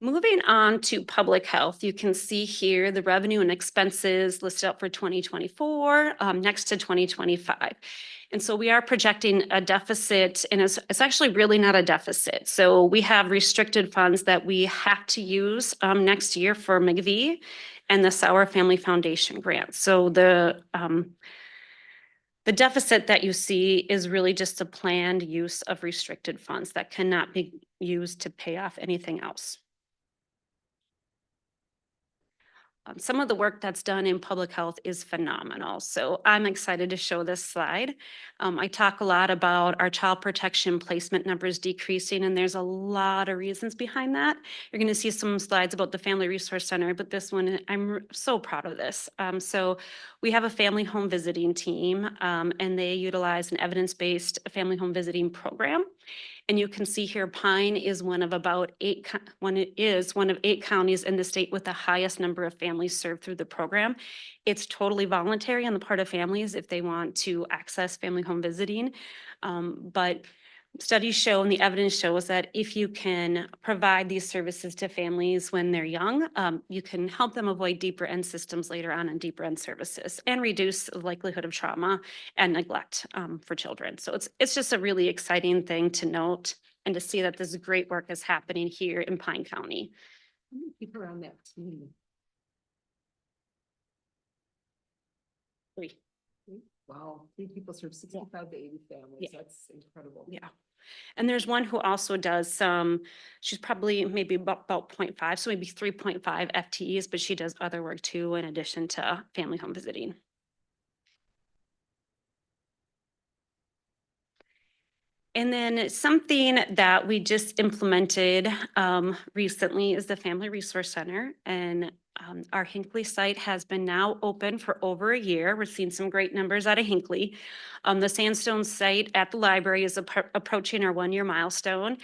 Moving on to public health, you can see here the revenue and expenses listed out for 2024 next to 2025. And so we are projecting a deficit, and it's actually really not a deficit. So we have restricted funds that we have to use next year for McVie and the Sauer Family Foundation grant. So the deficit that you see is really just a planned use of restricted funds that cannot be used to pay off anything else. Some of the work that's done in public health is phenomenal. So I'm excited to show this slide. I talk a lot about our child protection placement numbers decreasing, and there's a lot of reasons behind that. You're going to see some slides about the Family Resource Center, but this one, I'm so proud of this. So we have a family home visiting team, and they utilize an evidence-based family home visiting program. And you can see here, Pine is one of about one of 8 counties in the state with the highest number of families served through the program. It's totally voluntary on the part of families if they want to access family home visiting. But studies show and the evidence shows that if you can provide these services to families when they're young, you can help them avoid deeper end systems later on and deeper end services and reduce the likelihood of trauma and neglect for children. So it's just a really exciting thing to note and to see that this great work is happening here in Pine County. How many people are on that team? 3. Wow, 3 people serve 65 to 80 families. Yeah. That's incredible. Yeah. And there's one who also does some, she's probably maybe about 0.5, so maybe 3.5 FTEs, but she does other work too, in addition to family home visiting. And then something that we just implemented recently is the Family Resource Center. And our Hinckley site has been now open for over a year. We're seeing some great numbers out of Hinckley. The Sandstone site at the library is approaching our 1-year milestone.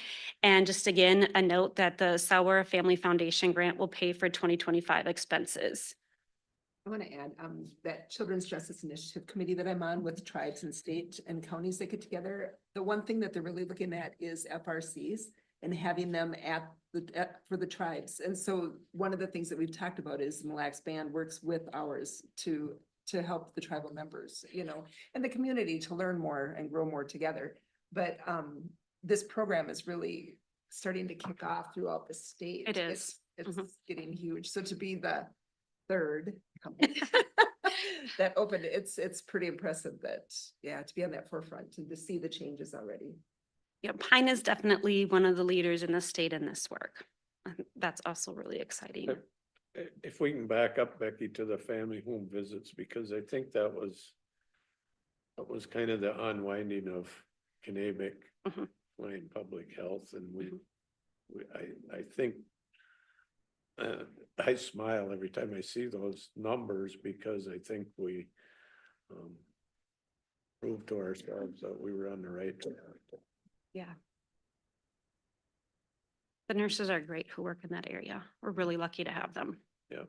And just again, a note that the Sauer Family Foundation grant will pay for 2025 expenses. I want to add that Children's Justice Initiative Committee that I'm on with tribes and state and counties that get together. The one thing that they're really looking at is FRCs and having them for the tribes. And so one of the things that we've talked about is Mille Lacs Band works with ours to help the tribal members, and the community to learn more and grow more together. But this program is really starting to kick off throughout the state. It is. It's Mhm. getting huge. So to be the third company that opened, it's pretty impressive that, yeah, to be on that forefront and to see the changes already. Yeah, Pine is definitely one of the leaders in the state in this work. That's also really exciting. If we can back up, Becky, to the family home visits, because I think that was kind of the unwinding of Kennebec Mhm. line public health, and I think I smile every time I see those numbers, because I think we proved to ourselves that we were on the right track. Yeah. The nurses are great who work in that area. We're really lucky to have them. Yeah.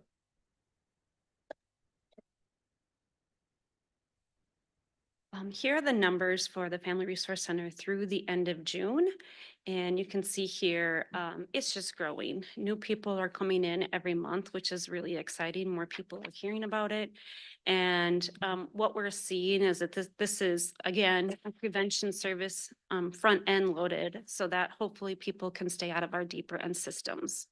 Here are the numbers for the Family Resource Center through the end of June. And you can see here, it's just growing. New people are coming in every month, which is really exciting. More people are hearing about it. And what we're seeing is that this is, again, a prevention service, front end loaded, so that hopefully people can stay out of our deeper end systems.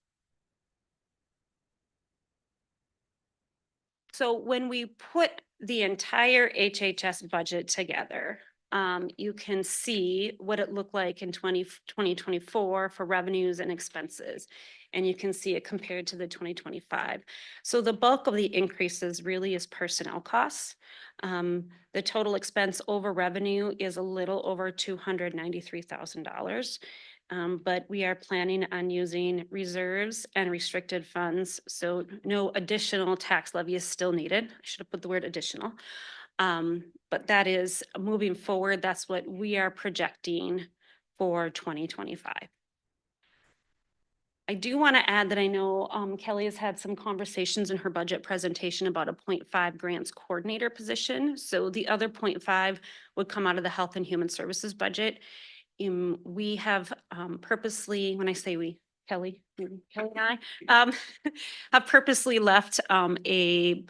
So when we put the entire HHS budget together, you can see what it looked like in 2024 for revenues and expenses. And you can see it compared to the 2025. So the bulk of the increases really is personnel costs. The total expense over revenue is a little over $293,000. But we are planning on using reserves and restricted funds, so no additional tax levy is still needed. I should have put the word additional. But that is moving forward, that's what we are projecting for 2025. I do want to add that I know Kelly has had some conversations in her budget presentation about a 0.5 grants coordinator position. So the other 0.5 would come out of the Health and Human Services budget. We have purposely, when I say we, Kelly and I, have purposely left a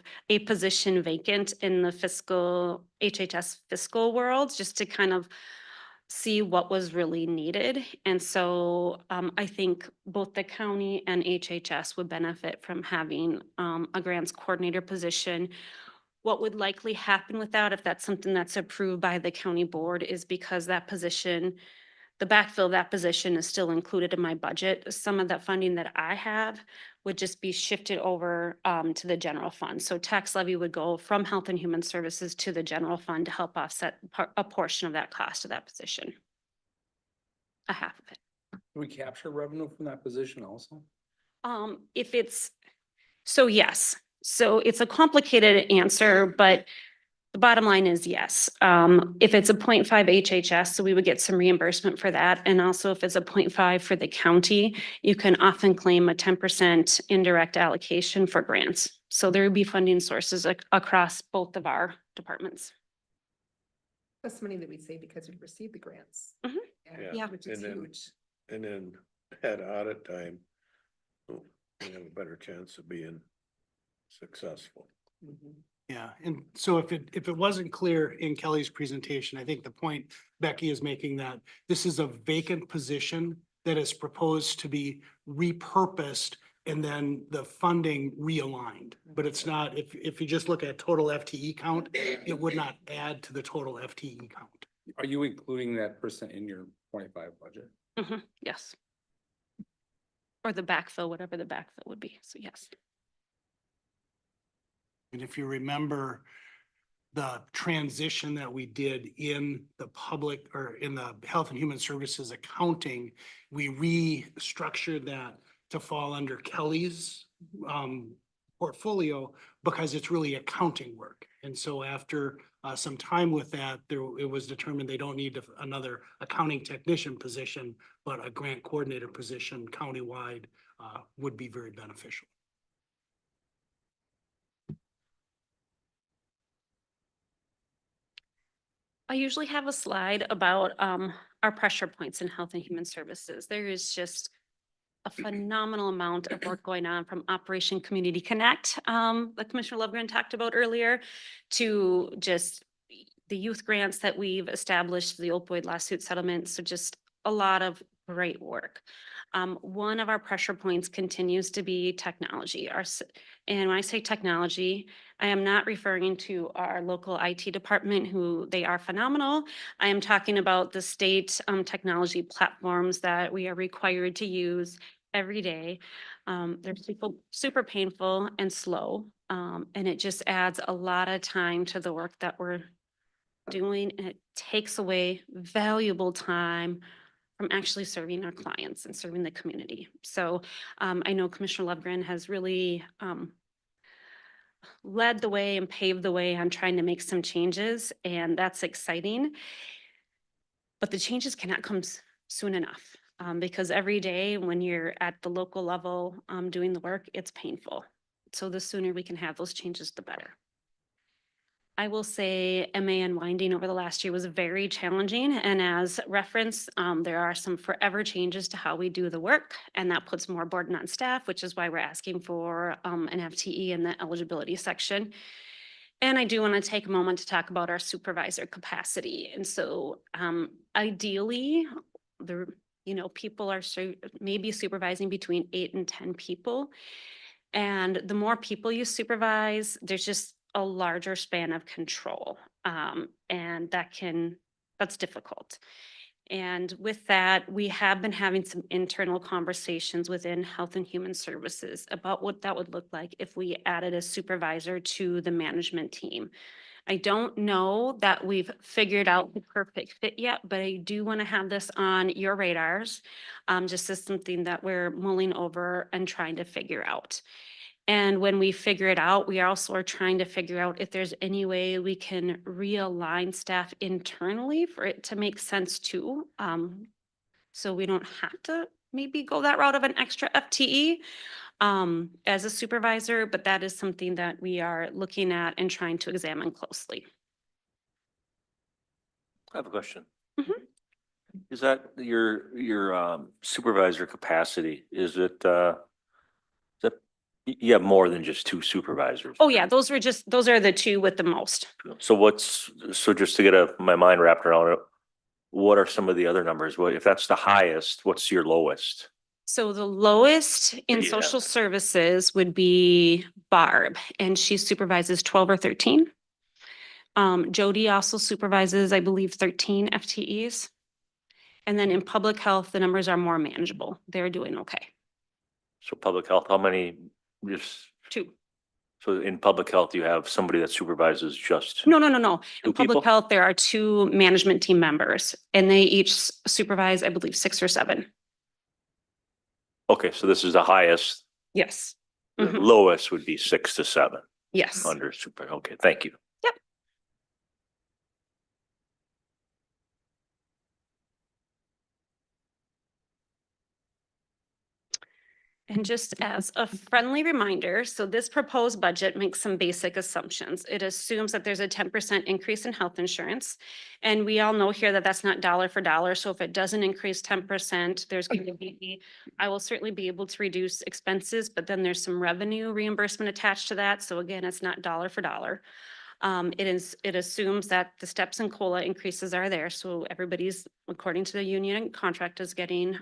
position vacant in the HHS fiscal world, just to kind of see what was really needed. And so I think both the county and HHS would benefit from having a grants coordinator position. What would likely happen with that, if that's something that's approved by the county board, is because that position, the backfill of that position is still included in my budget. Some of that funding that I have would just be shifted over to the general fund. So tax levy would go from Health and Human Services to the general fund to help offset a portion of that cost of that position. A half of it. Do we capture revenue from that position also? If it's, so yes, so it's a complicated answer, but the bottom line is yes. If it's a 0.5 HHS, so we would get some reimbursement for that. And also if it's a 0.5 for the county, you can often claim a 10% indirect allocation for grants. So there would be funding sources across both of our departments. That's money that we save because we received the grants. Mhm. Yeah. Which is And then- huge. And then at audit time, we have a better chance of being successful. Yeah, and so if it wasn't clear in Kelly's presentation, I think the point Becky is making that this is a vacant position that is proposed to be repurposed and then the funding realigned. But it's not, if you just look at total FTE count, it would not add to the total FTE count. Are you including that person in your 25 budget? Yes. Or the backfill, whatever the backfill would be. So yes. And if you remember the transition that we did in the public or in the Health and Human Services accounting, we restructured that to fall under Kelly's portfolio because it's really accounting work. And so after some time with that, it was determined they don't need another accounting technician position, but a grant coordinator position countywide would be very beneficial. I usually have a slide about our pressure points in Health and Human Services. There is just a phenomenal amount of work going on, from Operation Community Connect, that Commissioner Lovegren talked about earlier, to just the youth grants that we've established, the opioid lawsuit settlement. So just a lot of great work. One of our pressure points continues to be technology. And when I say technology, I am not referring to our local IT department, who they are phenomenal. I am talking about the state technology platforms that we are required to use every day. They're super painful and slow. And it just adds a lot of time to the work that we're doing, and it takes away valuable time from actually serving our clients and serving the community. So I know Commissioner Lovegren has really led the way and paved the way on trying to make some changes, and that's exciting. But the changes cannot come soon enough, because every day when you're at the local level doing the work, it's painful. So the sooner we can have those changes, the better. I will say MA unwinding over the last year was very challenging. And as reference, there are some forever changes to how we do the work, and that puts more burden on staff, which is why we're asking for an FTE in the eligibility section. And I do want to take a moment to talk about our supervisor capacity. And so ideally, people are maybe supervising between 8 and 10 people. And the more people you supervise, there's just a larger span of control. And that's difficult. And with that, we have been having some internal conversations within Health and Human Services about what that would look like if we added a supervisor to the management team. I don't know that we've figured out the perfect fit yet, but I do want to have this on your radars, just as something that we're mulling over and trying to figure out. And when we figure it out, we also are trying to figure out if there's any way we can realign staff internally for it to make sense too. So we don't have to maybe go that route of an extra FTE as a supervisor, but that is something that we are looking at and trying to examine closely. I have a question. Mhm. Is that your supervisor capacity? Is it, you have more than just 2 supervisors? Oh yeah, those are the 2 with the most. So just to get my mind wrapped around it, what are some of the other numbers? If that's the highest, what's your lowest? So the lowest in Yeah. social services would be Barb, and she supervises 12 or 13. Jody also supervises, I believe, 13 FTEs. And then in public health, the numbers are more manageable. They're doing okay. So public health, how many, 2. so in public health, you have somebody that supervises just? No. In 2 public people? health, there are 2 management team members, and they each supervise, I believe, 6 or 7. Okay, so this is the highest. Yes. The Mhm. lowest would be 6 to 7 Yes. under super. Okay, thank you. Yep. And just as a friendly reminder, so this proposed budget makes some basic assumptions. It assumes that there's a 10% increase in health insurance. And we all know here that that's not dollar for dollar. So if it doesn't increase 10%, there's going to be, I will certainly be able to reduce expenses, but then there's some revenue reimbursement attached to that. So again, it's not dollar for dollar. It assumes that the steps and COLA increases are there. So everybody's, according to the union contract, is getting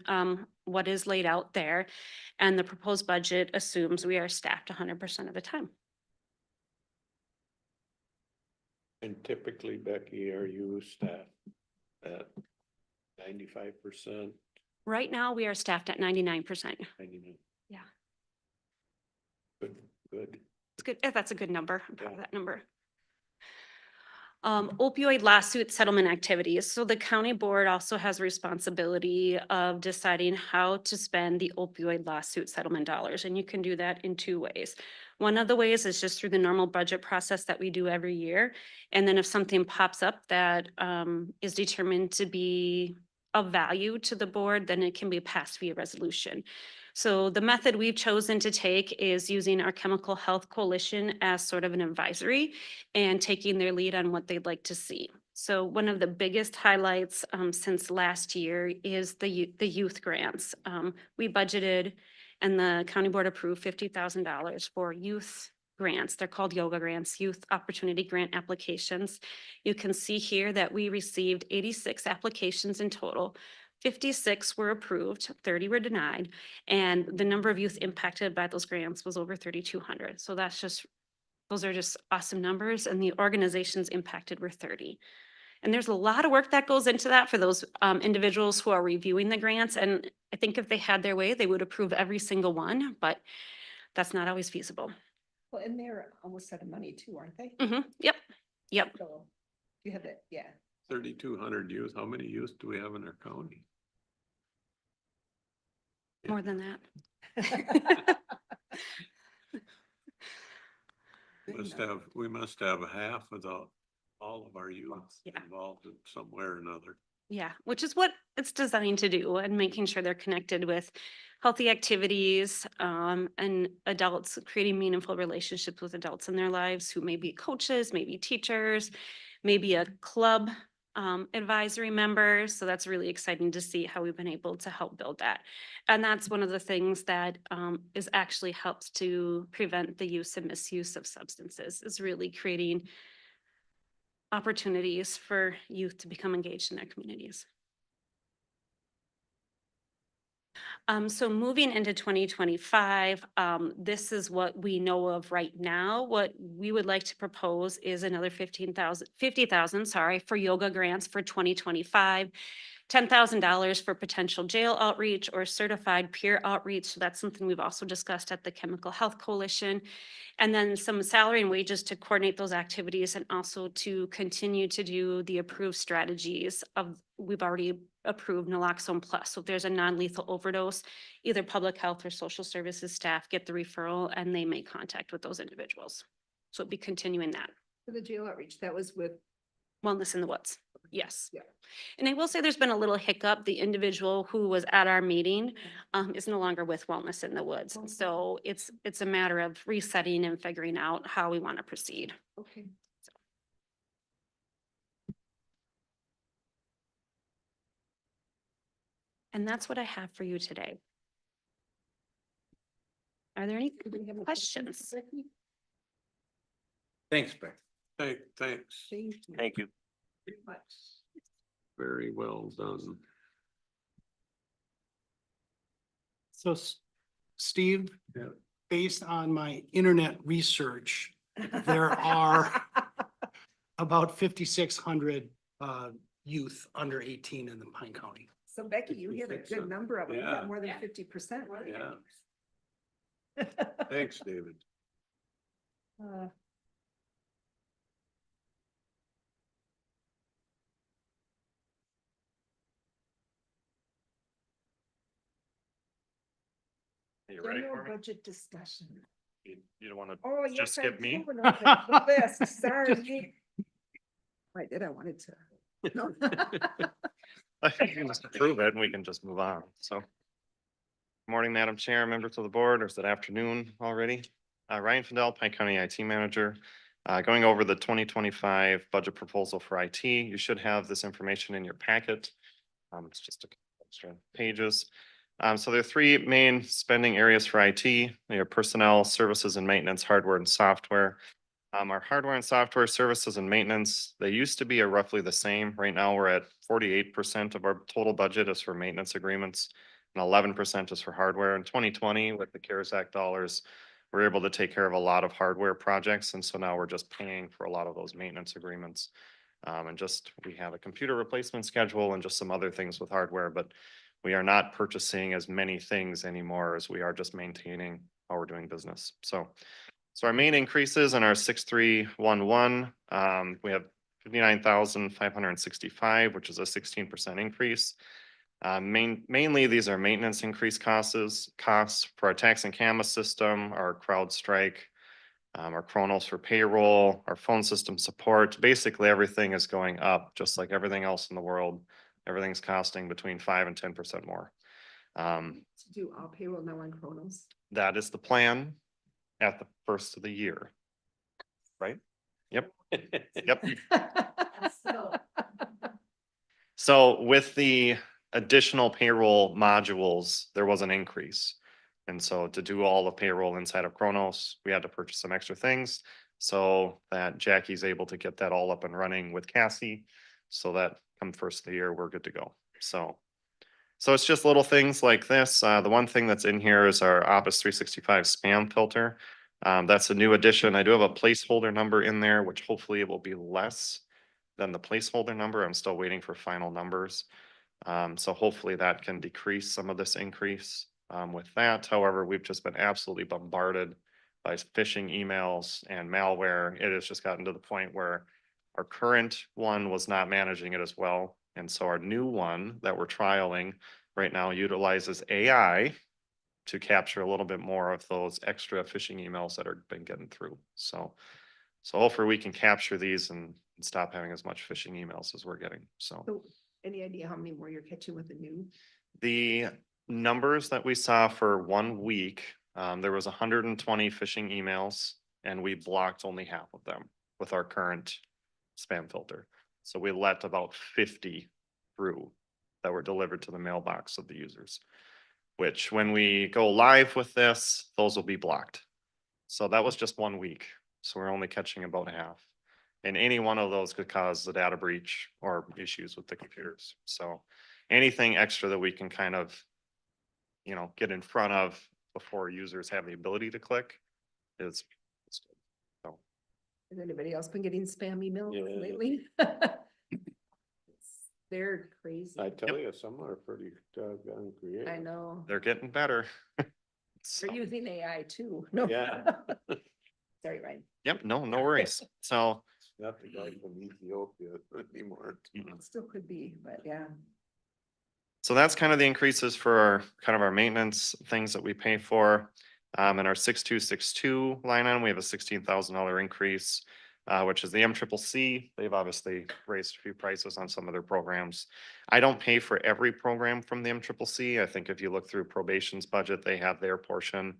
what is laid out there. And the proposed budget assumes we are staffed 100% of the time. And typically, Becky, are you staffed at 95%? Right now, we are staffed at 99%. 99? Yeah. Good. It's good. That's a good number. I'm proud of Yeah. that number. Opioid lawsuit settlement activities. So the county board also has responsibility of deciding how to spend the opioid lawsuit settlement dollars. And you can do that in 2 ways. One of the ways is just through the normal budget process that we do every year. And then if something pops up that is determined to be of value to the board, then it can be passed via resolution. So the method we've chosen to take is using our Chemical Health Coalition as sort of an advisory and taking their lead on what they'd like to see. So one of the biggest highlights since last year is the youth grants. We budgeted and the county board approved $50,000 for youth grants. They're called yoga grants, youth opportunity grant applications. You can see here that we received 86 applications in total. 56 were approved, 30 were denied, and the number of youth impacted by those grants was over 3,200. So that's just, those are just awesome numbers, and the organizations impacted were 30. And there's a lot of work that goes into that for those individuals who are reviewing the grants. And I think if they had their way, they would approve every single one, but that's not always feasible. Well, and they're almost out of money too, aren't they? Yep, yep. So you have it, yeah. 3,200 youth. How many youth do we have in our county? More than that. We must have half of all of our youth Yeah. involved in some way or another. Yeah, which is what it's designed to do, and making sure they're connected with healthy activities and adults, creating meaningful relationships with adults in their lives who may be coaches, maybe teachers, maybe a club advisory member. So that's really exciting to see how we've been able to help build that. And that's one of the things that is actually helps to prevent the use and misuse of substances, is really creating opportunities for youth to become engaged in their communities. So moving into 2025, this is what we know of right now. What we would like to propose is another 50,000, sorry, for yoga grants for 2025. $10,000 for potential jail outreach or certified peer outreach. So that's something we've also discussed at the Chemical Health Coalition. And then some salary and wages to coordinate those activities, and also to continue to do the approved strategies of, we've already approved naloxone plus. So if there's a non-lethal overdose, either public health or social services staff get the referral and they make contact with those individuals. So it'd be continuing that. For the jail outreach, that was with. Wellness in the Woods, yes. Yeah. And I will say there's been a little hiccup. The individual who was at our meeting is no longer with Wellness in the Woods. So it's a matter of resetting and figuring out how we want to proceed. Okay. And that's what I have for you today. Are there any questions? Thanks, Beck. Hey, thanks. Thank you. Very much. Very well done. So Steve, Yeah. based on my internet research, there are about 5,600 youth under 18 in the Pine County. So Becky, you hit a good number of them. You got Yeah. more than 50%. Yeah. Thanks, David. General budget discussion. You don't want to Oh, yes, just I skip me? do know the list. Sorry. I did, I wanted to. No. I think you can just approve it and we can just move on, so. Morning, Madam Chair, members of the board, or is it afternoon already? Ryan Fidel, Pine County IT Manager. Going over the 2025 budget proposal for IT. You should have this information in your packet. It's just a couple extra pages. So there are three main spending areas for IT. They are personnel, services and maintenance, hardware and software. Our hardware and software services and maintenance, they used to be roughly the same. Right now, we're at 48% of our total budget is for maintenance agreements and 11% is for hardware. In 2020, with the CARES Act dollars, we're able to take care of a lot of hardware projects. And so now we're just paying for a lot of those maintenance agreements. And just, we have a computer replacement schedule and just some other things with hardware, but we are not purchasing as many things anymore as we are just maintaining how we're doing business. So our main increases in our 6311, we have 59,565, which is a 16% increase. Mainly these are maintenance increase costs for our tax and CAMA system, our CrowdStrike, our Kronos for payroll, our phone system support. Basically, everything is going up, just like everything else in the world. Everything's costing between 5 and 10% more. To do all payroll now on Kronos. That is the plan at the first of the year. Right? Yep. Yep. So with the additional payroll modules, there was an increase. And so to do all the payroll inside of Kronos, we had to purchase some extra things so that Jackie's able to get that all up and running with Cassie. So that come first of the year, we're good to go. So So it's just little things like this. The one thing that's in here is our Office 365 spam filter. That's a new addition. I do have a placeholder number in there, which hopefully it will be less than the placeholder number. I'm still waiting for final numbers. So hopefully that can decrease some of this increase with that. However, we've just been absolutely bombarded by phishing emails and malware. It has just gotten to the point where our current one was not managing it as well. And so our new one that we're trialing right now utilizes AI to capture a little bit more of those extra phishing emails that are been getting through. So hopefully we can capture these and stop having as much phishing emails as we're getting. So So any idea how many more you're catching with the new? the numbers that we saw for 1 week, there was 120 phishing emails and we blocked only half of them with our current spam filter. So we let about 50 through that were delivered to the mailbox of the users, which when we go live with this, those will be blocked. So that was just 1 week. So we're only catching about half. And any one of those could cause the data breach or issues with the computers. So anything extra that we can kind of, get in front of before users have the ability to click is good. So Has anybody else been getting spam emails Yeah. lately? They're crazy. I tell you, some are pretty doggone creative. I know. they're getting better. So, They're using AI too. No. Yeah. Sorry, Ryan. yep, no worries. So Not the guy from Ethiopia anymore. Still could be, but yeah. So that's kind of the increases for our kind of our maintenance things that we pay for. In our 6262 line item, we have a $16,000 increase, which is the MCCC. They've obviously raised a few prices on some of their programs. I don't pay for every program from the MCCC. I think if you look through probation's budget, they have their portion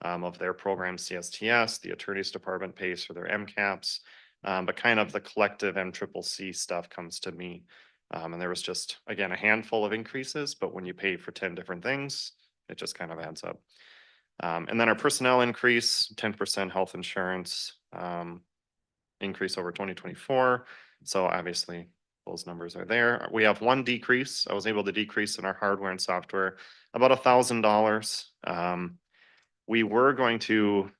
of their program CSTS. The attorney's department pays for their MCAPs, but kind of the collective MCCC stuff comes to me. And there was just, again, a handful of increases, but when you pay for 10 different things, it just kind of adds up. And then our personnel increase, 10% health insurance increase over 2024. So obviously those numbers are there. We have one decrease. I was able to decrease in our hardware and software about $1,000. We were going to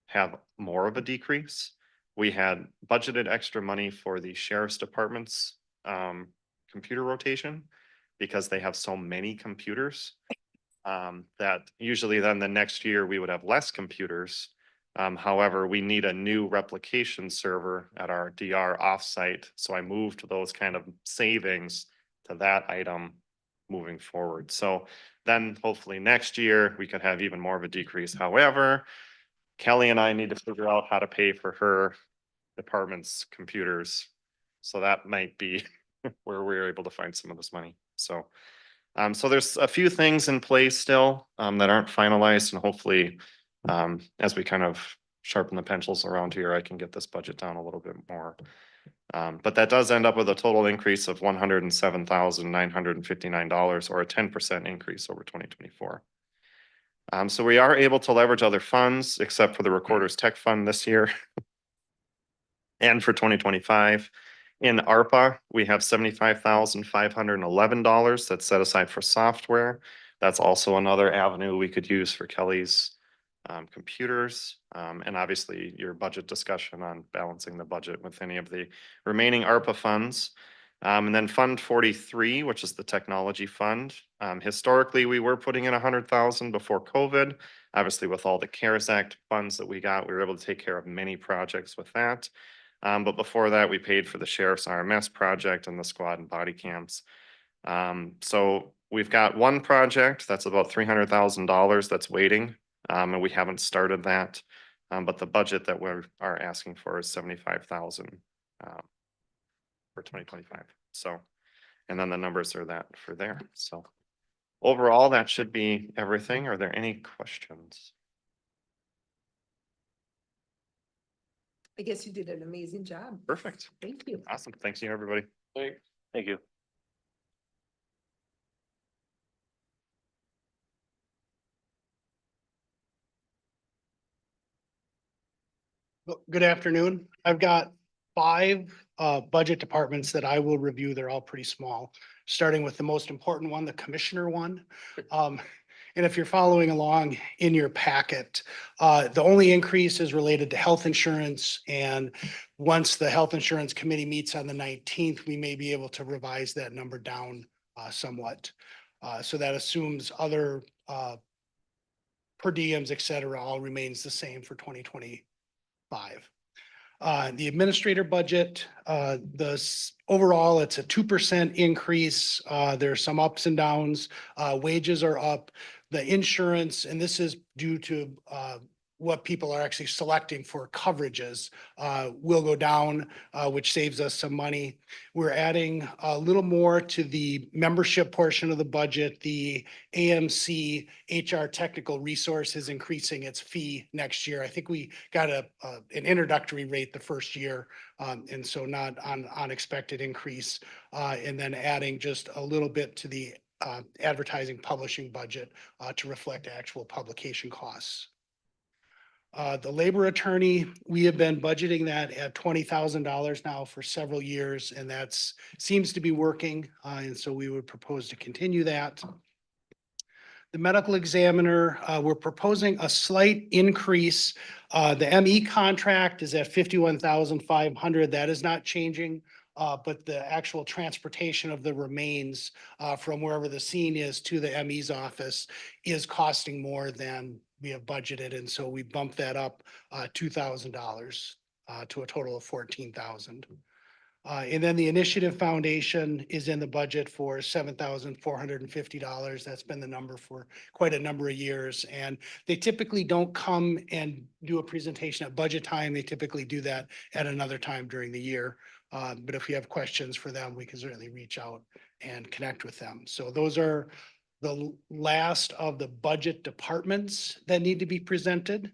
have more of a decrease. We had budgeted extra money for the sheriff's department's computer rotation because they have so many computers that usually then the next year we would have less computers. However, we need a new replication server at our DR offsite. So I moved those kind of savings to that item moving forward. So then hopefully next year we could have even more of a decrease. However, Kelly and I need to figure out how to pay for her department's computers. So that might be where we're able to find some of this money. So, so there's a few things in place still that aren't finalized, and hopefully, as we kind of sharpen the pencils around here, I can get this budget down a little bit more. But that does end up with a total increase of $107,959, or a 10% increase over 2024. So we are able to leverage other funds except for the Recorder's Tech Fund this year and for 2025. In ARPA, we have $75,511 that's set aside for software. That's also another avenue we could use for Kelly's computers. And obviously your budget discussion on balancing the budget with any of the remaining ARPA funds. And then Fund 43, which is the technology fund. Historically, we were putting in 100,000 before COVID. Obviously, with all the CARES Act funds that we got, we were able to take care of many projects with that. But before that, we paid for the sheriff's RMS project and the squad and body cams. So we've got one project that's about $300,000 that's waiting, and we haven't started that. But the budget that we are asking for is $75,000 for 2025. So, and then the numbers are that for there. So overall, that should be everything. Are there any questions? I guess you did an amazing job. Perfect. Thank you. Awesome. Thanks you, everybody. Thank you. Good afternoon. I've got 5 budget departments that I will review. They're all pretty small, starting with the most important one, the commissioner one. And if you're following along in your packet, the only increase is related to health insurance. And once the Health Insurance Committee meets on the 19th, we may be able to revise that number down somewhat. So that assumes other per diems, et cetera, all remains the same for 2025. The administrator budget, overall, it's a 2% increase. There's some ups and downs. Wages are up. The insurance, and this is due to what people are actually selecting for coverages, will go down, which saves us some money. We're adding a little more to the membership portion of the budget. The AMC HR Technical Resource is increasing its fee next year. I think we got an introductory rate the first year, and so not on unexpected increase. And then adding just a little bit to the advertising publishing budget to reflect actual publication costs. The labor attorney, we have been budgeting that at $20,000 now for several years, and that's seems to be working. And so we would propose to continue that. The medical examiner, we're proposing a slight increase. The ME contract is at 51,500. That is not changing. But the actual transportation of the remains from wherever the scene is to the ME's office is costing more than we have budgeted. And so we bumped that up $2,000 to a total of $14,000. And then the Initiative Foundation is in the budget for $7,450. That's been the number for quite a number of years. And they typically don't come and do a presentation at budget time. They typically do that at another time during the year. But if you have questions for them, we can certainly reach out and connect with them. So those are the last of the budget departments that need to be presented.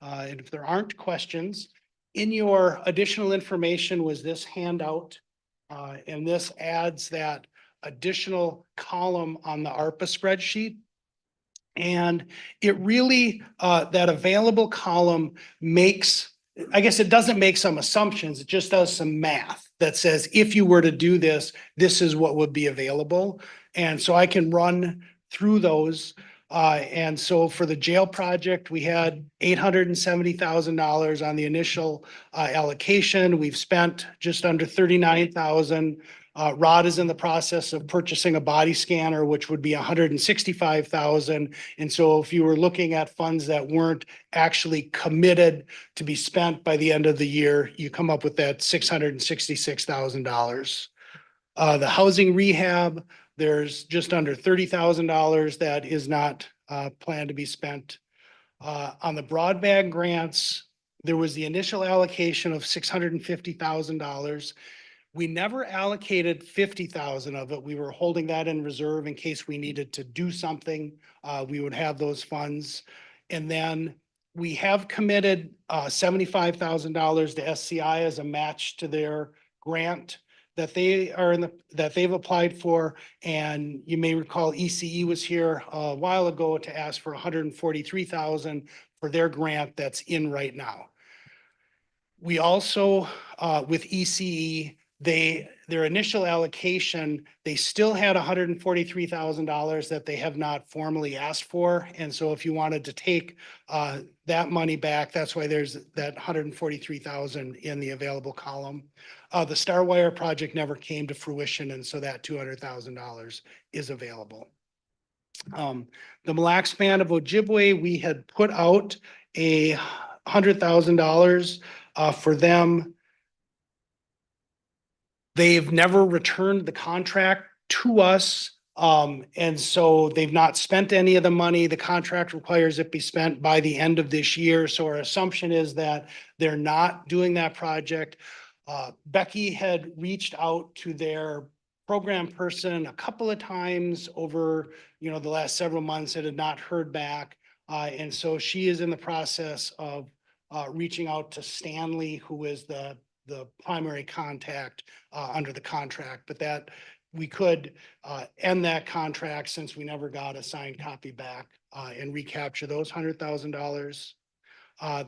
And if there aren't questions, in your additional information was this handout. And this adds that additional column on the ARPA spreadsheet. And it really, that available column makes, I guess it doesn't make some assumptions, it just does some math that says, if you were to do this, this is what would be available. And so I can run through those. And so for the jail project, we had $870,000 on the initial allocation. We've spent just under 39,000. Rod is in the process of purchasing a body scanner, which would be 165,000. And so if you were looking at funds that weren't actually committed to be spent by the end of the year, you come up with that $666,000. The housing rehab, there's just under $30,000 that is not planned to be spent. On the broadband grants, there was the initial allocation of $650,000. We never allocated 50,000 of it. We were holding that in reserve in case we needed to do something. We would have those funds. And then we have committed $75,000 to SCI as a match to their grant that they are that they've applied for. And you may recall ECE was here a while ago to ask for 143,000 for their grant that's in right now. We also, with ECE, their initial allocation, they still had $143,000 that they have not formally asked for. And so if you wanted to take that money back, that's why there's that 143,000 in the available column. The Starwire project never came to fruition, and so that $200,000 is available. The Mille Lacs Band of Ojibwe, we had put out a $100,000 for them. They've never returned the contract to us. And so they've not spent any of the money. The contract requires it be spent by the end of this year. So our assumption is that they're not doing that project. Becky had reached out to their program person a couple of times over, the last several months and had not heard back. And so she is in the process of reaching out to Stanley, who is the primary contact under the contract, but that we could end that contract since we never got a signed copy back and recapture those $100,000.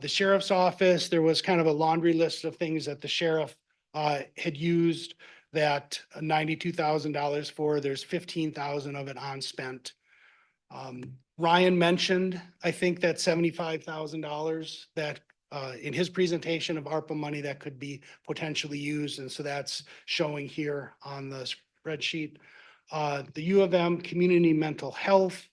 The sheriff's office, there was kind of a laundry list of things that the sheriff had used that $92,000 for. There's 15,000 of it unspent. Ryan mentioned, I think that $75,000 that in his presentation of ARPA money that could be potentially used. And so that's showing here on the spreadsheet. The U of M Community Mental Health,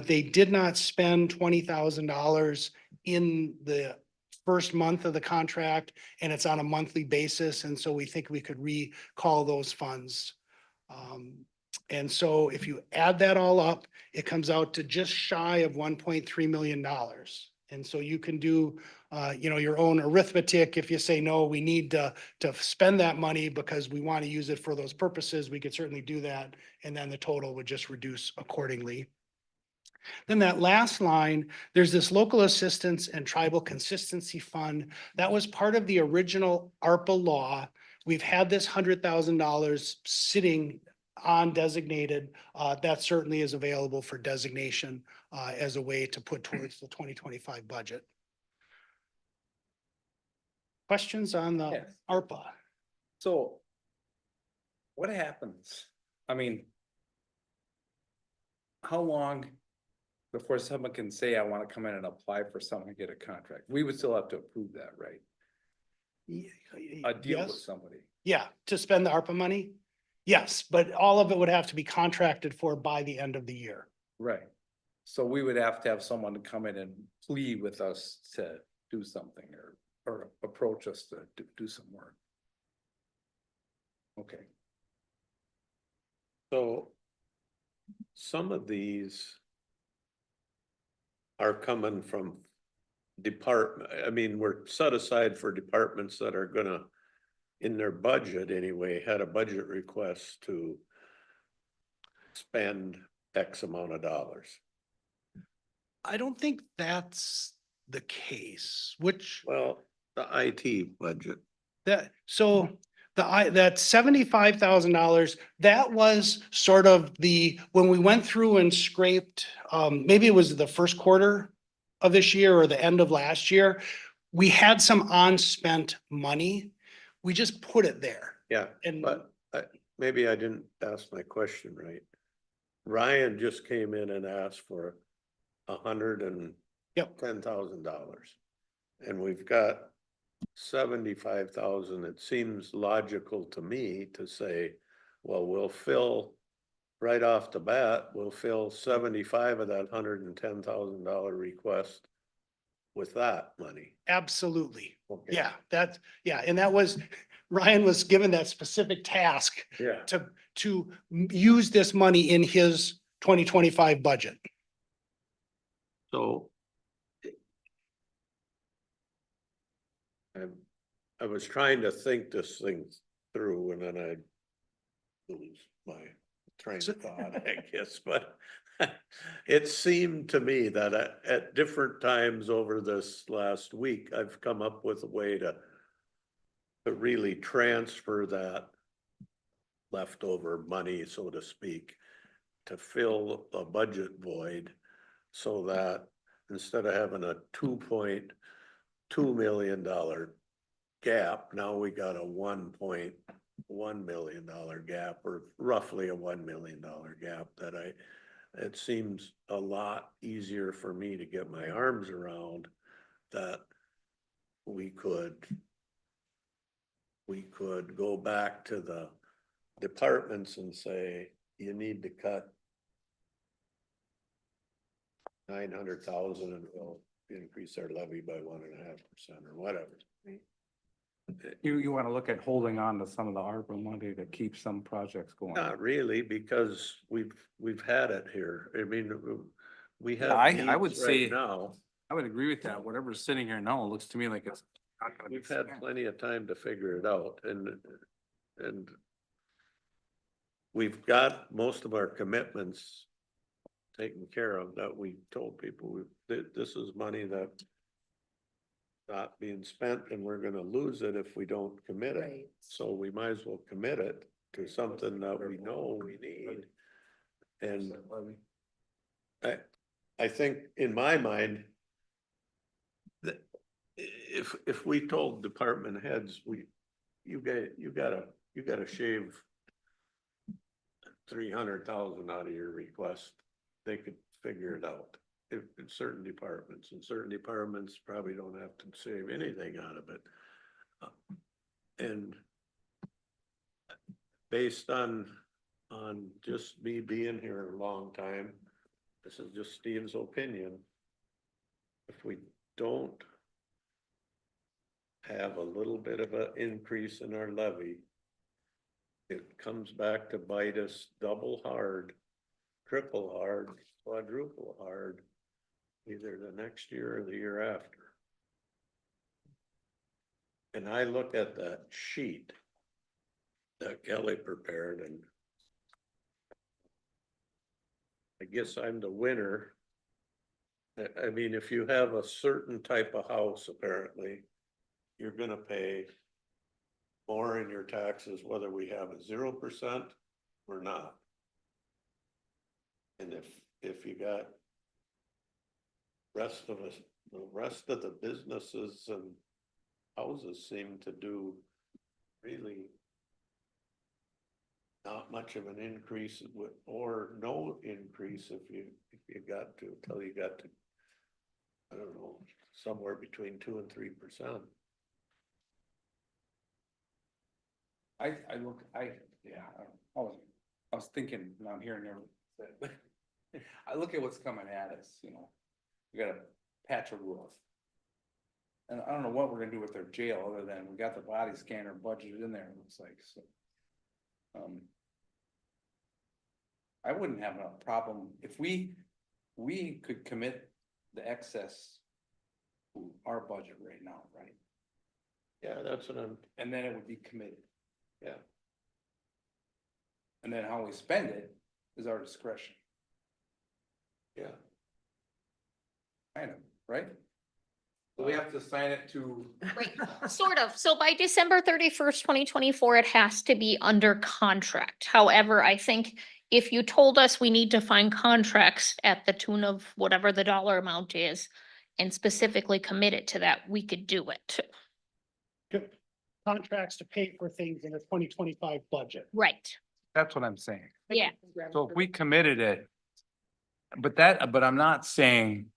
they did not spend $20,000 in the first month of the contract, and it's on a monthly basis. And so we think we could recall those funds. And so if you add that all up, it comes out to just shy of $1.3 million. And so you can do, your own arithmetic. If you say, no, we need to spend that money because we want to use it for those purposes, we could certainly do that. And then the total would just reduce accordingly. Then that last line, there's this local assistance and tribal consistency fund. That was part of the original ARPA law. We've had this $100,000 sitting on designated. That certainly is available for designation as a way to put towards the 2025 budget. Questions on the Yes. ARPA? So what happens? I mean, how long before someone can say, I want to come in and apply for something and get a contract? We would still have to approve that, right? A deal with Yes. somebody. Yeah, to spend the ARPA money? Yes, but all of it would have to be contracted for by the end of the year. Right. So we would have to have someone to come in and plead with us to do something or approach us to do some work. Okay. So some of these are coming from we're set aside for departments that are gonna, in their budget anyway, had a budget request to spend X amount of dollars. I don't think that's the case, which Well, the IT budget. that, so that $75,000, that was sort of when we went through and scraped, maybe it was the first quarter of this year or the end of last year, we had some unspent money. We just put it there. Yeah, And but maybe I didn't ask my question right. Ryan just came in and asked for $110,000. And we've got 75,000. It seems logical to me to say, well, we'll fill right off the bat, we'll fill 75 of that $110,000 request with that money. absolutely. Okay. Yeah, and that was, Ryan was given that specific task Yeah. to use this money in his 2025 budget. So I was trying to think this thing through and then I lose my train of thought, I guess, but it seemed to me that at different times over this last week, I've come up with a way to really transfer that leftover money, so to speak, to fill a budget void so that instead of having a $2.2 million gap, now we got a $1.1 million gap, or roughly a $1 million gap that it seems a lot easier for me to get my arms around that we could go back to the departments and say, you need to cut 900,000 and we'll increase our levy by 1.5% or whatever. You want to look at holding on to some of the ARPA money to keep some projects going? Not really, because we've had it here. I mean, we have. I would needs right say- now, I would agree with that. Whatever's sitting here now, it looks to me like it's not gonna be. we've had spent. plenty of time to figure it out and we've got most of our commitments taken care of that we told people this is money that's not being spent and we're gonna lose it if we don't commit it. Right. So we might as well commit it to something that we know we need. And I think in my mind, that if we told department heads, you gotta shave 300,000 out of your request. They could figure it out. If in certain departments, probably don't have to save anything out of it. And based on just me being here a long time, this is just Steve's opinion. If we don't have a little bit of an increase in our levy, it comes back to bite us double hard, triple hard, quadruple hard, either the next year or the year after. And I look at that sheet that Kelly prepared, and I guess I'm the winner. I mean, if you have a certain type of house, apparently, you're gonna pay more in your taxes, whether we have a 0% or not. And if you got rest of us, the rest of the businesses and houses seem to do really not much of an increase or no increase if you got to, until you got to, I don't know, somewhere between 2 and 3%. I was thinking, now I'm hearing everything. I look at what's coming at us, you know, we got a patch of roof. And I don't know what we're gonna do with their jail, other than we got the body scanner budgeted in there, it looks like, so. I wouldn't have a problem if we could commit the excess to our budget right now, right? Yeah, that's what I'm, And then it would be committed. yeah. And then how we spend it is our discretion, Yeah, kind of, right? So we have to assign it to. Right, sort of. So by December 31st, 2024, it has to be under contract. However, I think if you told us we need to find contracts at the tune of whatever the dollar amount is and specifically commit it to that, we could do it. Contracts to pay for things in the 2025 budget. Right, That's what I'm saying. yeah. So if we committed it, but I'm not saying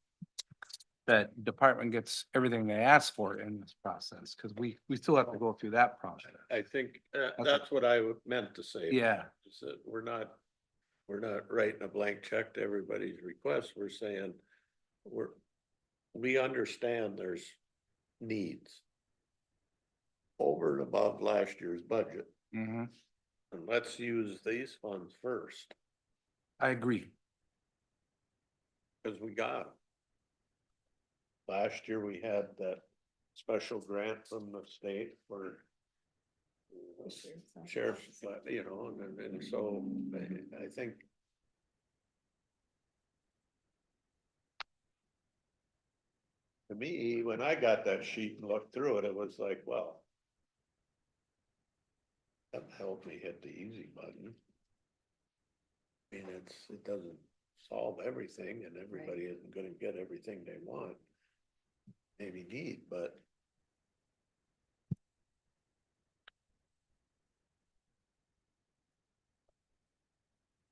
that department gets everything they ask for in this process, because we still have to go through that process. I think that's what I meant to say. Yeah. Is that we're not writing a blank check to everybody's request. We're saying we understand there's needs over and above last year's budget. Mm-hmm. And let's use these funds first, I agree. because we got 'em. Last year we had that special grant from the state for sheriff's, you know, and so I think to me, when I got that sheet and looked through it, it was like, well, that helped me hit the easy button. I mean, it doesn't solve everything, and everybody isn't gonna get everything they want, maybe need, but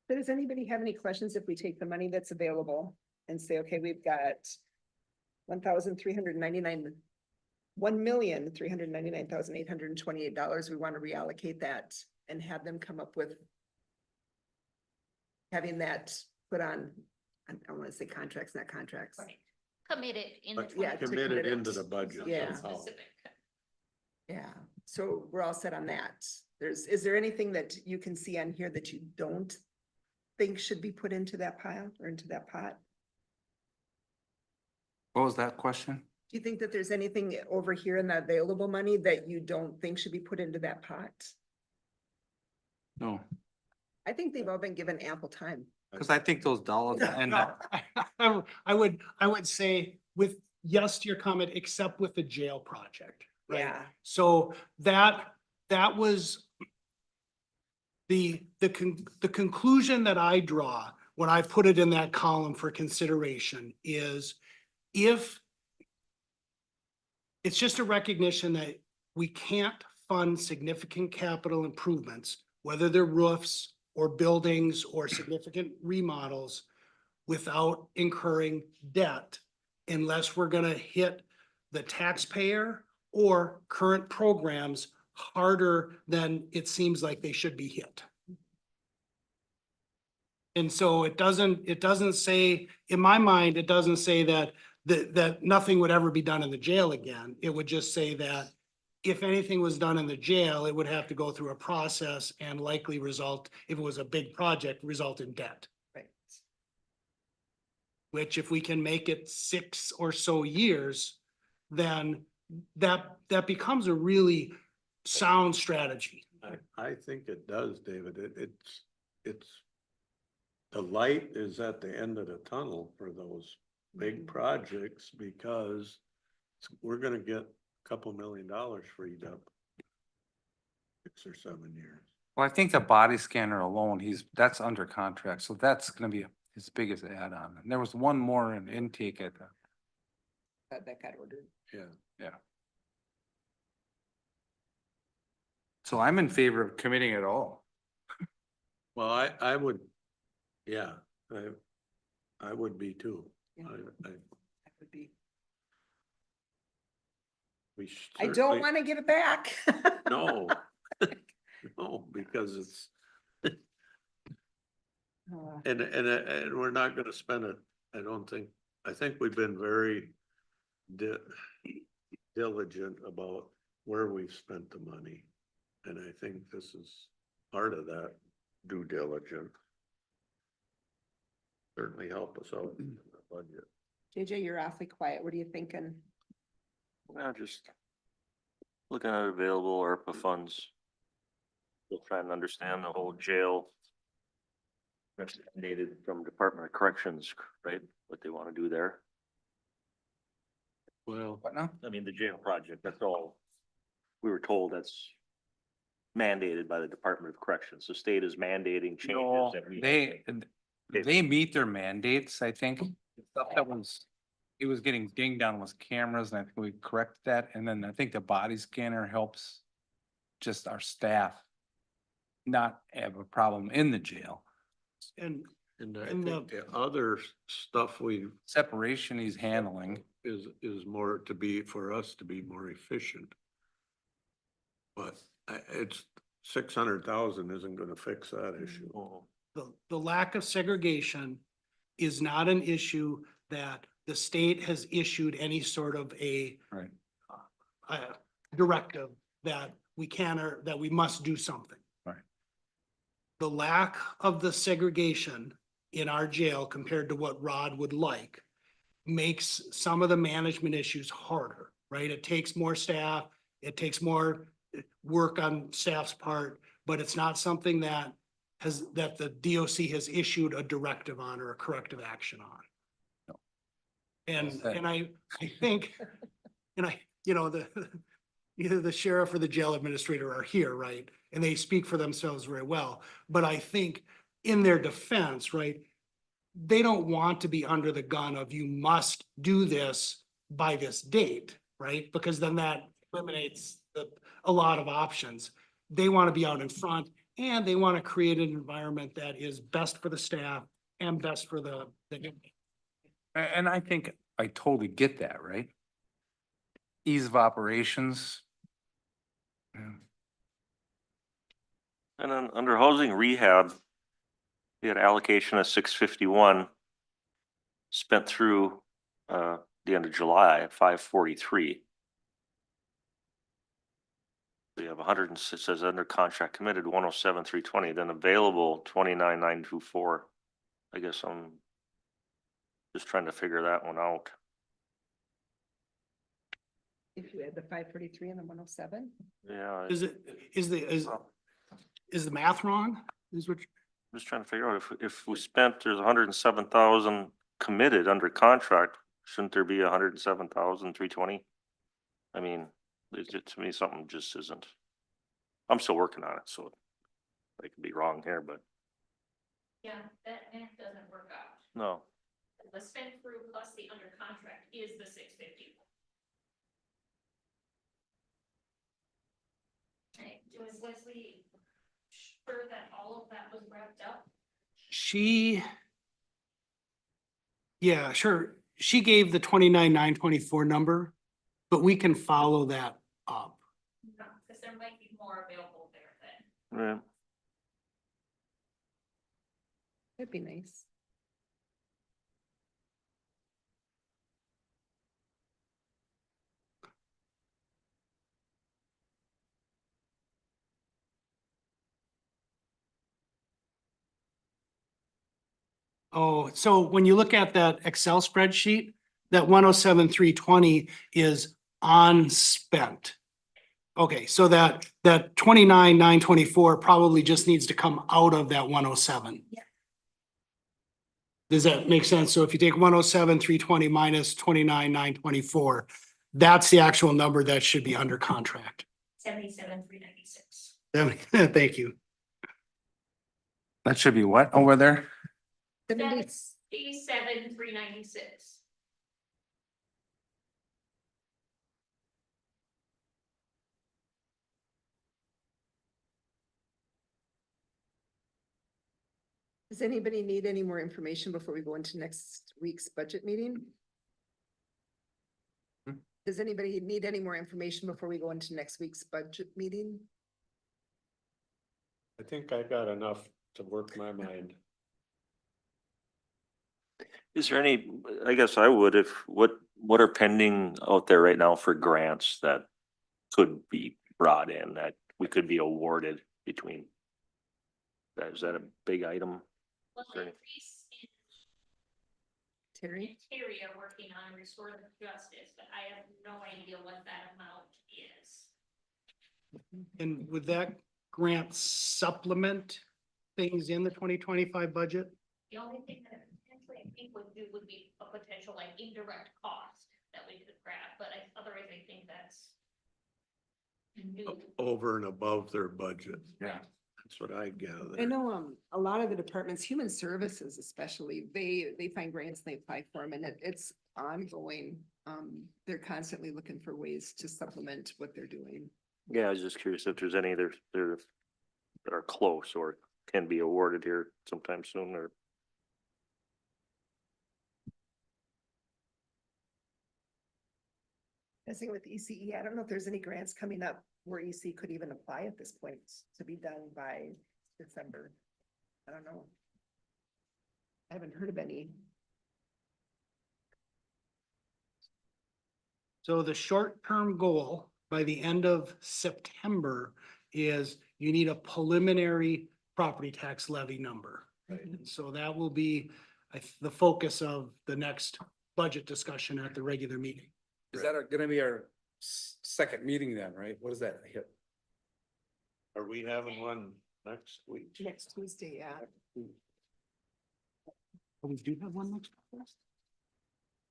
So does anybody have any questions if we take the money that's available and say, okay, we've got $1,399,828, we want to reallocate that and have them come up with having that put on, I don't want to say contracts, not contracts. Right. Committed in the. but yeah, to committed commit it. into the budget Yeah. somehow. Yeah, so we're all set on that. Is there anything that you can see on here that you don't think should be put into that pile or into that pot? What was that question? Do you think that there's anything over here in the available money that you don't think should be put into that pot? No, I think they've all been given ample time. because I think those dollars and I would say with, yes to your comment, except with the jail project. Right? Yeah. So that was the conclusion that I draw when I put it in that column for consideration is if it's just a recognition that we can't fund significant capital improvements, whether they're roofs or buildings or significant remodels, without incurring debt unless we're gonna hit the taxpayer or current programs harder than it seems like they should be hit. And so it doesn't say, in my mind, it doesn't say that nothing would ever be done in the jail again. It would just say that if anything was done in the jail, it would have to go through a process and likely result, if it was a big project, result in debt. Right. Which if we can make it 6 or so years, then that becomes a really sound strategy. I think it does, David. It's the light is at the end of the tunnel for those big projects because we're gonna get a couple $1 million freed up 6 or 7 years. Well, I think the body scanner alone, that's under contract, so that's gonna be his biggest add-on. And there was one more in intake at the, That got ordered. Yeah. so I'm in favor of committing it all. Well, I would, yeah, I would be too. Yeah. I, That would be. we I don't certainly- want to give it back. No. No, because it's, and we're not gonna spend it, I don't think, I think we've been very diligent about where we've spent the money. And I think this is part of that due diligence. Certainly help us out in the budget. JJ, you're awfully quiet. What are you thinking? Well, just looking at available ARPA funds. Still trying to understand the whole jail. That's mandated from Department of Corrections, right? What they want to do there. Well, What now? I mean, the jail project, that's all. We were told that's mandated by the Department of Corrections. The state is mandating No, changes that we. they meet their mandates, I think. The Stuff that was, it was getting dinged on was cameras, and I think we corrected that, and then I think the body scanner helps just our staff not have a problem in the jail. And and I And think the other stuff we Separation he's handling. is more to be, for us to be more efficient. But it's 600,000 isn't gonna fix that issue. the lack of segregation is not an issue that the state has issued any sort of a Right. directive that we can or that we must do something. Right. The lack of the segregation in our jail compared to what Rod would like makes some of the management issues harder, right? It takes more staff, it takes more work on staff's part, but it's not something that the DOC has issued a directive on or a corrective action on. No. And I think, either the sheriff or the jail administrator are here, right? And they speak for themselves very well, but I think in their defense, right? They don't want to be under the gun of you must do this by this date, right? Because then that eliminates a lot of options. They want to be out in front and they want to create an environment that is best for the staff and best for the And I think I totally get that, right? Ease of operations. Yeah. And then under housing rehab, we had allocation of 651. Spent through the end of July at 543. We have 100, it says under contract committed 107,320, then available 29,924. I guess I'm just trying to figure that one out. If you add the 543 and the 107? Yeah. Is the math wrong? Is what? I'm just trying to figure out if we spent, there's 107,000 committed under contract, shouldn't there be 107,320? I mean, to me, something just isn't. I'm still working on it, so I could be wrong here, but Yeah, that math doesn't work out. no. The spent through plus the under contract is the 650. Was Leslie sure that all of that was wrapped up? Yeah, sure. She gave the 29,924 number, but we can follow that up. No, because there might be more available there then. Yeah. That'd be nice. Oh, so when you look at that Excel spreadsheet, that 107,320 is unspent. Okay, so that 29,924 probably just needs to come out of that 107. Yeah. Does that make sense? So if you take 107,320 minus 29,924, that's the actual number that should be under contract. 77,396. Thank you. That should be what over there? 77,396. Does anybody need any more information before we go into next week's budget meeting? Does anybody need any more information before we go into next week's budget meeting? I think I got enough to work my mind. Is there any, I guess I would, what are pending out there right now for grants that could be brought in that we could be awarded between? Is that a big item? Well, Sure. Reese Terry? and Terry are working on restorative justice, but I have no idea what that amount is. And would that grant supplement things in the 2025 budget? The only thing that potentially I think would be a potential like indirect cost that we could grab, but otherwise I think that's new. Over and above their budget. Yeah. That's what I gather. I know, a lot of the departments, human services especially, they find grants, they apply for them, and it's ongoing. They're constantly looking for ways to supplement what they're doing. Yeah, I was just curious if there's any there that are close or can be awarded here sometime soon or. I think with ECE, I don't know if there's any grants coming up where EC could even apply at this point to be done by December. I don't know. I haven't heard of any. So the short-term goal by the end of September is you need a preliminary property tax levy number. And so that will be the focus of the next budget discussion at the regular meeting. Is that gonna be our second meeting then, right? What is that? Are we having one next week? Next Tuesday, yeah. Oh, we do have one next.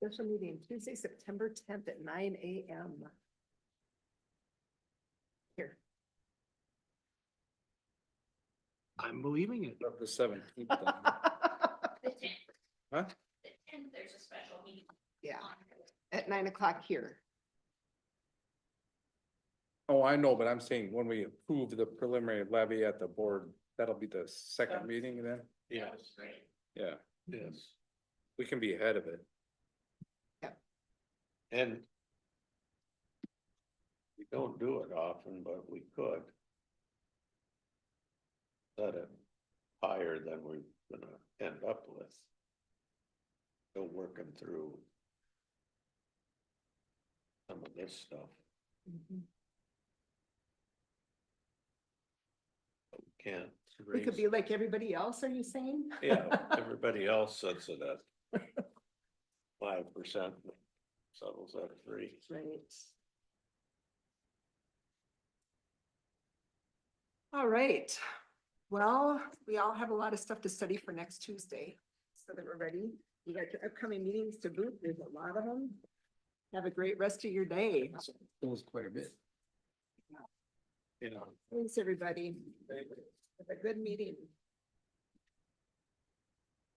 Special meeting Tuesday, September 10th at 9 a.m. Here. I'm believing it. The 17th. The 10th. Huh? The 10th, there's a special meeting. Yeah, at 9 o'clock here. Oh, I know, but I'm saying when we approve the preliminary levy at the board, that'll be the second meeting then? Yes, Great. Yeah, yes. we can be ahead of it. And we don't do it often, but we could. Set it higher than we're gonna end up with. Still working through some of this stuff. Can't. We could be like everybody else, are you saying? Yeah, everybody else sets it at 5%, settles at 3%. Right. All right. Well, we all have a lot of stuff to study for next Tuesday, so that we're ready. You got your upcoming meetings to boot. There's a lot of them. Have a great rest of your day. It was quite a bit. You know. Thanks, everybody. Have a good meeting.